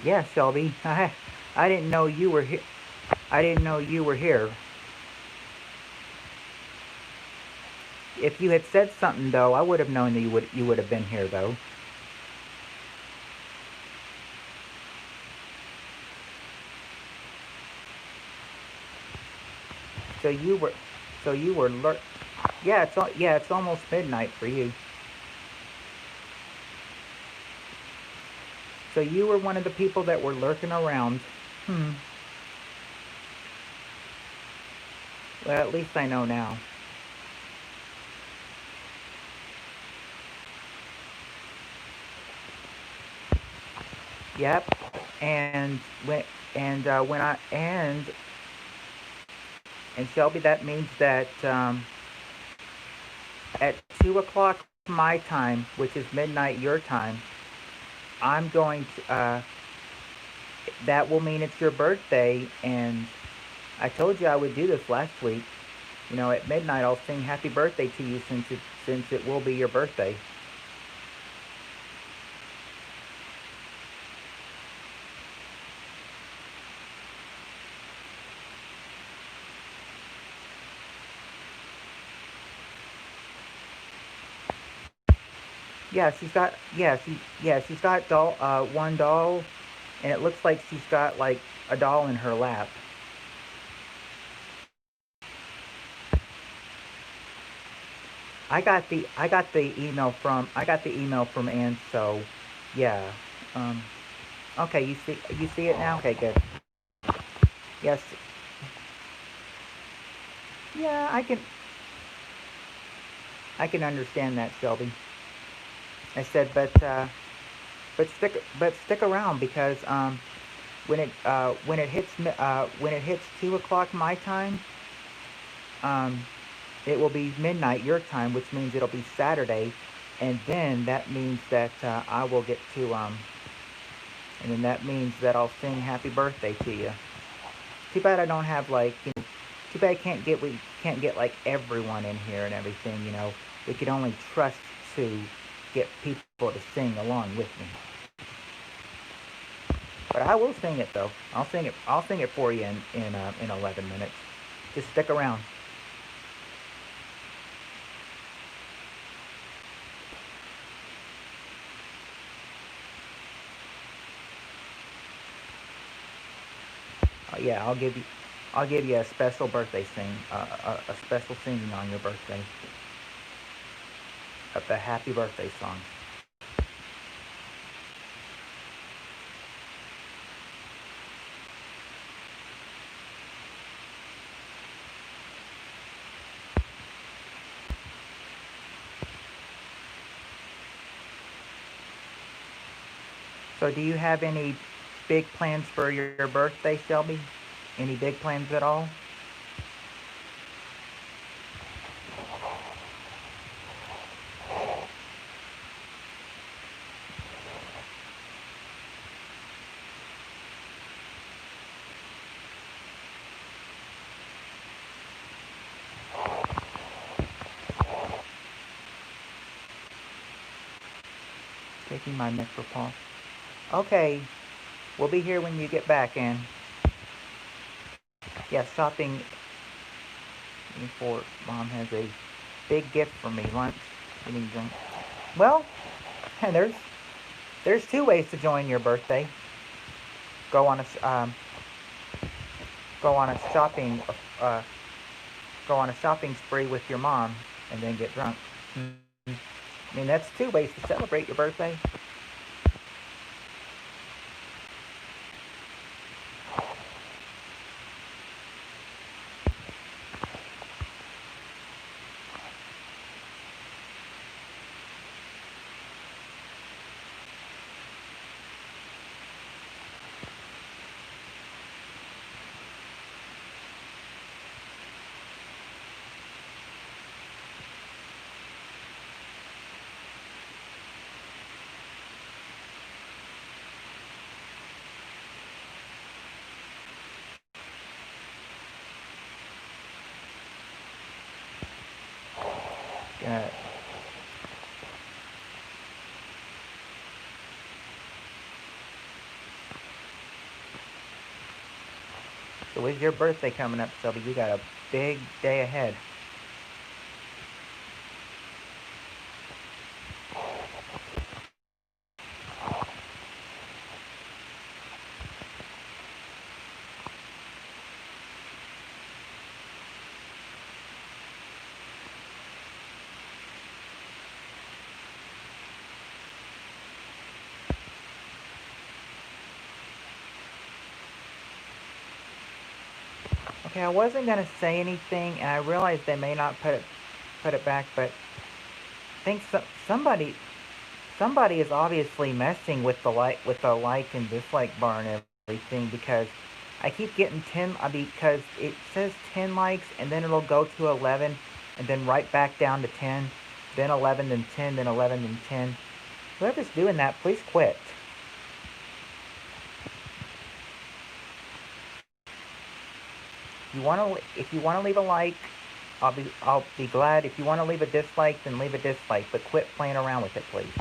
Yeah, Shelby. I didn't know you were here. I didn't know you were here. If you had said something though, I would have known that you would have been here though. So you were, so you were lurk. Yeah, it's almost midnight for you. So you were one of the people that were lurking around. Hmm. Well, at least I know now. Yep. And when when I and Shelby, that means that at 2 o'clock my time, which is midnight your time, I'm going to. That will mean it's your birthday, and I told you I would do this last week. You know, at midnight I'll sing happy birthday to you since it will be your birthday. Yeah, she's got one doll, and it looks like she's got like a doll in her lap. I got the email from Ann. So, yeah. Um. Okay, you see it now. Okay, good. Yes. Yeah, I can understand that, Shelby. I said, but stick around because when it hits 2 o'clock my time, um, it will be midnight your time, which means it'll be Saturday, and then that means that I will get to and then that means that I'll sing Happy Birthday to you. Too bad I don't have like too bad we can't get like everyone in here and everything. We could only trust to get people to sing along with me. But I will sing it though. I'll sing it for you in 11 minutes. Just stick around. Yeah, I'll give you a special birthday a special singing on your birthday of the happy birthday song. So, do you have any big plans for your birthday, Shelby? Any big plans at all? Taking my mic for pause. Okay, we'll be here when you get back, Ann. Yeah, shopping for Mom has a big gift for me. Lunch, eating drink. Well, there's two ways to join your birthday. Go on a go on a shopping uh, go on a shopping spree with your mom and then get drunk. I mean, that's two ways to celebrate your birthday. Uh, so with your birthday coming up, Shelby, you got a big day ahead. Okay, I wasn't gonna say anything, and I realized they may not put it back, but I think somebody is obviously messing with the like and dislike bar and everything because I keep getting 10 because it says 10 likes and then it'll go to 11 and then right back down to 10, then 11 then 10, then 11 then 10. Whoever's doing that, please quit. If you want to leave a like, I'll be glad. If you want to leave a dislike, then leave a dislike, but quit playing around with it, please.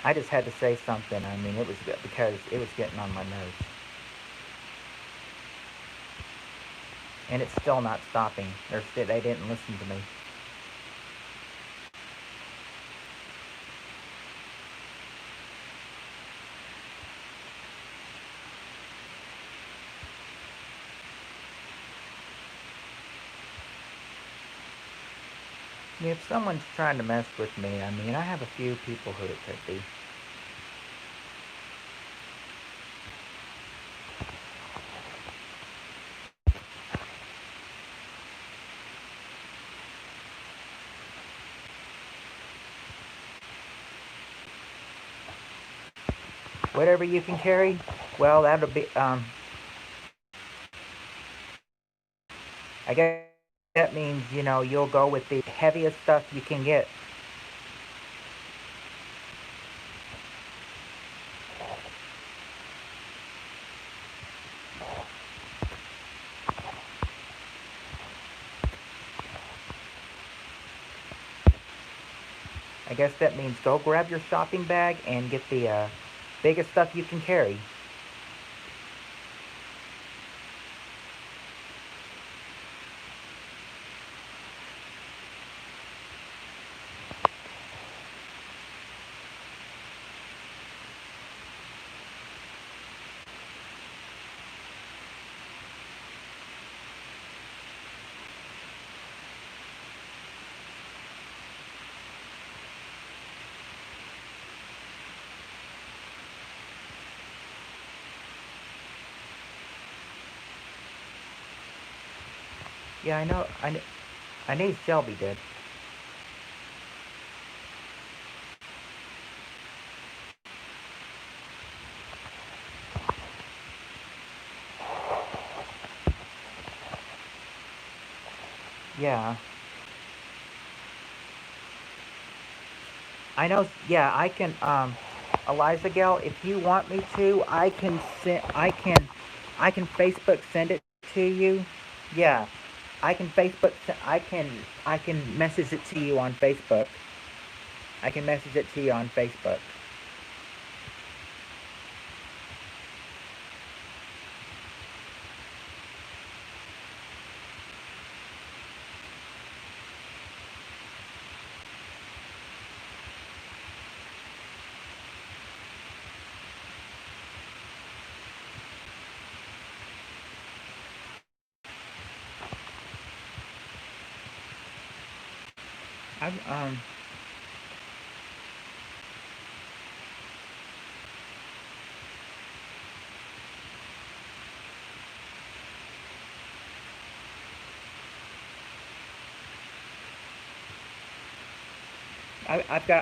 I just had to say something. I mean, it was good because it was getting on my nerves. And it's still not stopping. They didn't listen to me. I mean, if someone's trying to mess with me, I mean, I have a few people who it could be. Whatever you can carry, well, that'll be, I guess that means, you know, you'll go with the heaviest stuff you can get. I guess that means go grab your shopping bag and get the biggest stuff you can carry. Yeah, I know. I knew Shelby did. Yeah. I know. Yeah, I can. Eliza Gale, if you want me to, I can send. I can Facebook send it to you. Yeah, I can Facebook. I can message it to you on Facebook. I can message it to you on Facebook. I've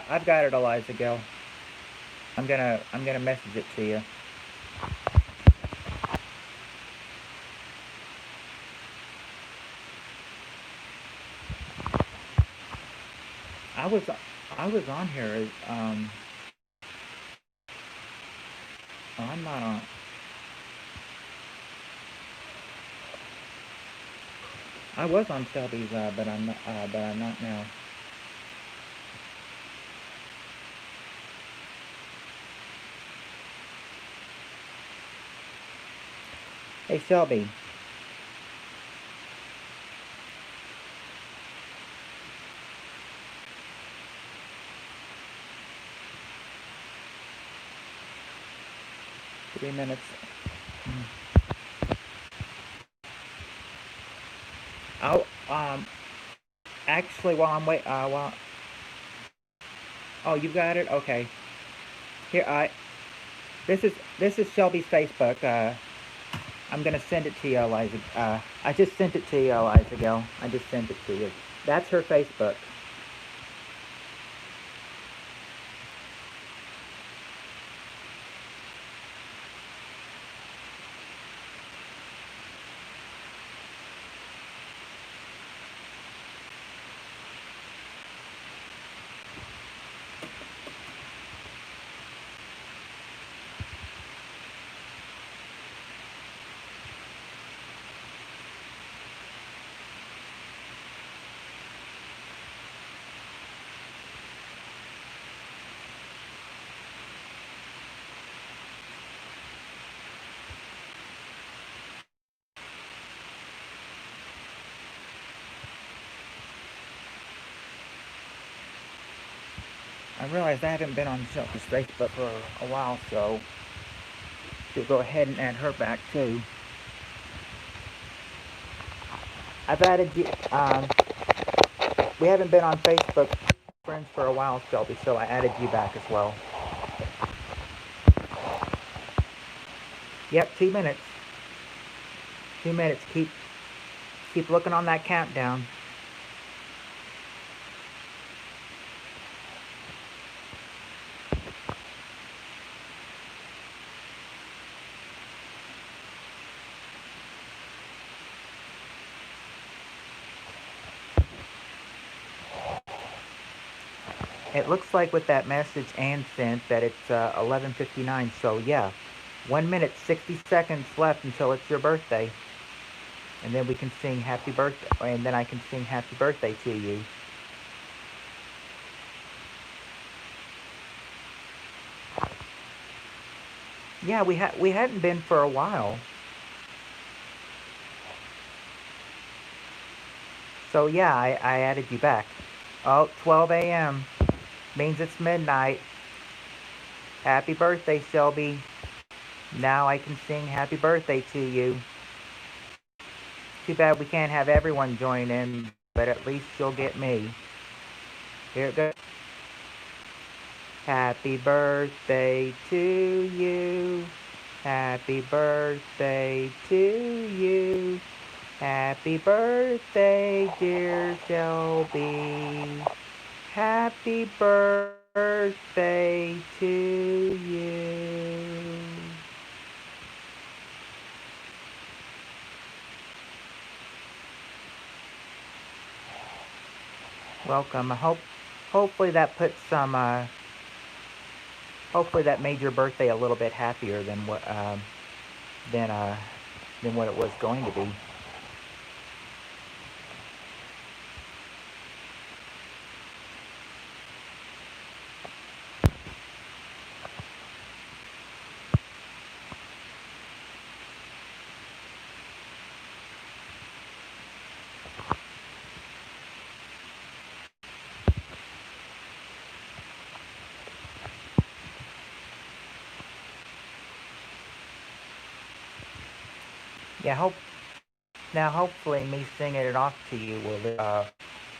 I've got it, Eliza Gale. I'm gonna message it to you. I was I was on here. Oh, I'm not on. I was on Shelby's, but I'm not now. Hey Shelby, 3 minutes. I'll actually while I'm wait while oh you got it okay here I this is Shelby's Facebook. I'm gonna send it to you, Eliza. I just sent it to you, Eliza Gale. I just sent it to you. That's her Facebook. I realized I haven't been on Shelter's Facebook for a while, so she'll go ahead and add her back too. I've added you. We haven't been on Facebook friends for a while, Shelby, so I added you back as well. Yep, 2 minutes. 2 minutes. Keep looking on that countdown. It looks like with that message Ann sent that it's 11:59. So yeah, 1 minute 60 seconds left until it's your birthday, and then we can sing happy birthday, and then I can sing happy birthday to you. Yeah, we hadn't been for a while. So yeah, I added you back. Oh, 12 a.m. means it's midnight. Happy birthday, Shelby. Now I can sing happy birthday to you. Too bad we can't have everyone join in, but at least you'll get me. Here it goes. Happy birthday to you. Happy birthday to you. Happy birthday, dear Shelby. Happy birthday to you. Welcome. Hopefully that puts some hopefully that made your birthday a little bit happier than uh than what it was going to be. Yeah, hopefully me singing it off to you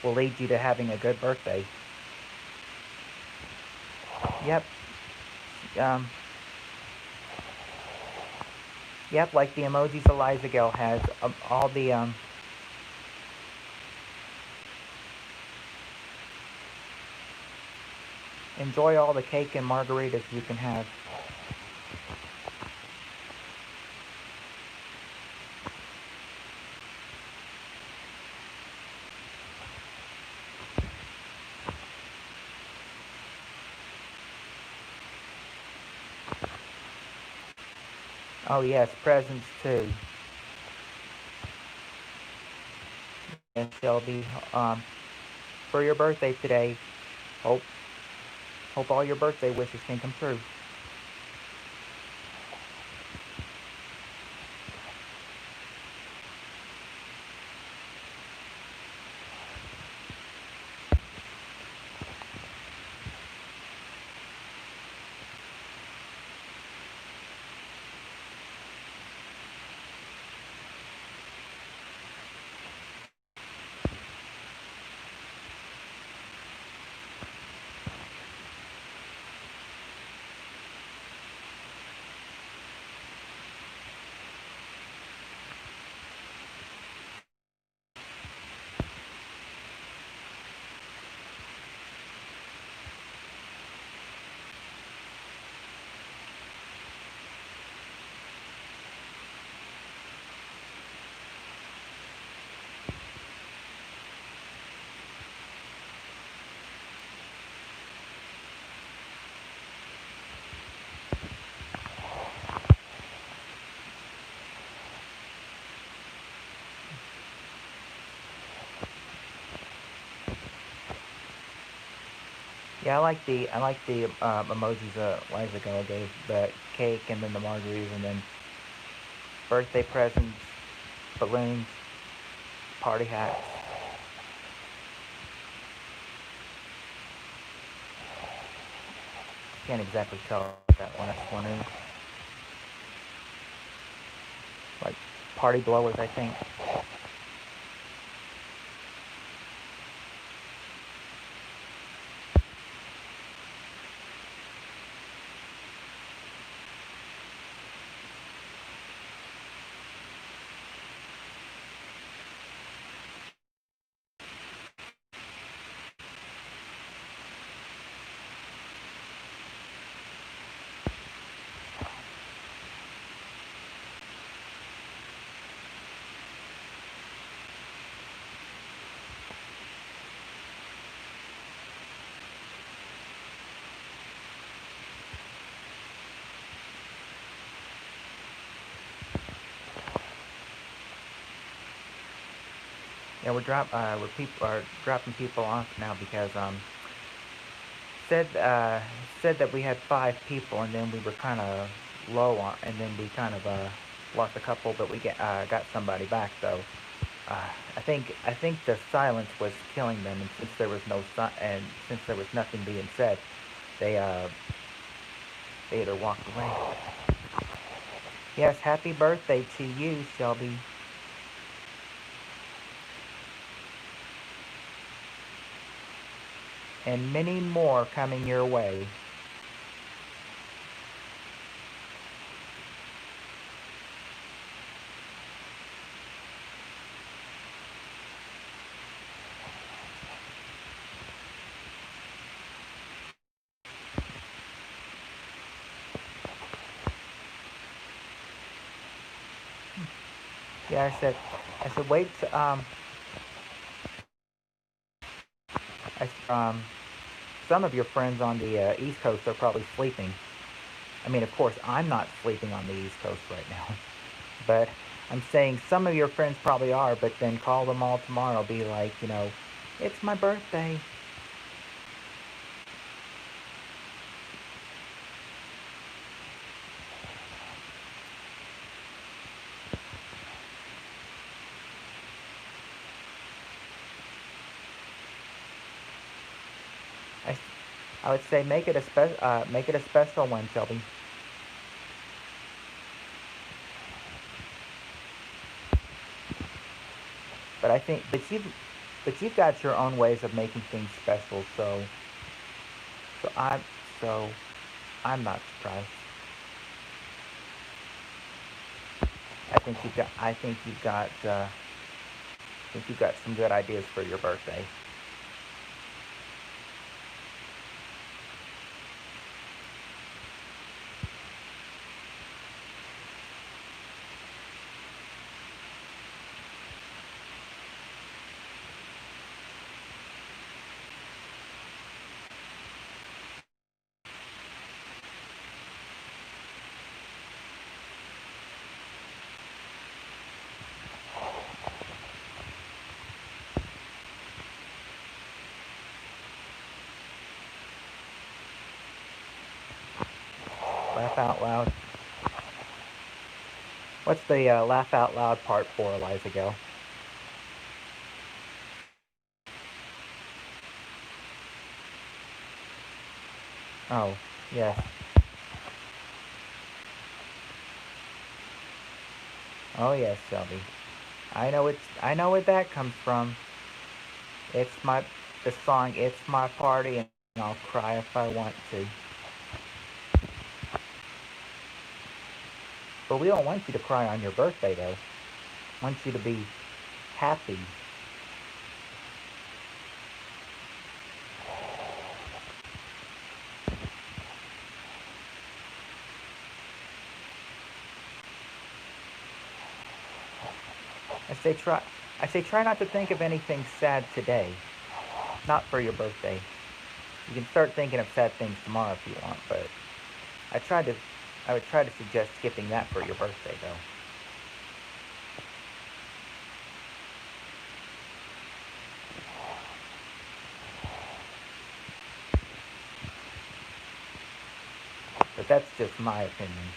will lead you to having a good birthday. Yep. Um, yep, like the emojis Eliza Gale has, all the enjoy all the cake and margaritas you can have. Oh yes, presents too. And Shelby, for your birthday today, hope all your birthday wishes can come true. Yeah, I like the emojis Liza Gale gave, the cake and then the margaritas and then birthday presents, balloons, party hats. Can't exactly tell what that last one is. Like party blowers, I think. Yeah, we're people are dropping people off now because said uh said that we had 5 people and then we were kind of low on, and then we kind of lost a couple, but we got somebody back though. I think the silence was killing them, and since there was and since there was nothing being said, they uh they either walked away. Yes, happy birthday to you, Shelby, and many more coming your way. Yeah, I said wait. Some of your friends on the East Coast are probably sleeping. I mean, of course, I'm not sleeping on the East Coast right now, but I'm saying some of your friends probably are. But then call them all tomorrow. Be like, it's my birthday. I, I would say make it a special one, Shelby. But I think, but you've got your own ways of making things special. So I'm, so I'm not surprised. I think you've got some good ideas for your birthday. Laugh out loud. What's the laugh out loud part for, Eliza Gill? Oh, yes. Oh, yes, Shelby. I know where that comes from. The song "It's My Party" and I'll cry if I want to. But we don't want you to cry on your birthday, though. We want you to be happy. I say try. I say try not to think of anything sad today. Not for your birthday. You can start thinking of sad things tomorrow if you want, but I tried to. I would try to suggest skipping that for your birthday, though. But that's just my opinion.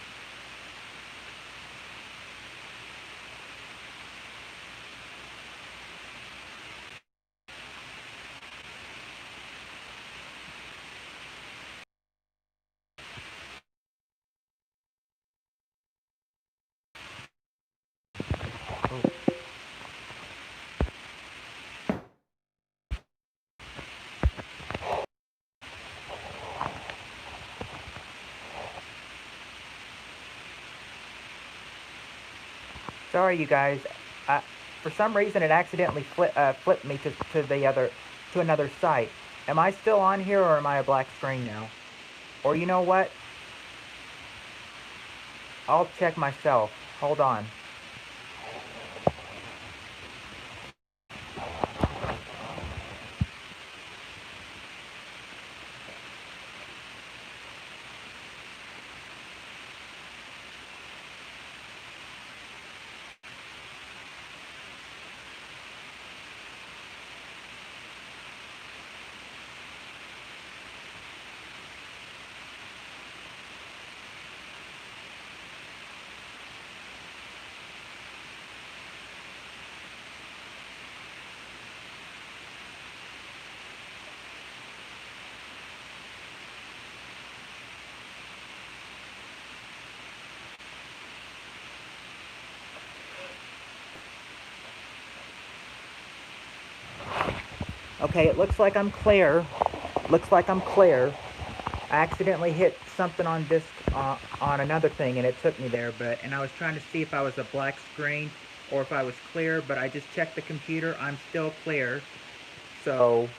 Sorry, you guys. I, for some reason, it accidentally flipped me to another site. Am I still on here, or am I a black screen now? Or you know what? I'll check myself. Hold on. Okay, it looks like I'm clear. Looks like I'm clear. I accidentally hit something on another thing, and it took me there. And I was trying to see if I was a black screen or if I was clear, but I just checked the computer. I'm still clear, so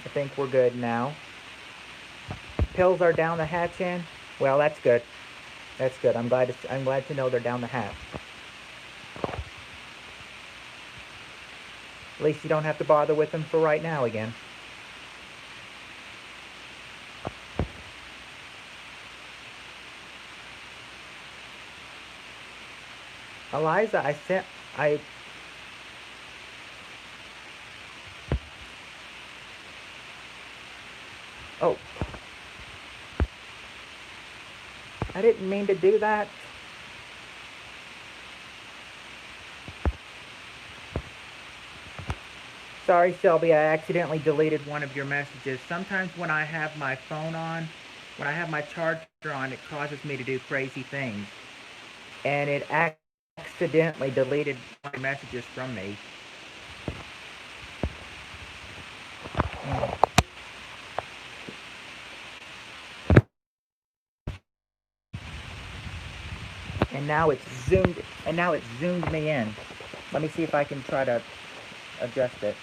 I think we're good now. Pills are down the hatch in. Well, that's good. That's good. I'm glad to know they're down the hatch. At least you don't have to bother with them for right now again. Eliza, oh, I didn't mean to do that. Sorry, Shelby, I accidentally deleted one of your messages. Sometimes when I have my phone on, when I have my charger on, it causes me to do crazy things. And it accidentally deleted my messages from me. And now it's zoomed me in. Let me see if I can try to adjust it.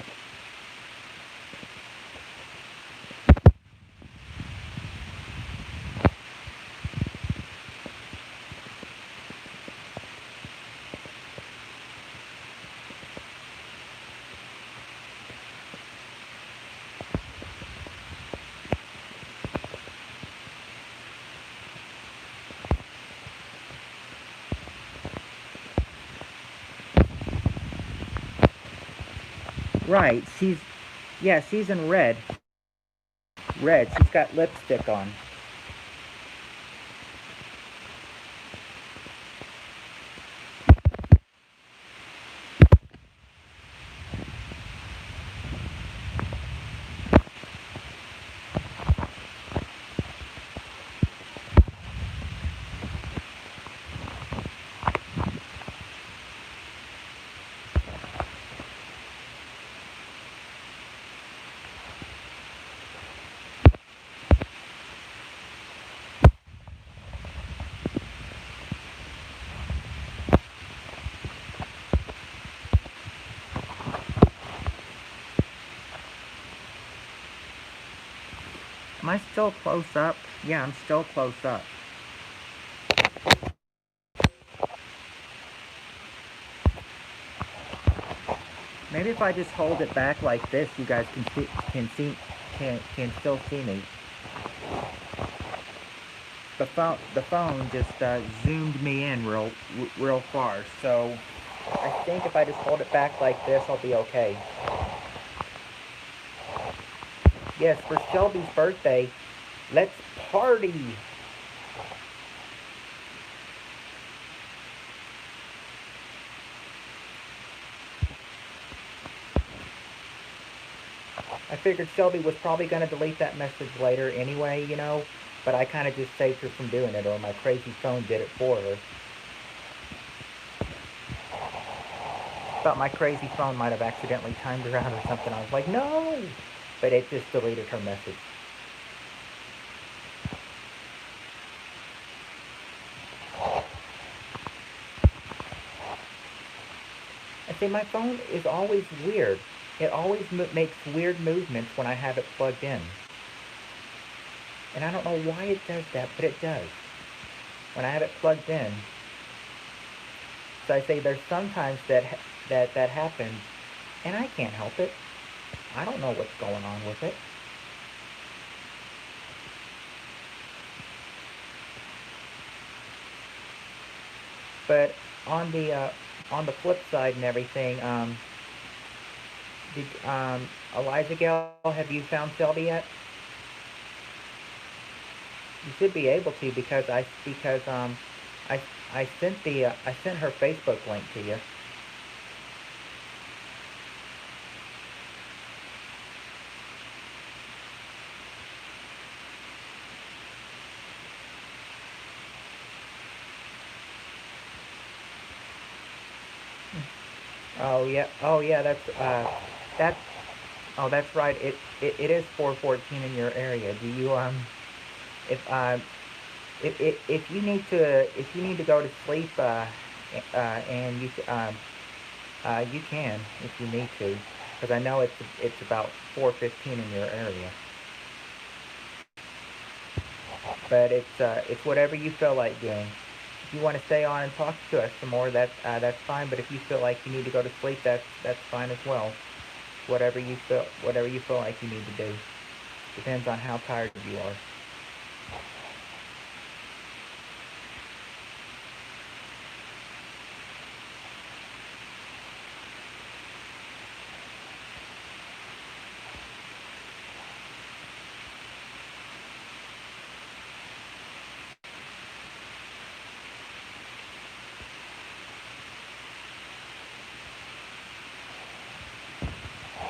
Right, she's in red. Red, she's got lipstick on. Am I still close up? Yeah, I'm still close up. Maybe if I just hold it back like this, you guys can still see me. The phone just zoomed me in real far. So I think if I just hold it back like this, I'll be okay. Yes, for Shelby's birthday, let's party. I figured Shelby was probably going to delete that message later anyway, you know, but I kind of just saved her from doing it, or my crazy phone did it for her. Thought my crazy phone might have accidentally timed her out or something. I was like, no! But it just deleted her message. See, my phone is always weird. It always makes weird movements when I have it plugged in. And I don't know why it does that, but it does. When I have it plugged in. So I say there's sometimes that happens, and I can't help it. I don't know what's going on with it. But on the uh, on the flip side and everything, did Eliza Gale, have you found Shelby yet? You should be able to because I I sent her Facebook link to you. Oh yeah, that oh that's right. It is 4:14 in your area. Do you if if you need to go to sleep and you can if you need to, because I know it's about 4:15 in your area. But it's whatever you feel like doing. If you want to stay on and talk to us some more, that's fine. But if you feel like you need to go to sleep, that's fine as well. Whatever you feel like you need to do. Depends on how tired you are.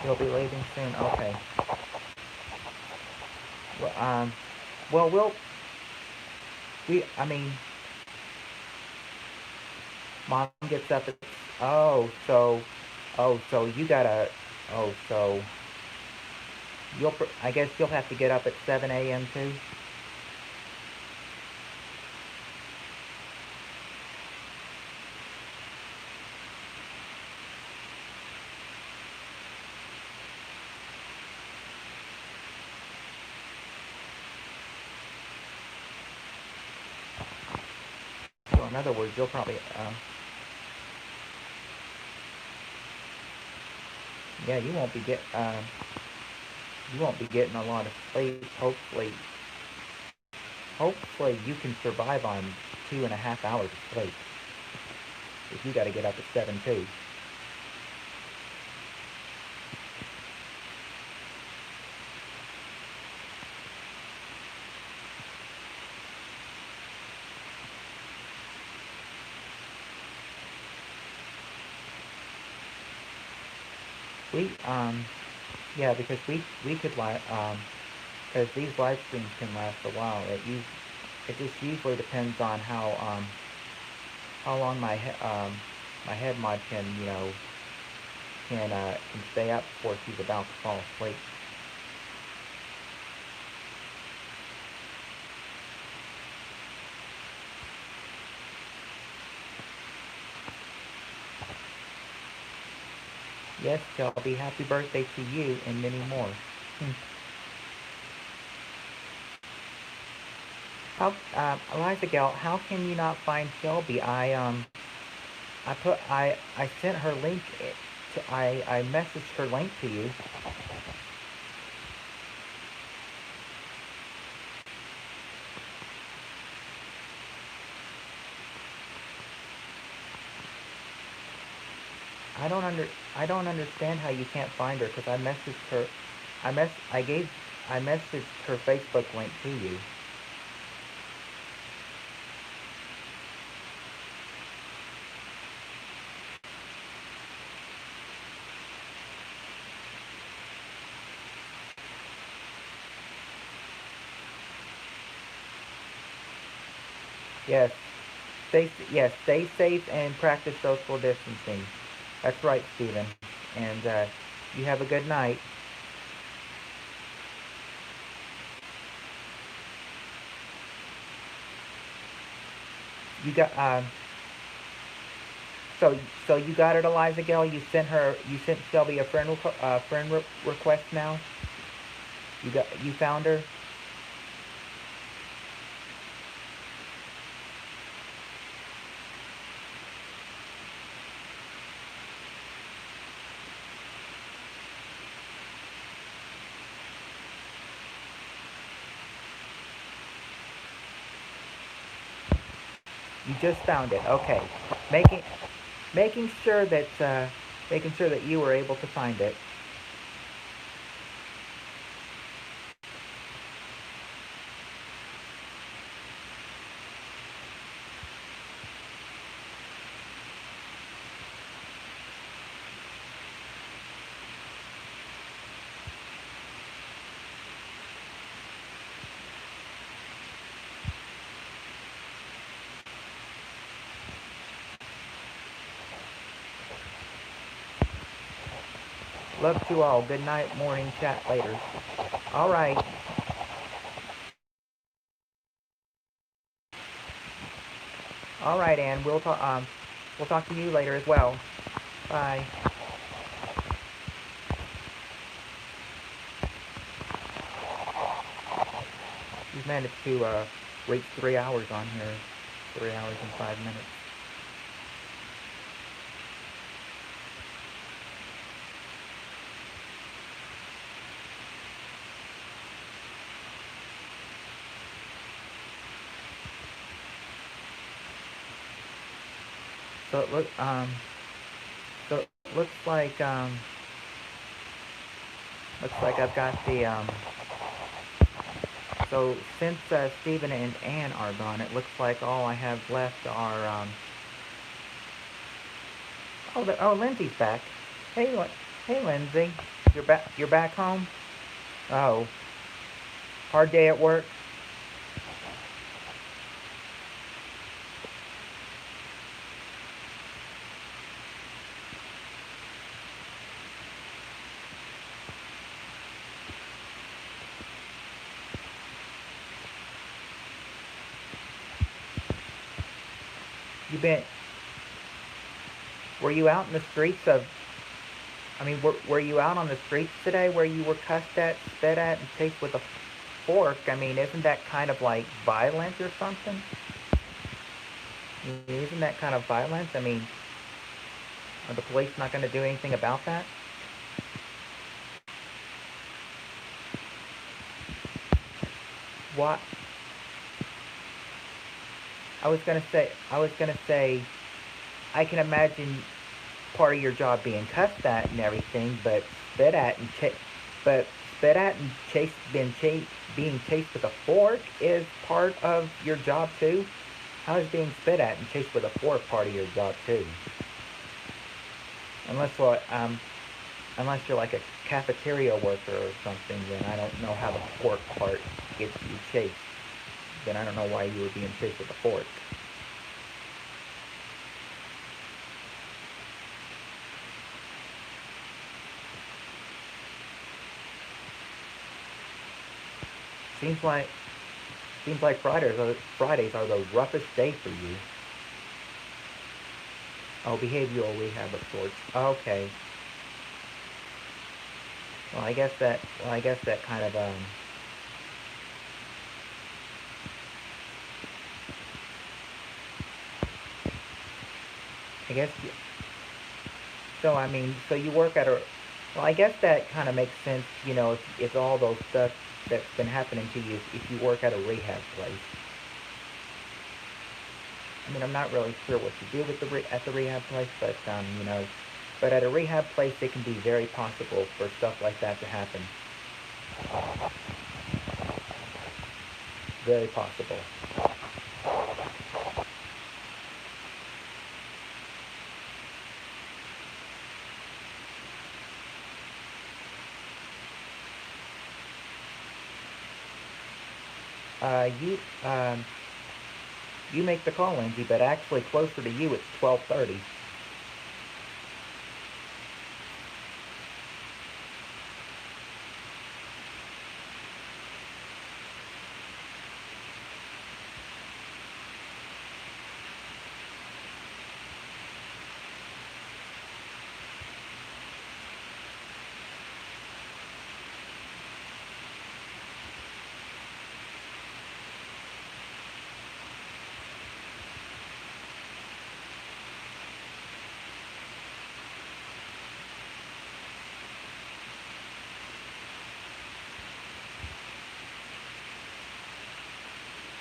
You'll be leaving soon. Okay. Well, well, I mean, mom gets up at, oh, so, so you gotta, oh, so I guess you'll have to get up at 7 a.m. too? So in other words, you'll probably, yeah, you won't be getting a lot of sleep. Hopefully you can survive on 2.5 hours of sleep. If you gotta get up at 7 too. We yeah, because we could because these live streams can last a while. It just usually depends on how long my head mod can can stay up before she's about to fall asleep. Yes, Shelby, happy birthday to you and many more. How Eliza Gal, how can you not find Shelby? I sent her link I messaged her link to you. I don't understand how you can't find her because I messaged her. I mess I gave I messaged her Facebook link to you. Yes, stay safe and practice social distancing. That's right, Stephen. And you have a good night. You got So, so you got it, Eliza Gale. You sent Shelby a request now. You found her. You just found it. Okay, making making sure that making sure that you were able to find it. Love to all. Good night. Morning chat later. All right. All right, Ann. We'll talk to you later as well. Bye. You've managed to reach 3 hours on here. 3 hours and 5 minutes. So it so it looks like I've got the so since Stephen and Ann are gone, it looks like all I have left are oh, Lindsay's back. Hey, hey, Lindsay, you're back. You're back home. Oh, hard day at work. You been? Were you out in the streets of? I mean, were you out on the streets today where you were cussed at, spit at, and chased with a fork? I mean, isn't that kind of like violence or something? I mean, isn't that kind of violence? I mean, are the police not going to do anything about that? What? I was gonna say, I can imagine part of your job being cussed at and everything, but spit at and but spit at and being chased with a fork is part of your job too. How is being spit at and chased with a fork part of your job too? Unless what unless you're like a cafeteria worker or something, then I don't know how the fork part gets you chased. Then I don't know why you were being chased with a fork. Seems like Fridays are the roughest day for you. Oh, behavioral rehab of sorts. Okay. I guess that kind of I guess so. I mean, so you work at a. Well, I guess that kind of makes sense. You know, if all those stuff that's been happening to you, if you work at a rehab place. I mean, I'm not really sure what you do with at the rehab place, but you know, but at a rehab place, it can be very possible for stuff like that to happen. Very possible. Uh, you um, you make the call, Lindsay, but actually closer to you, it's 12:30.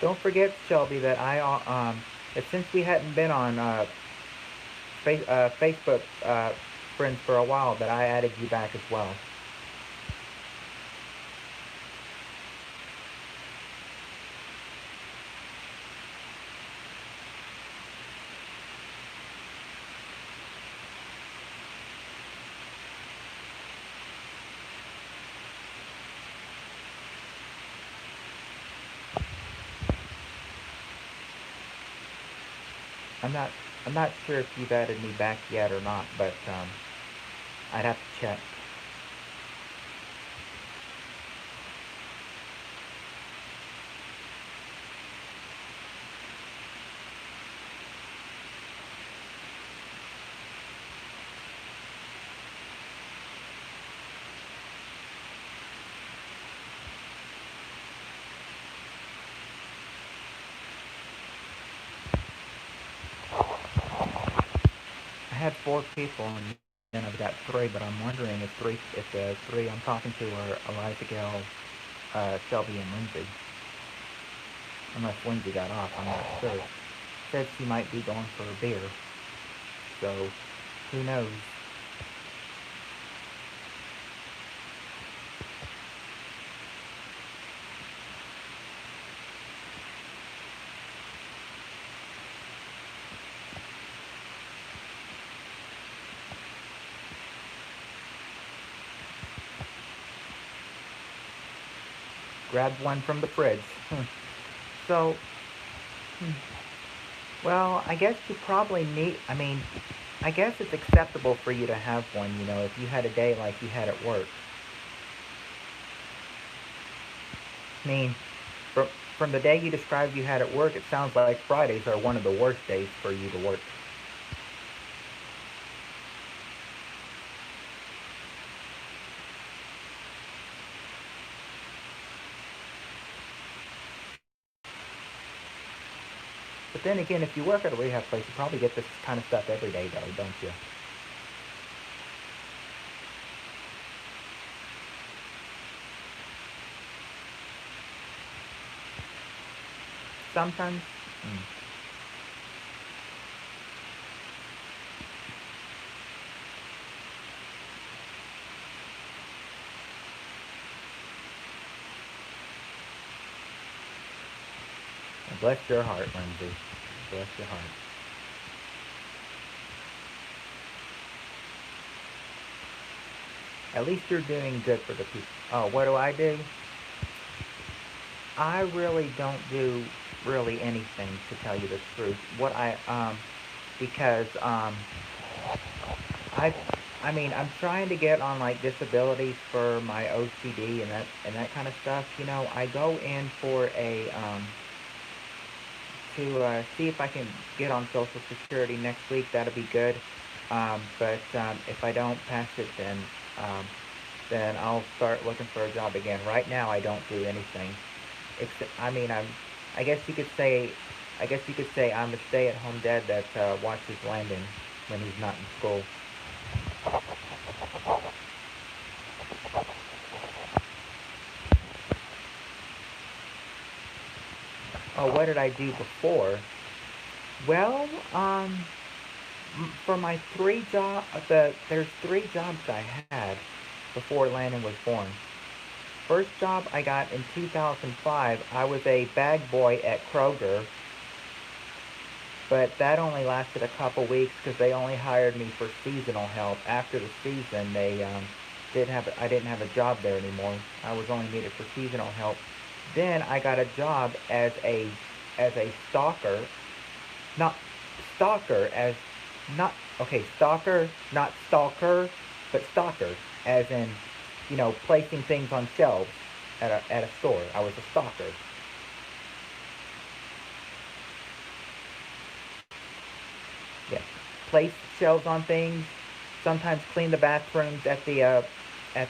Don't forget, Shelby, that that since we hadn't been on Facebook friends for a while, that I added you back as well. I'm not I'm not sure if you've added me back yet or not, but I'd have to check. I had 4 people, and then I've got 3, but I'm wondering if the 3 I'm talking to are Eliza Gale, Shelby, and Lindsay. Unless Lindsay got off, I'm not sure. Said she might be going for a beer, so who knows? Grabbed one from the fridge. So, hmm, well, I guess you probably need. I mean, I guess it's acceptable for you to have one. If you had a day like you had at work. I mean, from from the day you described you had at work, it sounds like Fridays are one of the worst days for you to work. But then again, if you work at a rehab place, you probably get this kind of stuff every day, though, don't you? Sometimes. Mm. Bless your heart, Lindsay. Bless your heart. At least you're doing good for the people. Oh, what do I do? I really don't do really anything, to tell you the truth. Because I, I mean, I'm trying to get on like disabilities for my OCD and that kind of stuff. I go in for a to see if I can get on Social Security next week. That'll be good. But if I don't pass it, then I'll start looking for a job again. Right now, I don't do anything. I mean, I guess you could say, I'm a stay-at-home dad that watches Landon when he's not in school. Oh, what did I do before? Well, for my there's 3 jobs I had before Landon was born. First job I got in 2005, I was a bag boy at Kroger, but that only lasted a couple weeks because they only hired me for seasonal help. After the season, I didn't have a job there anymore. I was only needed for seasonal help. Then I got a job as a stalker, not stalker as not okay stalker, not stalker, but stalker, as in placing things on shelves at a store. I was a stalker. Yeah, place shelves on things. Sometimes clean the bathrooms at the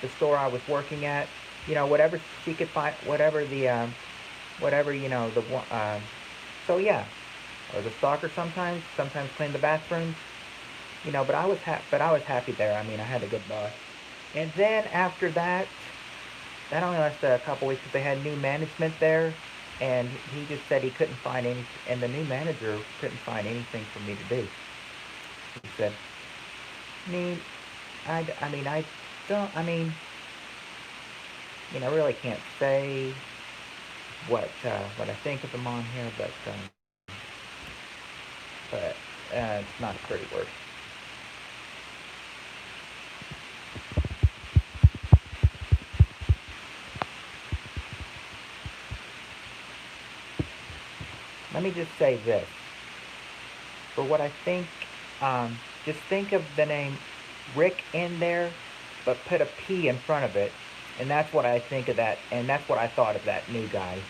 store I was working at. Whatever she could find, whatever the one. So yeah, I was a stalker sometimes. Sometimes clean the bathrooms. But I was happy there. I mean, I had a good boss. And then after that, that only lasted a couple weeks because they had new management there. and he just said he couldn't find any, and the new manager couldn't find anything for me to do. He said, I mean, I mean, I don't, I mean, I really can't say what I think of them on here, but it's not a pretty word. Let me just say this. For what I think, just think of the name Rick in there, but put a P in front of it, and that's what I think of that, and that's what I thought of that new guy.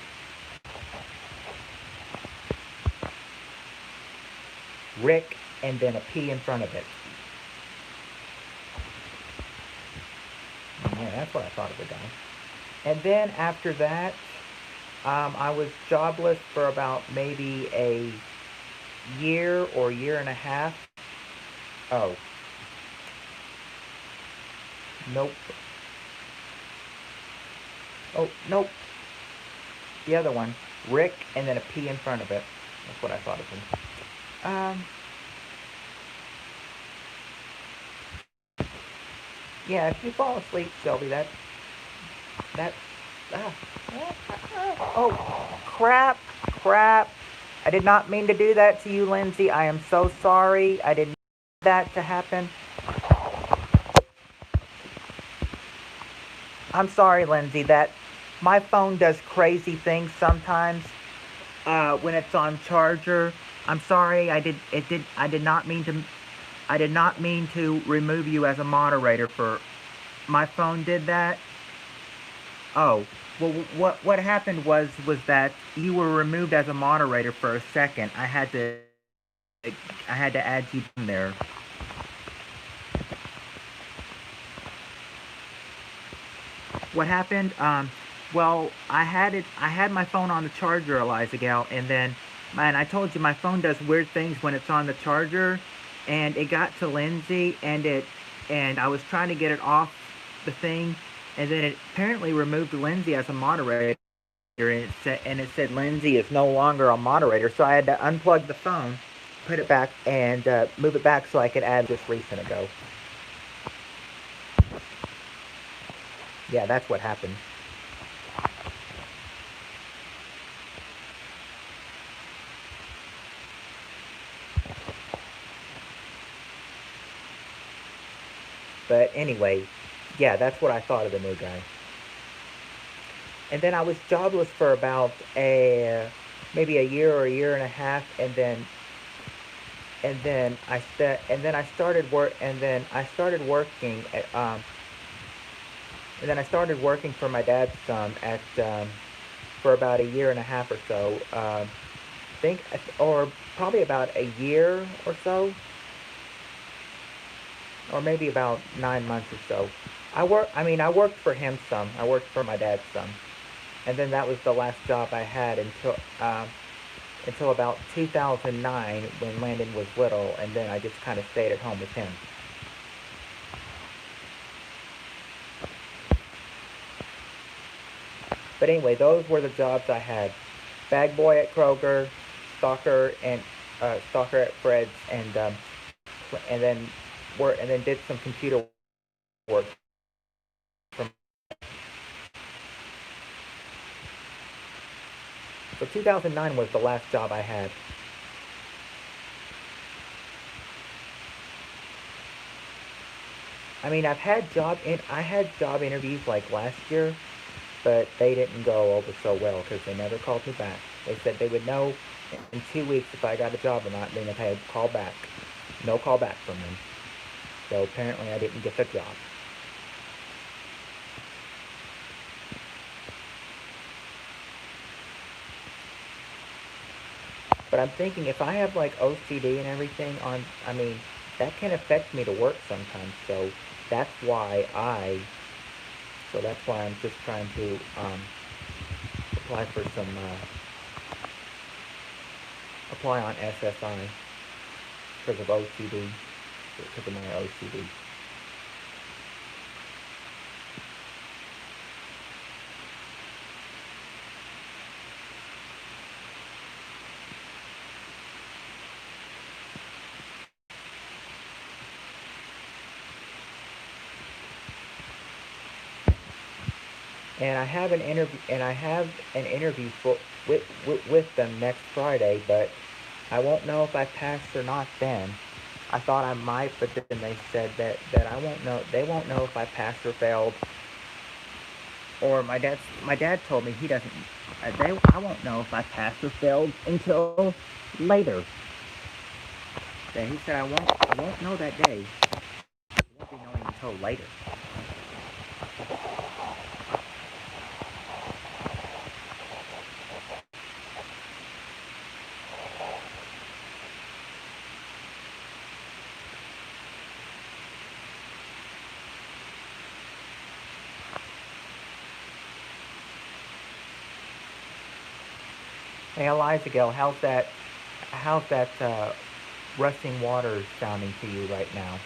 Rick, and then a P in front of it. Yeah, that's what I thought of the guy. And then after that, I was jobless for about maybe a year or year and a half. Oh, nope. Oh, nope. The other one, Rick, and then a P in front of it. That's what I thought of him. Yeah, if you fall asleep, Sylvie, that, ah, oh, crap. I did not mean to do that to you, Lindsay. I am so sorry. I didn't want that to happen. I'm sorry, Lindsay, that my phone does crazy things sometimes when it's on charger. I'm sorry. I did not mean to remove you as a moderator for my phone did that. Oh, well, what happened was that you were removed as a moderator for a second. I had to add you in there. What happened? Well, I had my phone on the charger, Eliza Gal, and then, man, I told you my phone does weird things when it's on the charger, and it got to Lindsay, and I was trying to get it off the thing, and then it apparently removed Lindsay as a moderator, and it said Lindsay is no longer a moderator, so I had to unplug the phone, put it back, and move it back so I could add just recent ago. Yeah, that's what happened. But anyway, yeah, that's what I thought of the new guy. And then I was jobless for about maybe a year or a year and a half, and then I started working for my dad's for about a year and a half or so. Think or probably about a year or so, or maybe about 9 months or so. I worked for him some. I worked for my dad's some, and then that was the last job I had until about 2009 when Landon was little, and then I just kind of stayed at home with him. But anyway, those were the jobs I had: bag boy at Kroger, stalker at Fred's, and then did some computer work. So 2009 was the last job I had. I mean, I had job interviews like last year, but they didn't go over so well because they never called me back. They said they would know in 2 weeks if I got a job or not, then if I had call back. No call back from them. So apparently I didn't get the job. But I'm thinking if I have like OCD and everything that can affect me to work sometimes. So that's why I'm just trying to apply for apply on SSI because of OCD, because of my OCD. and I have an interview with them next Friday, but I won't know if I passed or not then. I thought I might, but then they said that I won't know. They won't know if I passed or failed. Or my dad told me he doesn't. I won't know if I passed or failed until later. That he said I won't know that day. I won't be knowing until later. Hey Eliza Gill, how's that rushing water sounding to you right now?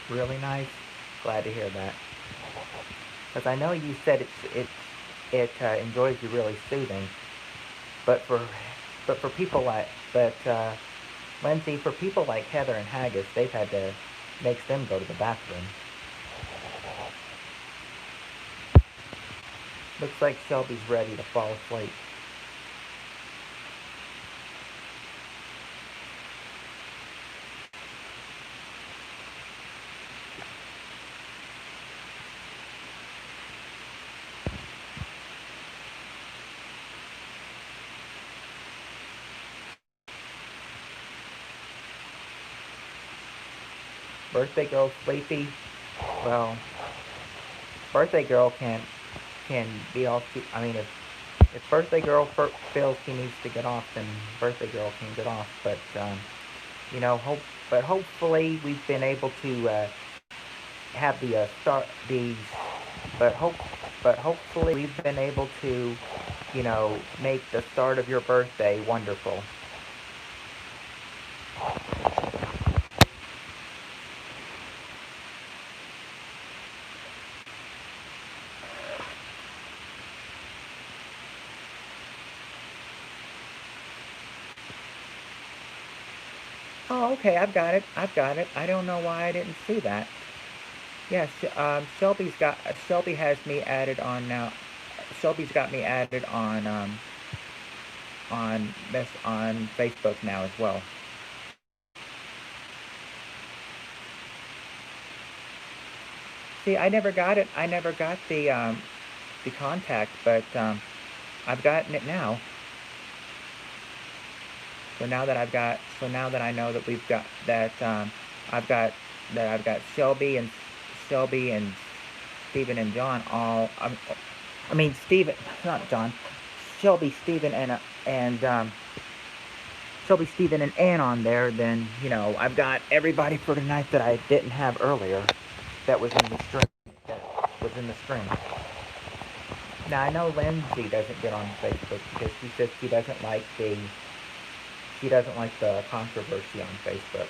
Really nice. Glad to hear that. Because I know you said it enjoys you really soothing, but for people like but Lindsay, for people like Heather and Haggis, they've had to makes them go to the bathroom. Looks like Shelby's ready to fall asleep. Birthday girl sleepy. Well, birthday girl can be all. I mean, if birthday girl feels she needs to get off, then birthday girl can get off. But you know, hopefully we've been able to have the start these. But hope but hopefully we've been able to, you know, make the start of your birthday wonderful. Oh, okay, I've got it. I've got it. I don't know why I didn't see that. Yes, Shelby has me added on now. Shelby's got me added on Facebook now as well. See, I never got it. I never got the contact, but I've gotten it now. So now that I know that we've got that I've got I've got Shelby and Stephen and John all. I mean Stephen, not John. Shelby, Stephen, and Shelby, Stephen, and Ann on there. Then you know I've got everybody for tonight that I didn't have earlier. That was in the string. That was in the string. Now I know Lindsay doesn't get on Facebook because she says she doesn't like the controversy on Facebook.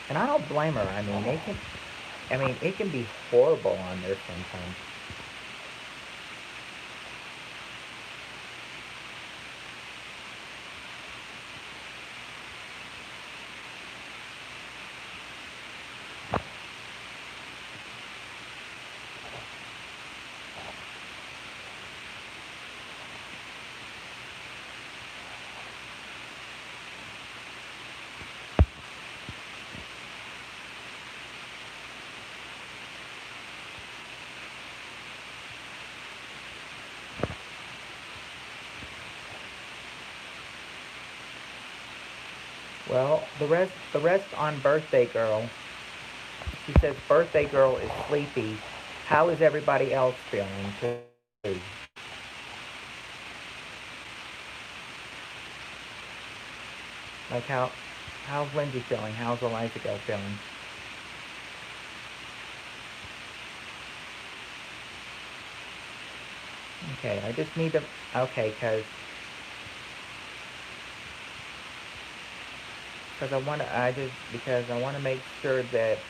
And I don't blame her. I mean, it can be horrible on there sometimes. Well, the rest on Birthday Girl. She says Birthday Girl is sleepy. How is everybody else feeling too? Like how's Lindsay feeling? How's Eliza Gill feeling? Okay, I just need to. Okay, because I want to make sure that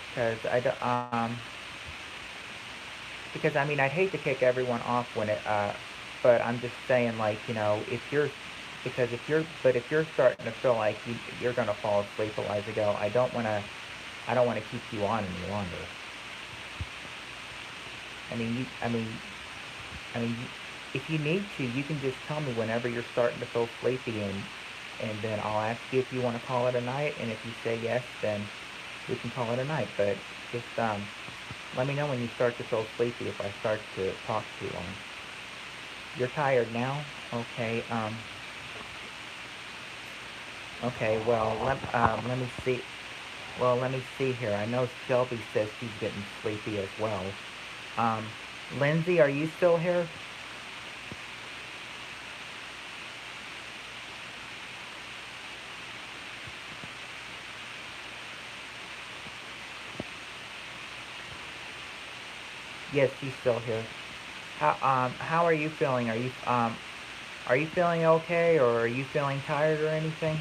because I don't because I mean I'd hate to kick everyone off when it but I'm just saying, like, if you're, because if you're starting to feel like you're gonna fall asleep a while ago, I don't want to keep you on any longer. I mean, I mean, if you need to, you can just tell me whenever you're starting to feel sleepy, and then I'll ask you if you want to call it a night, and if you say yes, then we can call it a night. But just let me know when you start to feel sleepy if I start to talk too long. You're tired now? Okay. Okay. Well, let me see. Well, let me see here. I know Shelby says she's getting sleepy as well. Um, Lindsay, are you still here? Yes, she's still here. How are you feeling? Are you feeling okay, or are you feeling tired or anything?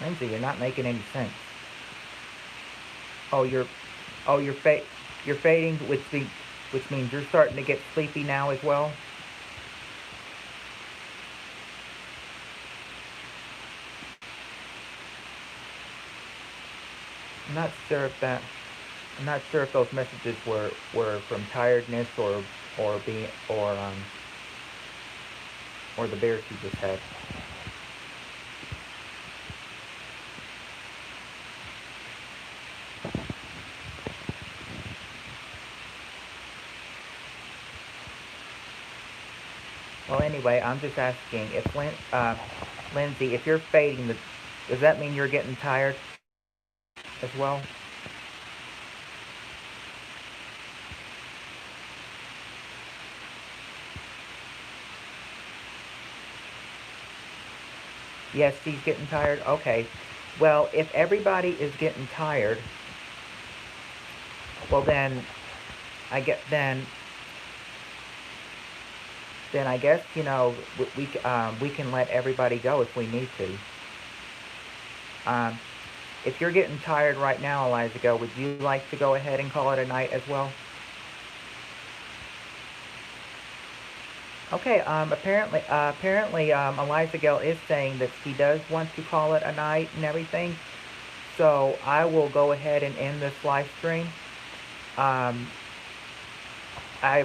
Lindsay, you're not making any sense. Oh, oh, you're fading, which means you're starting to get sleepy now as well. I'm not sure if that, I'm not sure if those messages were from tiredness or being or the bears you just had. Well, anyway, I'm just asking if Lindsay, if you're fading, does that mean you're getting tired as well? Yes, she's getting tired. Okay. Well, if everybody is getting tired, well then I get then I guess we can let everybody go if we need to. Um, if you're getting tired right now, Eliza, would you like to go ahead and call it a night as well? Okay. Apparently, Eliza Gale is saying that she does want to call it a night and everything. So I will go ahead and end this live stream. Um, I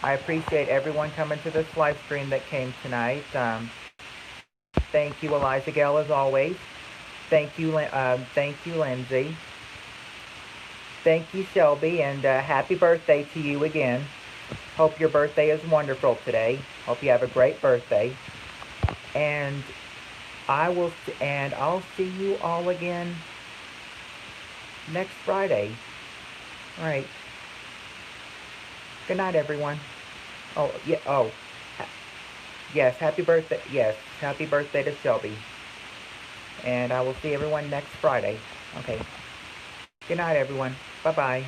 appreciate everyone coming to this live stream that came tonight. Thank you, Eliza Gale, as always. Thank you, Lindsay. Thank you, Shelby, and happy birthday to you again. Hope your birthday is wonderful today. Hope you have a great birthday. And I'll see you all again next Friday. All right. Good night, everyone. Oh, yeah. Oh, yes. Happy birthday. Yes. Happy birthday to Shelby. And I will see everyone next Friday. Okay. Good night, everyone. Bye-bye.